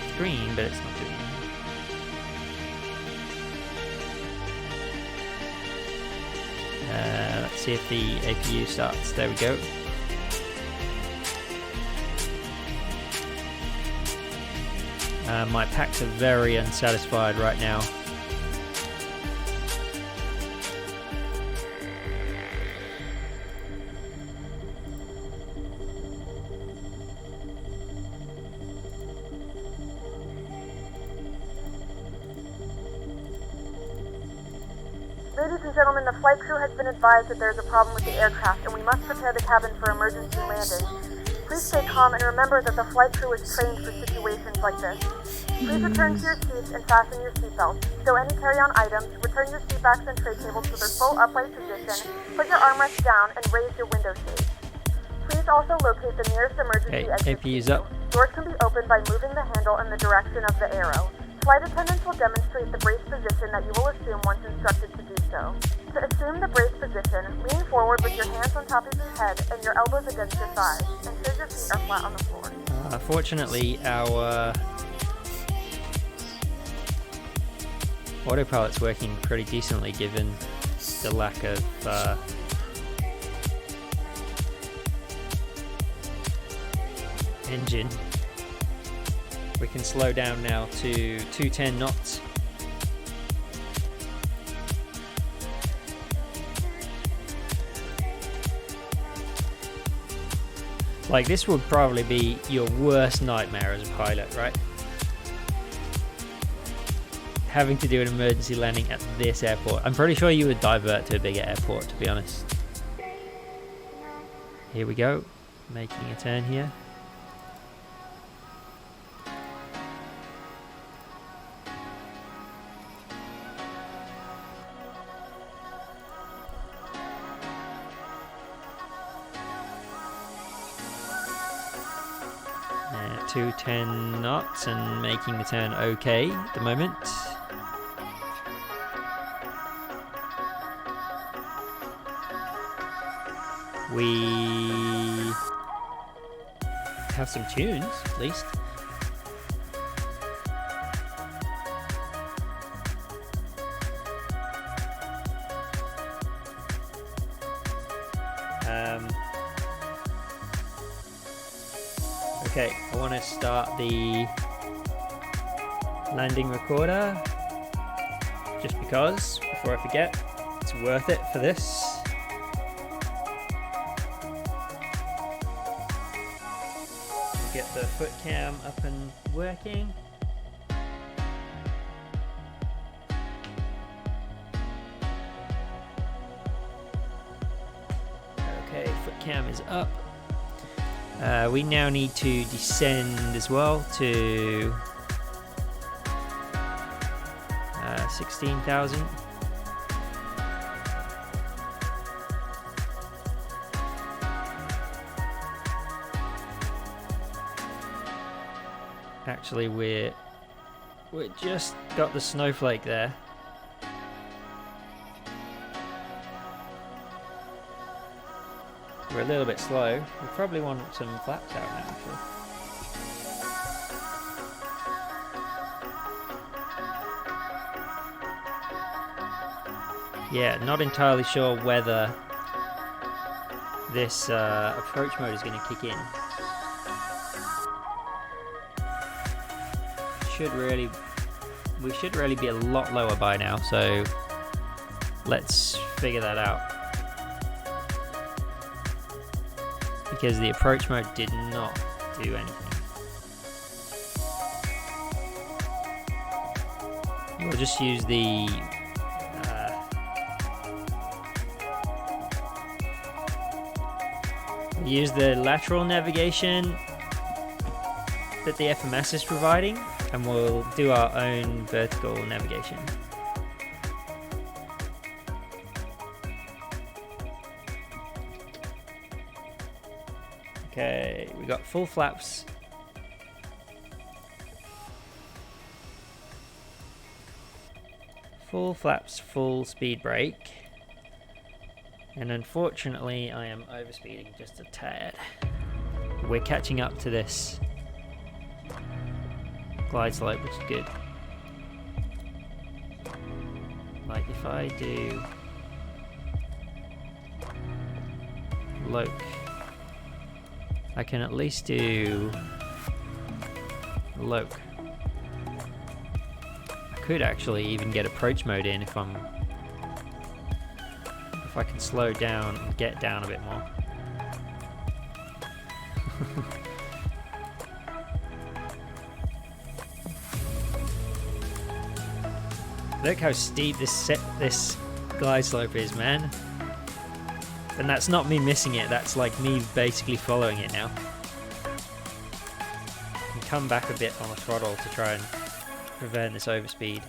Speaker 1: It's green, but it's not doing it. Let's see if the APU starts. There we go. My packs are very unsatisfied right now.
Speaker 9: Ladies and gentlemen, the flight crew has been advised that there is a problem with the aircraft and we must prepare the cabin for emergency landing. Please stay calm and remember that the flight crew is trained for situations like this. Please return to your seats and fasten your seatbelts. Stow any carry-on items, return your seat backs and tray tables to their full upright position, put your armrests down, and raise your window shades. Please also locate the nearest emergency exit.
Speaker 1: APU's up.
Speaker 9: Doors can be opened by moving the handle in the direction of the arrow. Flight attendants will demonstrate the brace position that you will assume once instructed to do so. To assume the brace position, lean forward with your hands on top of your head and your elbows against your thighs. Ensure your feet are flat on the floor.
Speaker 1: Fortunately, our autopilot's working pretty decently given the lack of engine. We can slow down now to 210 knots. Like, this would probably be your worst nightmare as a pilot, right? Having to do an emergency landing at this airport. I'm pretty sure you would divert to a bigger airport, to be honest. Here we go. Making a turn here. Uh, 210 knots and making the turn okay at the moment. We have some tunes, at least. Okay, I want to start the landing recorder, just because, before I forget, it's worth it for this. Get the foot cam up and working. Okay, foot cam is up. We now need to descend as well to 16,000. Actually, we're just got the snowflake there. We're a little bit slow. We probably want some flaps out now, actually. Yeah, not entirely sure whether this approach mode is going to kick in. We should really be a lot lower by now, so let's figure that out. Because the approach mode did not do anything. We'll just use the lateral navigation that the FMS is providing, and we'll do our own vertical navigation. Okay, we got full flaps. Full flaps, full speed brake. And unfortunately, I am overspeeding just a tad. We're catching up to this glide slope, which is good. Like if I do loc, I can at least do loc. could actually even get approach mode in if I can slow down and get down a bit more. Look how steep this glide slope is, man. And that's not me missing it, that's like me basically following it now. I can come back a bit on the throttle to try and prevent this overspeed.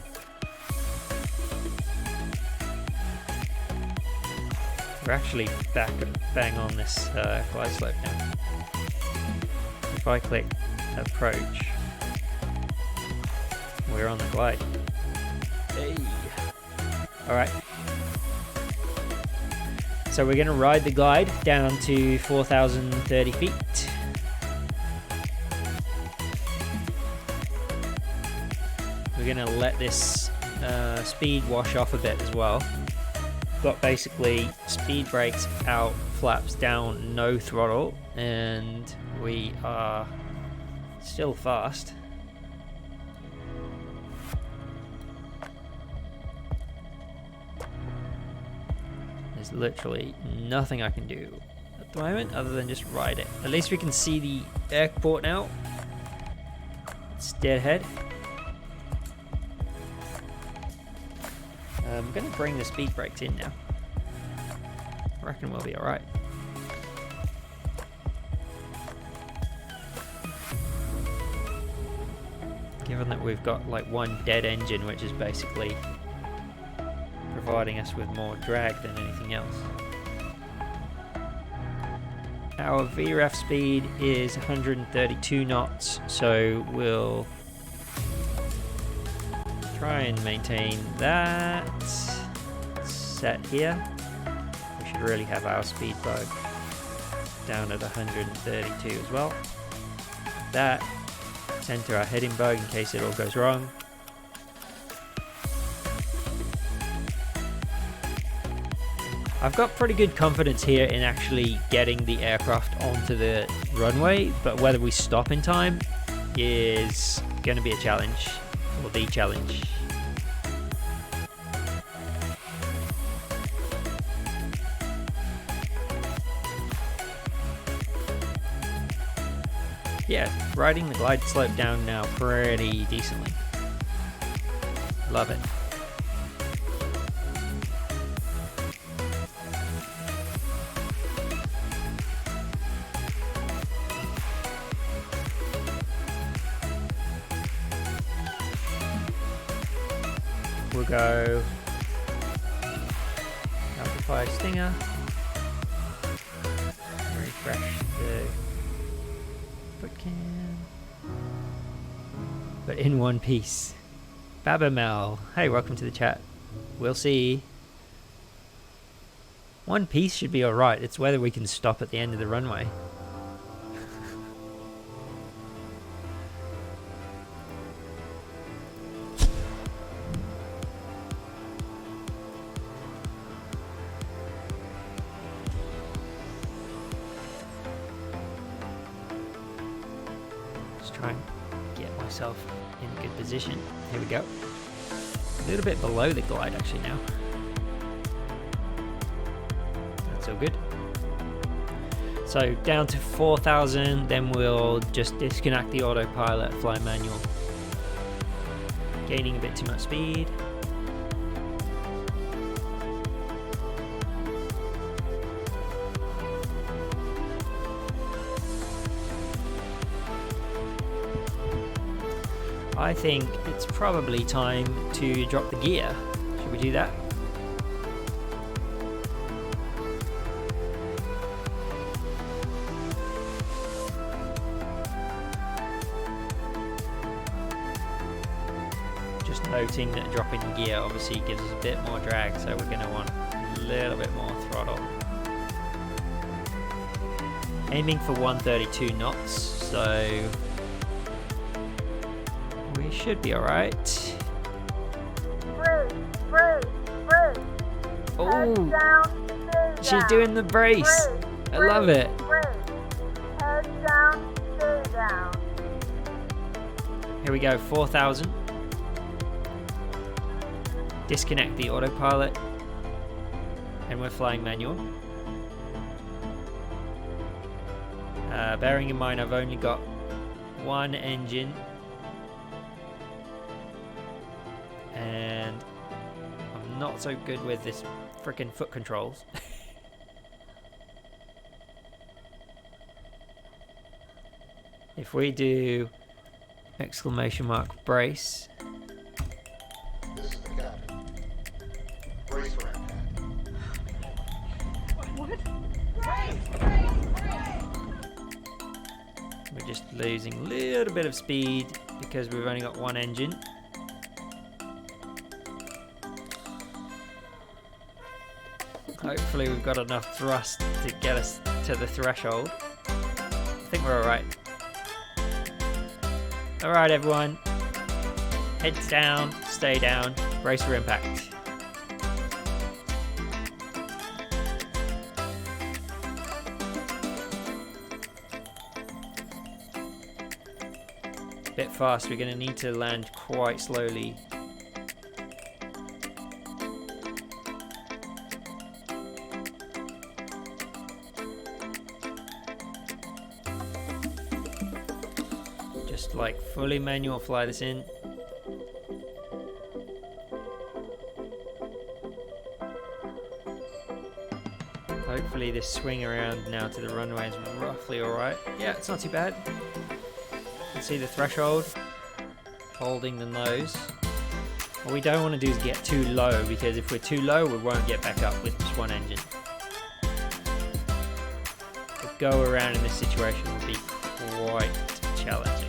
Speaker 1: We're actually bang on this glide slope now. If I click approach, we're on the glide. Hey. Alright. So we're going to ride the glide down to 4,030 feet. We're going to let this speed wash off a bit as well. Got basically speed brakes out, flaps down, no throttle, and we are still fast. There's literally nothing I can do at the moment other than just ride it. At least we can see the airport now. It's dead ahead. I'm going to bring the speed brakes in now. I reckon we'll be alright. Given that we've got like one dead engine, which is basically providing us with more drag than anything else. Our VREF speed is 132 knots, so we'll try and maintain that set here. We should really have our speed bug down at 132 as well. That, center our heading bug in case it all goes wrong. I've got pretty good confidence here in actually getting the aircraft onto the runway, but whether we stop in time is going to be a challenge, or the challenge. Yeah, riding the glide slope down now pretty decently. Love it. We'll go Alpha 5 Stinger, refresh the foot cam, but in one piece. Babamel, hey, welcome to the chat. We'll see. One piece should be alright, it's whether we can stop at the end of the runway. In good position. Here we go. A little bit below the glide actually now. That's all good. So down to 4,000, then we'll just disconnect the autopilot, fly manual. Gaining a bit too much speed. I think it's probably time to drop the gear. Should we do that? Just noting that dropping the gear obviously gives us a bit more drag, so we're going to want a little bit more throttle. Aiming for 132 knots, so we should be alright. Oh, she's doing the brace. I love it.
Speaker 9: Head down, stay down.
Speaker 1: Here we go, 4,000. disconnect the autopilot, and we're flying manual. Bearing in mind I've only got one engine, and I'm not so good with this frickin' foot controls. If we do exclamation mark brace.
Speaker 23: This is the captain. Brace for impact.
Speaker 9: What?
Speaker 1: We're just losing a little bit of speed because we've only got one engine. Hopefully we've got enough thrust to get us to the threshold. I think we're alright. Alright everyone, heads down, stay down, brace for impact. Bit fast, we're going to need to land quite slowly. Like fully manual fly this in. Hopefully this swing around now to the runway is roughly alright. Yeah, it's not too bad. You can see the threshold, holding the nose. What we don't want to do is get too low, because if we're too low we won't get back up with just one engine. The go around in this situation will be quite challenging.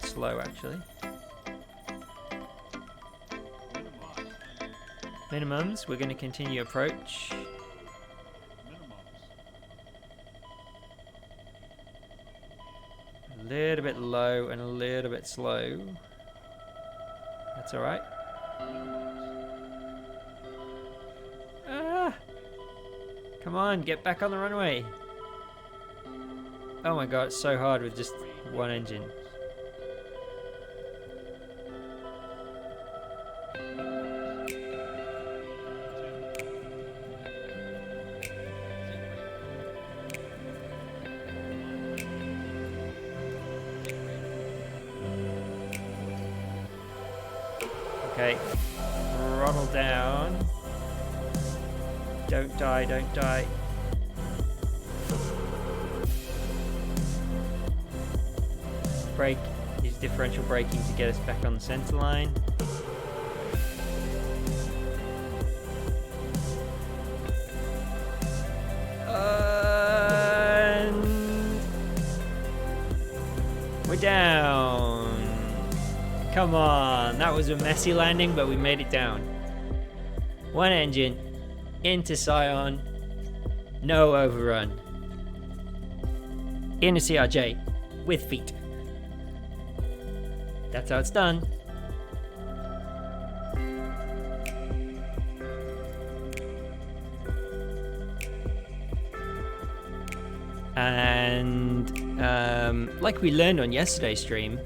Speaker 1: Slow actually. Minimums, we're going to continue approach. A little bit low and a little bit slow. That's alright. Ah! Come on, get back on the runway. Oh my god, it's so hard with just one engine. Okay, throttle down. Don't die, don't die. Brake, use differential braking to get us back on the center line. And we're down. Come on, that was a messy landing, but we made it down. One engine, into Sion, no overrun. Into CRJ, with feet. That's how it's done. And like we learned on yesterday's stream,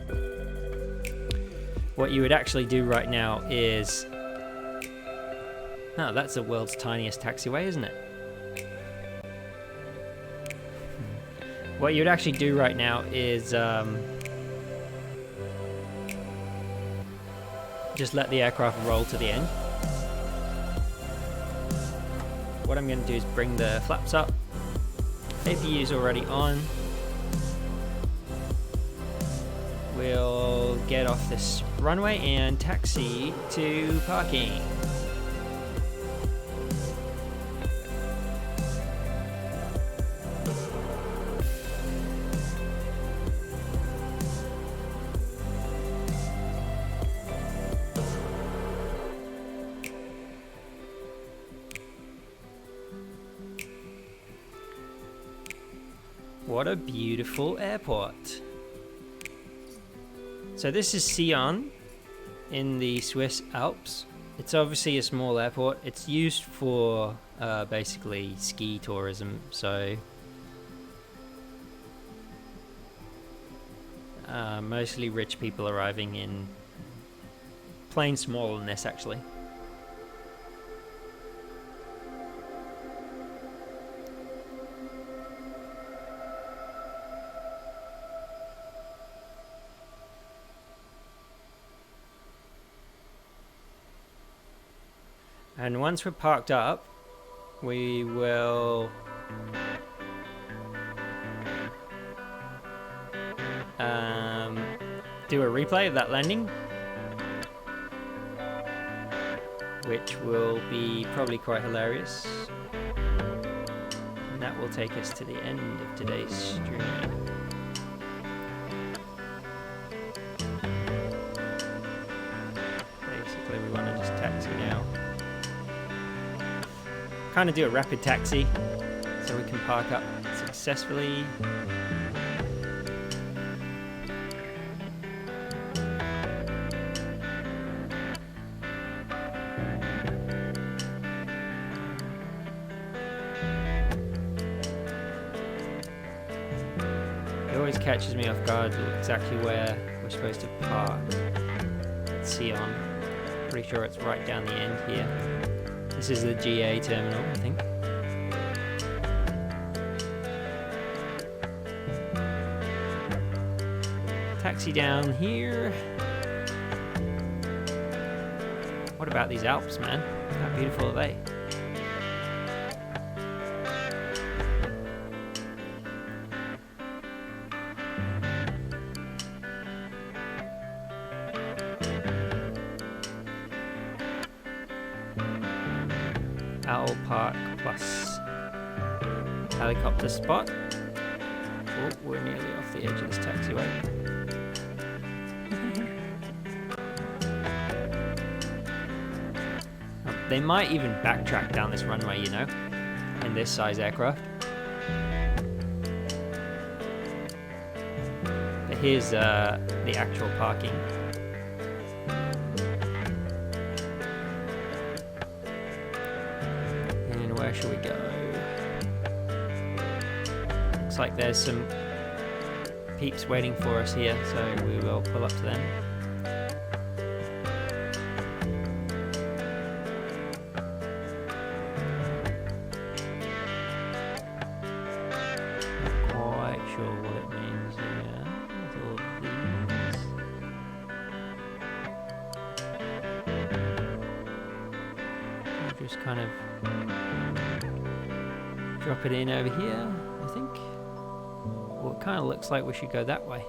Speaker 1: what you would actually do right now is... Oh, that's the world's tiniest taxiway, isn't it? What you would actually do right now is just let the aircraft roll to the end. What I'm going to do is bring the flaps up. APU is already on. We'll get off this runway and taxi to parking. What a beautiful airport. So this is Sion in the Swiss Alps. It's obviously a small airport. It's used for basically ski tourism, so mostly rich people arriving in planes smaller than this actually. And once we're parked up, we will do a replay of that landing, which will be probably quite hilarious. And that will take us to the end of today's stream. Basically, we want to just taxi now. Kind of do a rapid taxi so we can park up successfully. It always catches me off guard exactly where we're supposed to park at Sion. Pretty sure it's right down the end here. This is the GA terminal, I think. Taxi down here. What about these Alps, man? How beautiful are they? Owl Park plus helicopter spot. Oh, we're nearly off the edge of this taxiway. They might even backtrack down this runway, you know, in this size aircraft. But here's the actual parking. Where should we go? Looks like there's some peeps waiting for us here, so we will pull up to them. Not quite sure what it means here. All these. We'll just kind of drop it in over here, I think. Well, it kind of looks like we should go that way.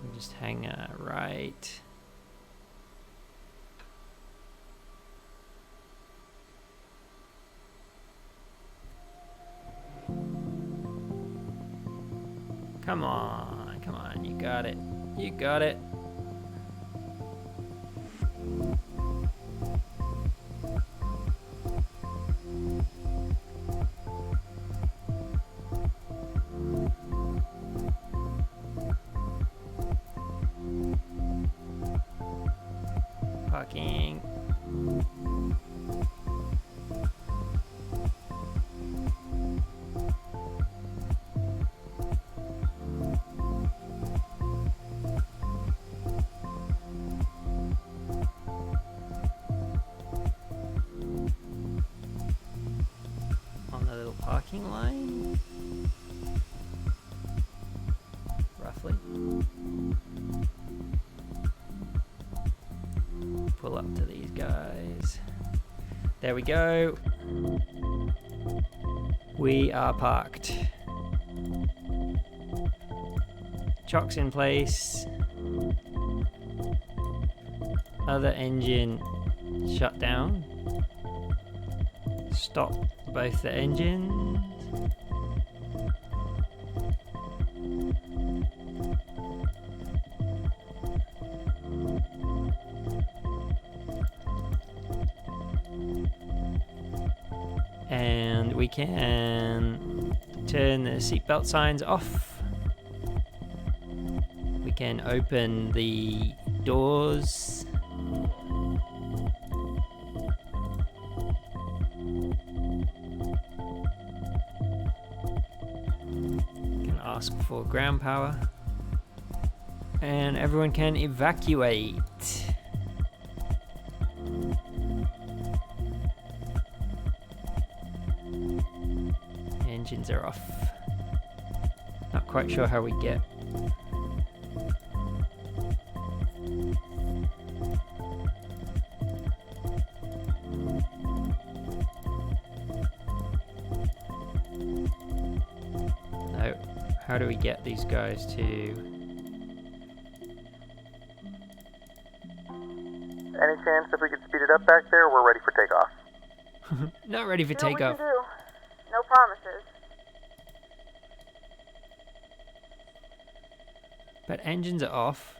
Speaker 1: We'll just hang right. Come on, you got it. You got it. Parking. Parking line, roughly. Pull up to these guys. There we go. We are parked. Chocks in place. Other engine shut down. Stop both the engines. we can turn the seatbelt signs off. We can open the doors. Can ask for ground power. And everyone can evacuate. Engines are off. Not quite sure how we get. No. How do we get these guys to...
Speaker 7: Any chance if we could speed it up back there, we're ready for takeoff.
Speaker 1: Not ready for takeoff.
Speaker 9: Do what we can do. No promises.
Speaker 1: But engines are off.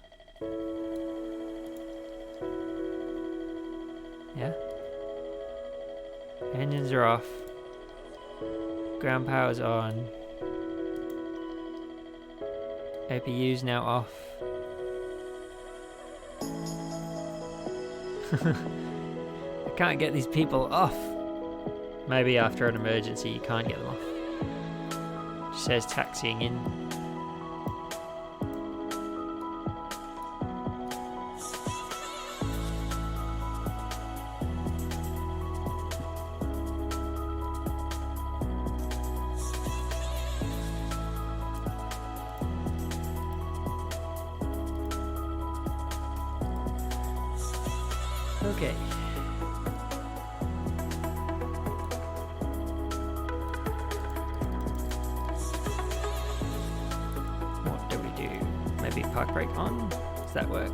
Speaker 1: Yeah. Engines are off. Ground power's on. APU's now off. I can't get these people off. Maybe after an emergency you can't get them off. It says taxiing in. Okay. What do we do? Maybe park brake on? Does that work?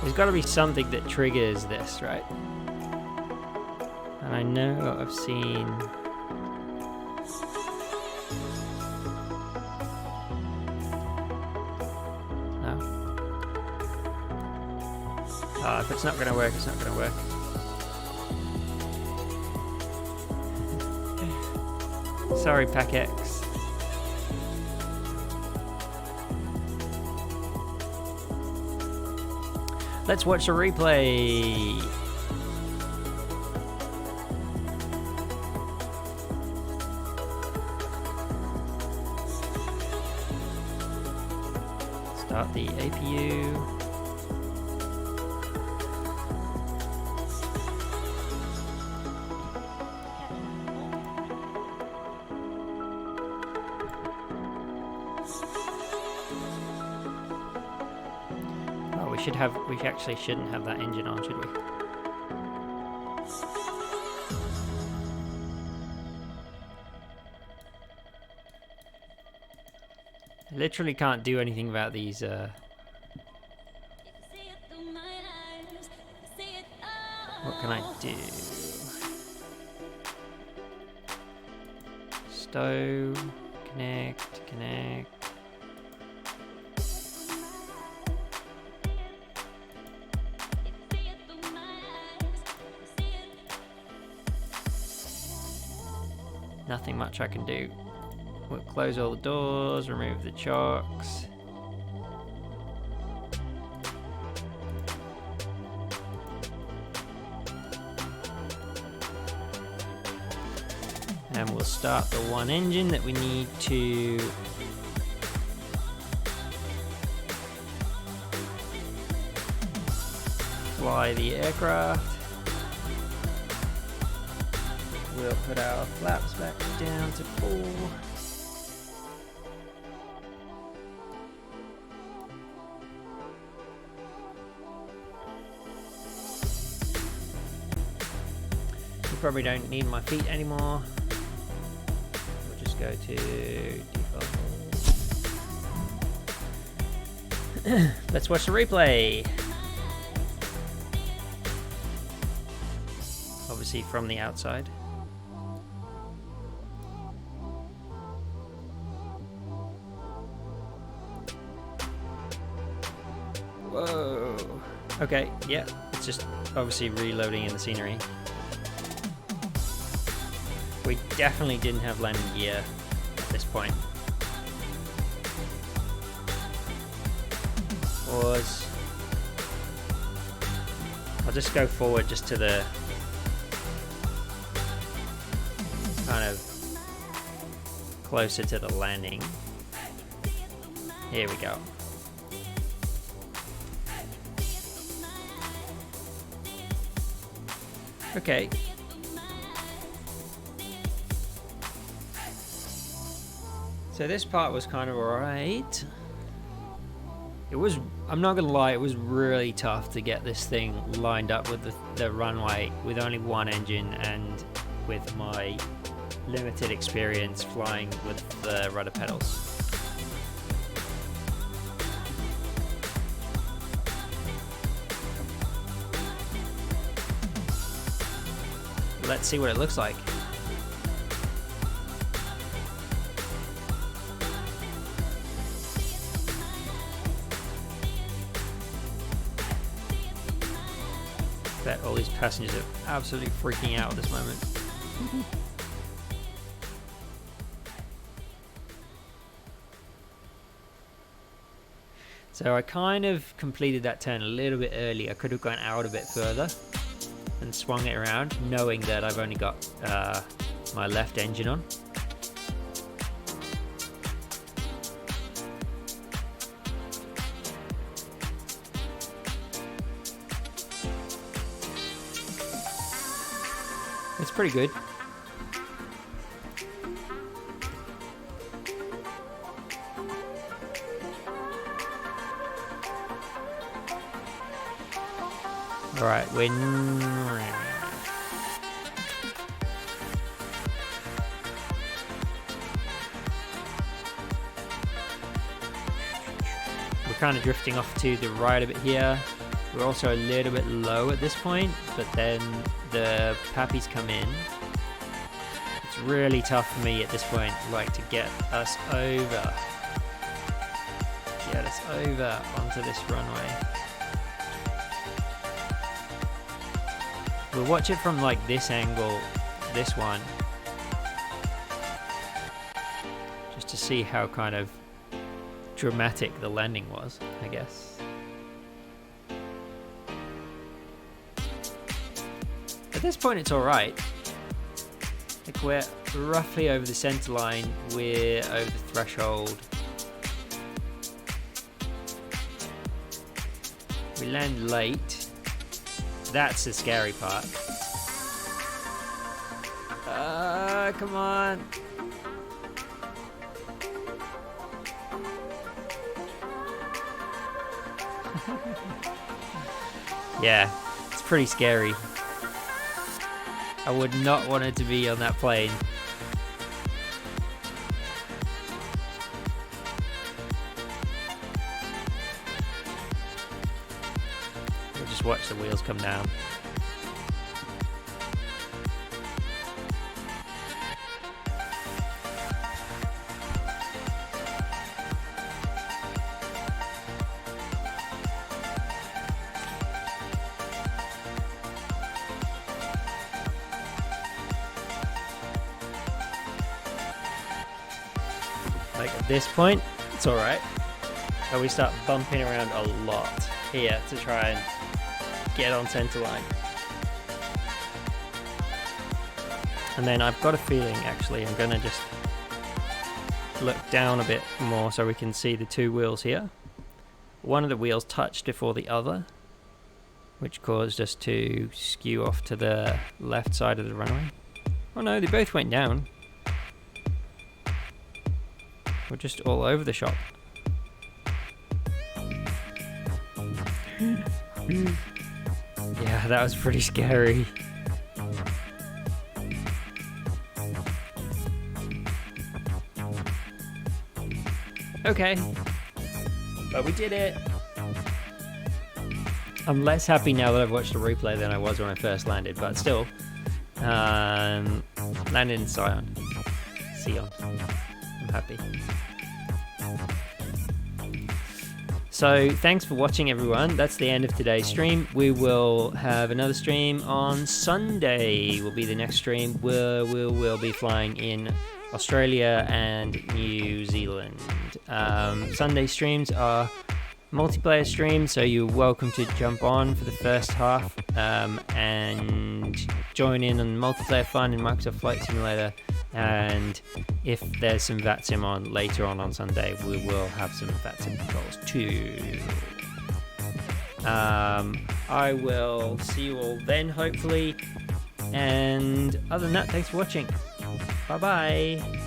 Speaker 1: There's got to be something that triggers this, right? And I know I've seen... if it's not going to work, it's not going to work. Sorry, Pack X. Let's watch a replay. Start the APU. We actually shouldn't have that engine on, should we? I literally can't do anything about these. What can I do? Stow, connect, connect. Nothing much I can do. We'll close all the doors, remove the chocks. And we'll start the one engine that we need to fly the aircraft. We'll put our flaps back down to full. You probably don't need my feet anymore. We'll just go to default. Let's watch the replay. Obviously from the outside. Whoa. Okay, yeah, it's just obviously reloading in the scenery. We definitely didn't have landing gear at this point. Pause. I'll just go forward just to the kind of closer to the landing. Here we go. Okay. So this part was kind of alright. It was, I'm not gonna lie, it was really tough to get this thing lined up with the runway with only one engine and with my limited experience flying with the rudder pedals. Let's see what it looks like. Bet all these passengers are absolutely freaking out at this moment. So I kind of completed that turn a little bit early. I could have gone out a bit further and swung it around, knowing that I've only got my left engine on. It's pretty good. All right, we're kind of drifting off to the right a bit here. We're also a little bit low at this point, but then the pappies come in. It's really tough for me at this point, like, to get us over onto this runway. We'll watch it from like this angle, this one, just to see how kind of dramatic the landing was, I guess. At this point it's alright. Like, we're roughly over the center line, we're over the threshold. We land late. That's the scary part. Come on. Yeah, it's pretty scary. I would not want it to be on that plane. We'll just watch the wheels come down. Like, at this point, it's alright. But we start bumping around a lot here to try and get on center line. And then I've got a feeling, actually, I'm going to just look down a bit more so we can see the two wheels here. One of the wheels touched before the other, which caused us to skew off to the left side of the runway. Oh no, they both went down. We're just all over the shop. Yeah, that was pretty scary. Okay, but we did it. I'm less happy now that I've watched the replay than I was when I first landed, but still, landed in Sion. I'm happy. So thanks for watching, everyone. That's the end of today's stream. We will have another stream on Sunday. Will be the next stream where we'll be flying in Australia and New Zealand. Sunday streams are multiplayer streams, so you're welcome to jump on for the first half and join in on multiplayer fun in Microsoft Flight Simulator. And if there's some VATSIM on later on Sunday, we will have some VATSIM controls too. I will see you all then, hopefully. And other than that, thanks for watching. Bye bye.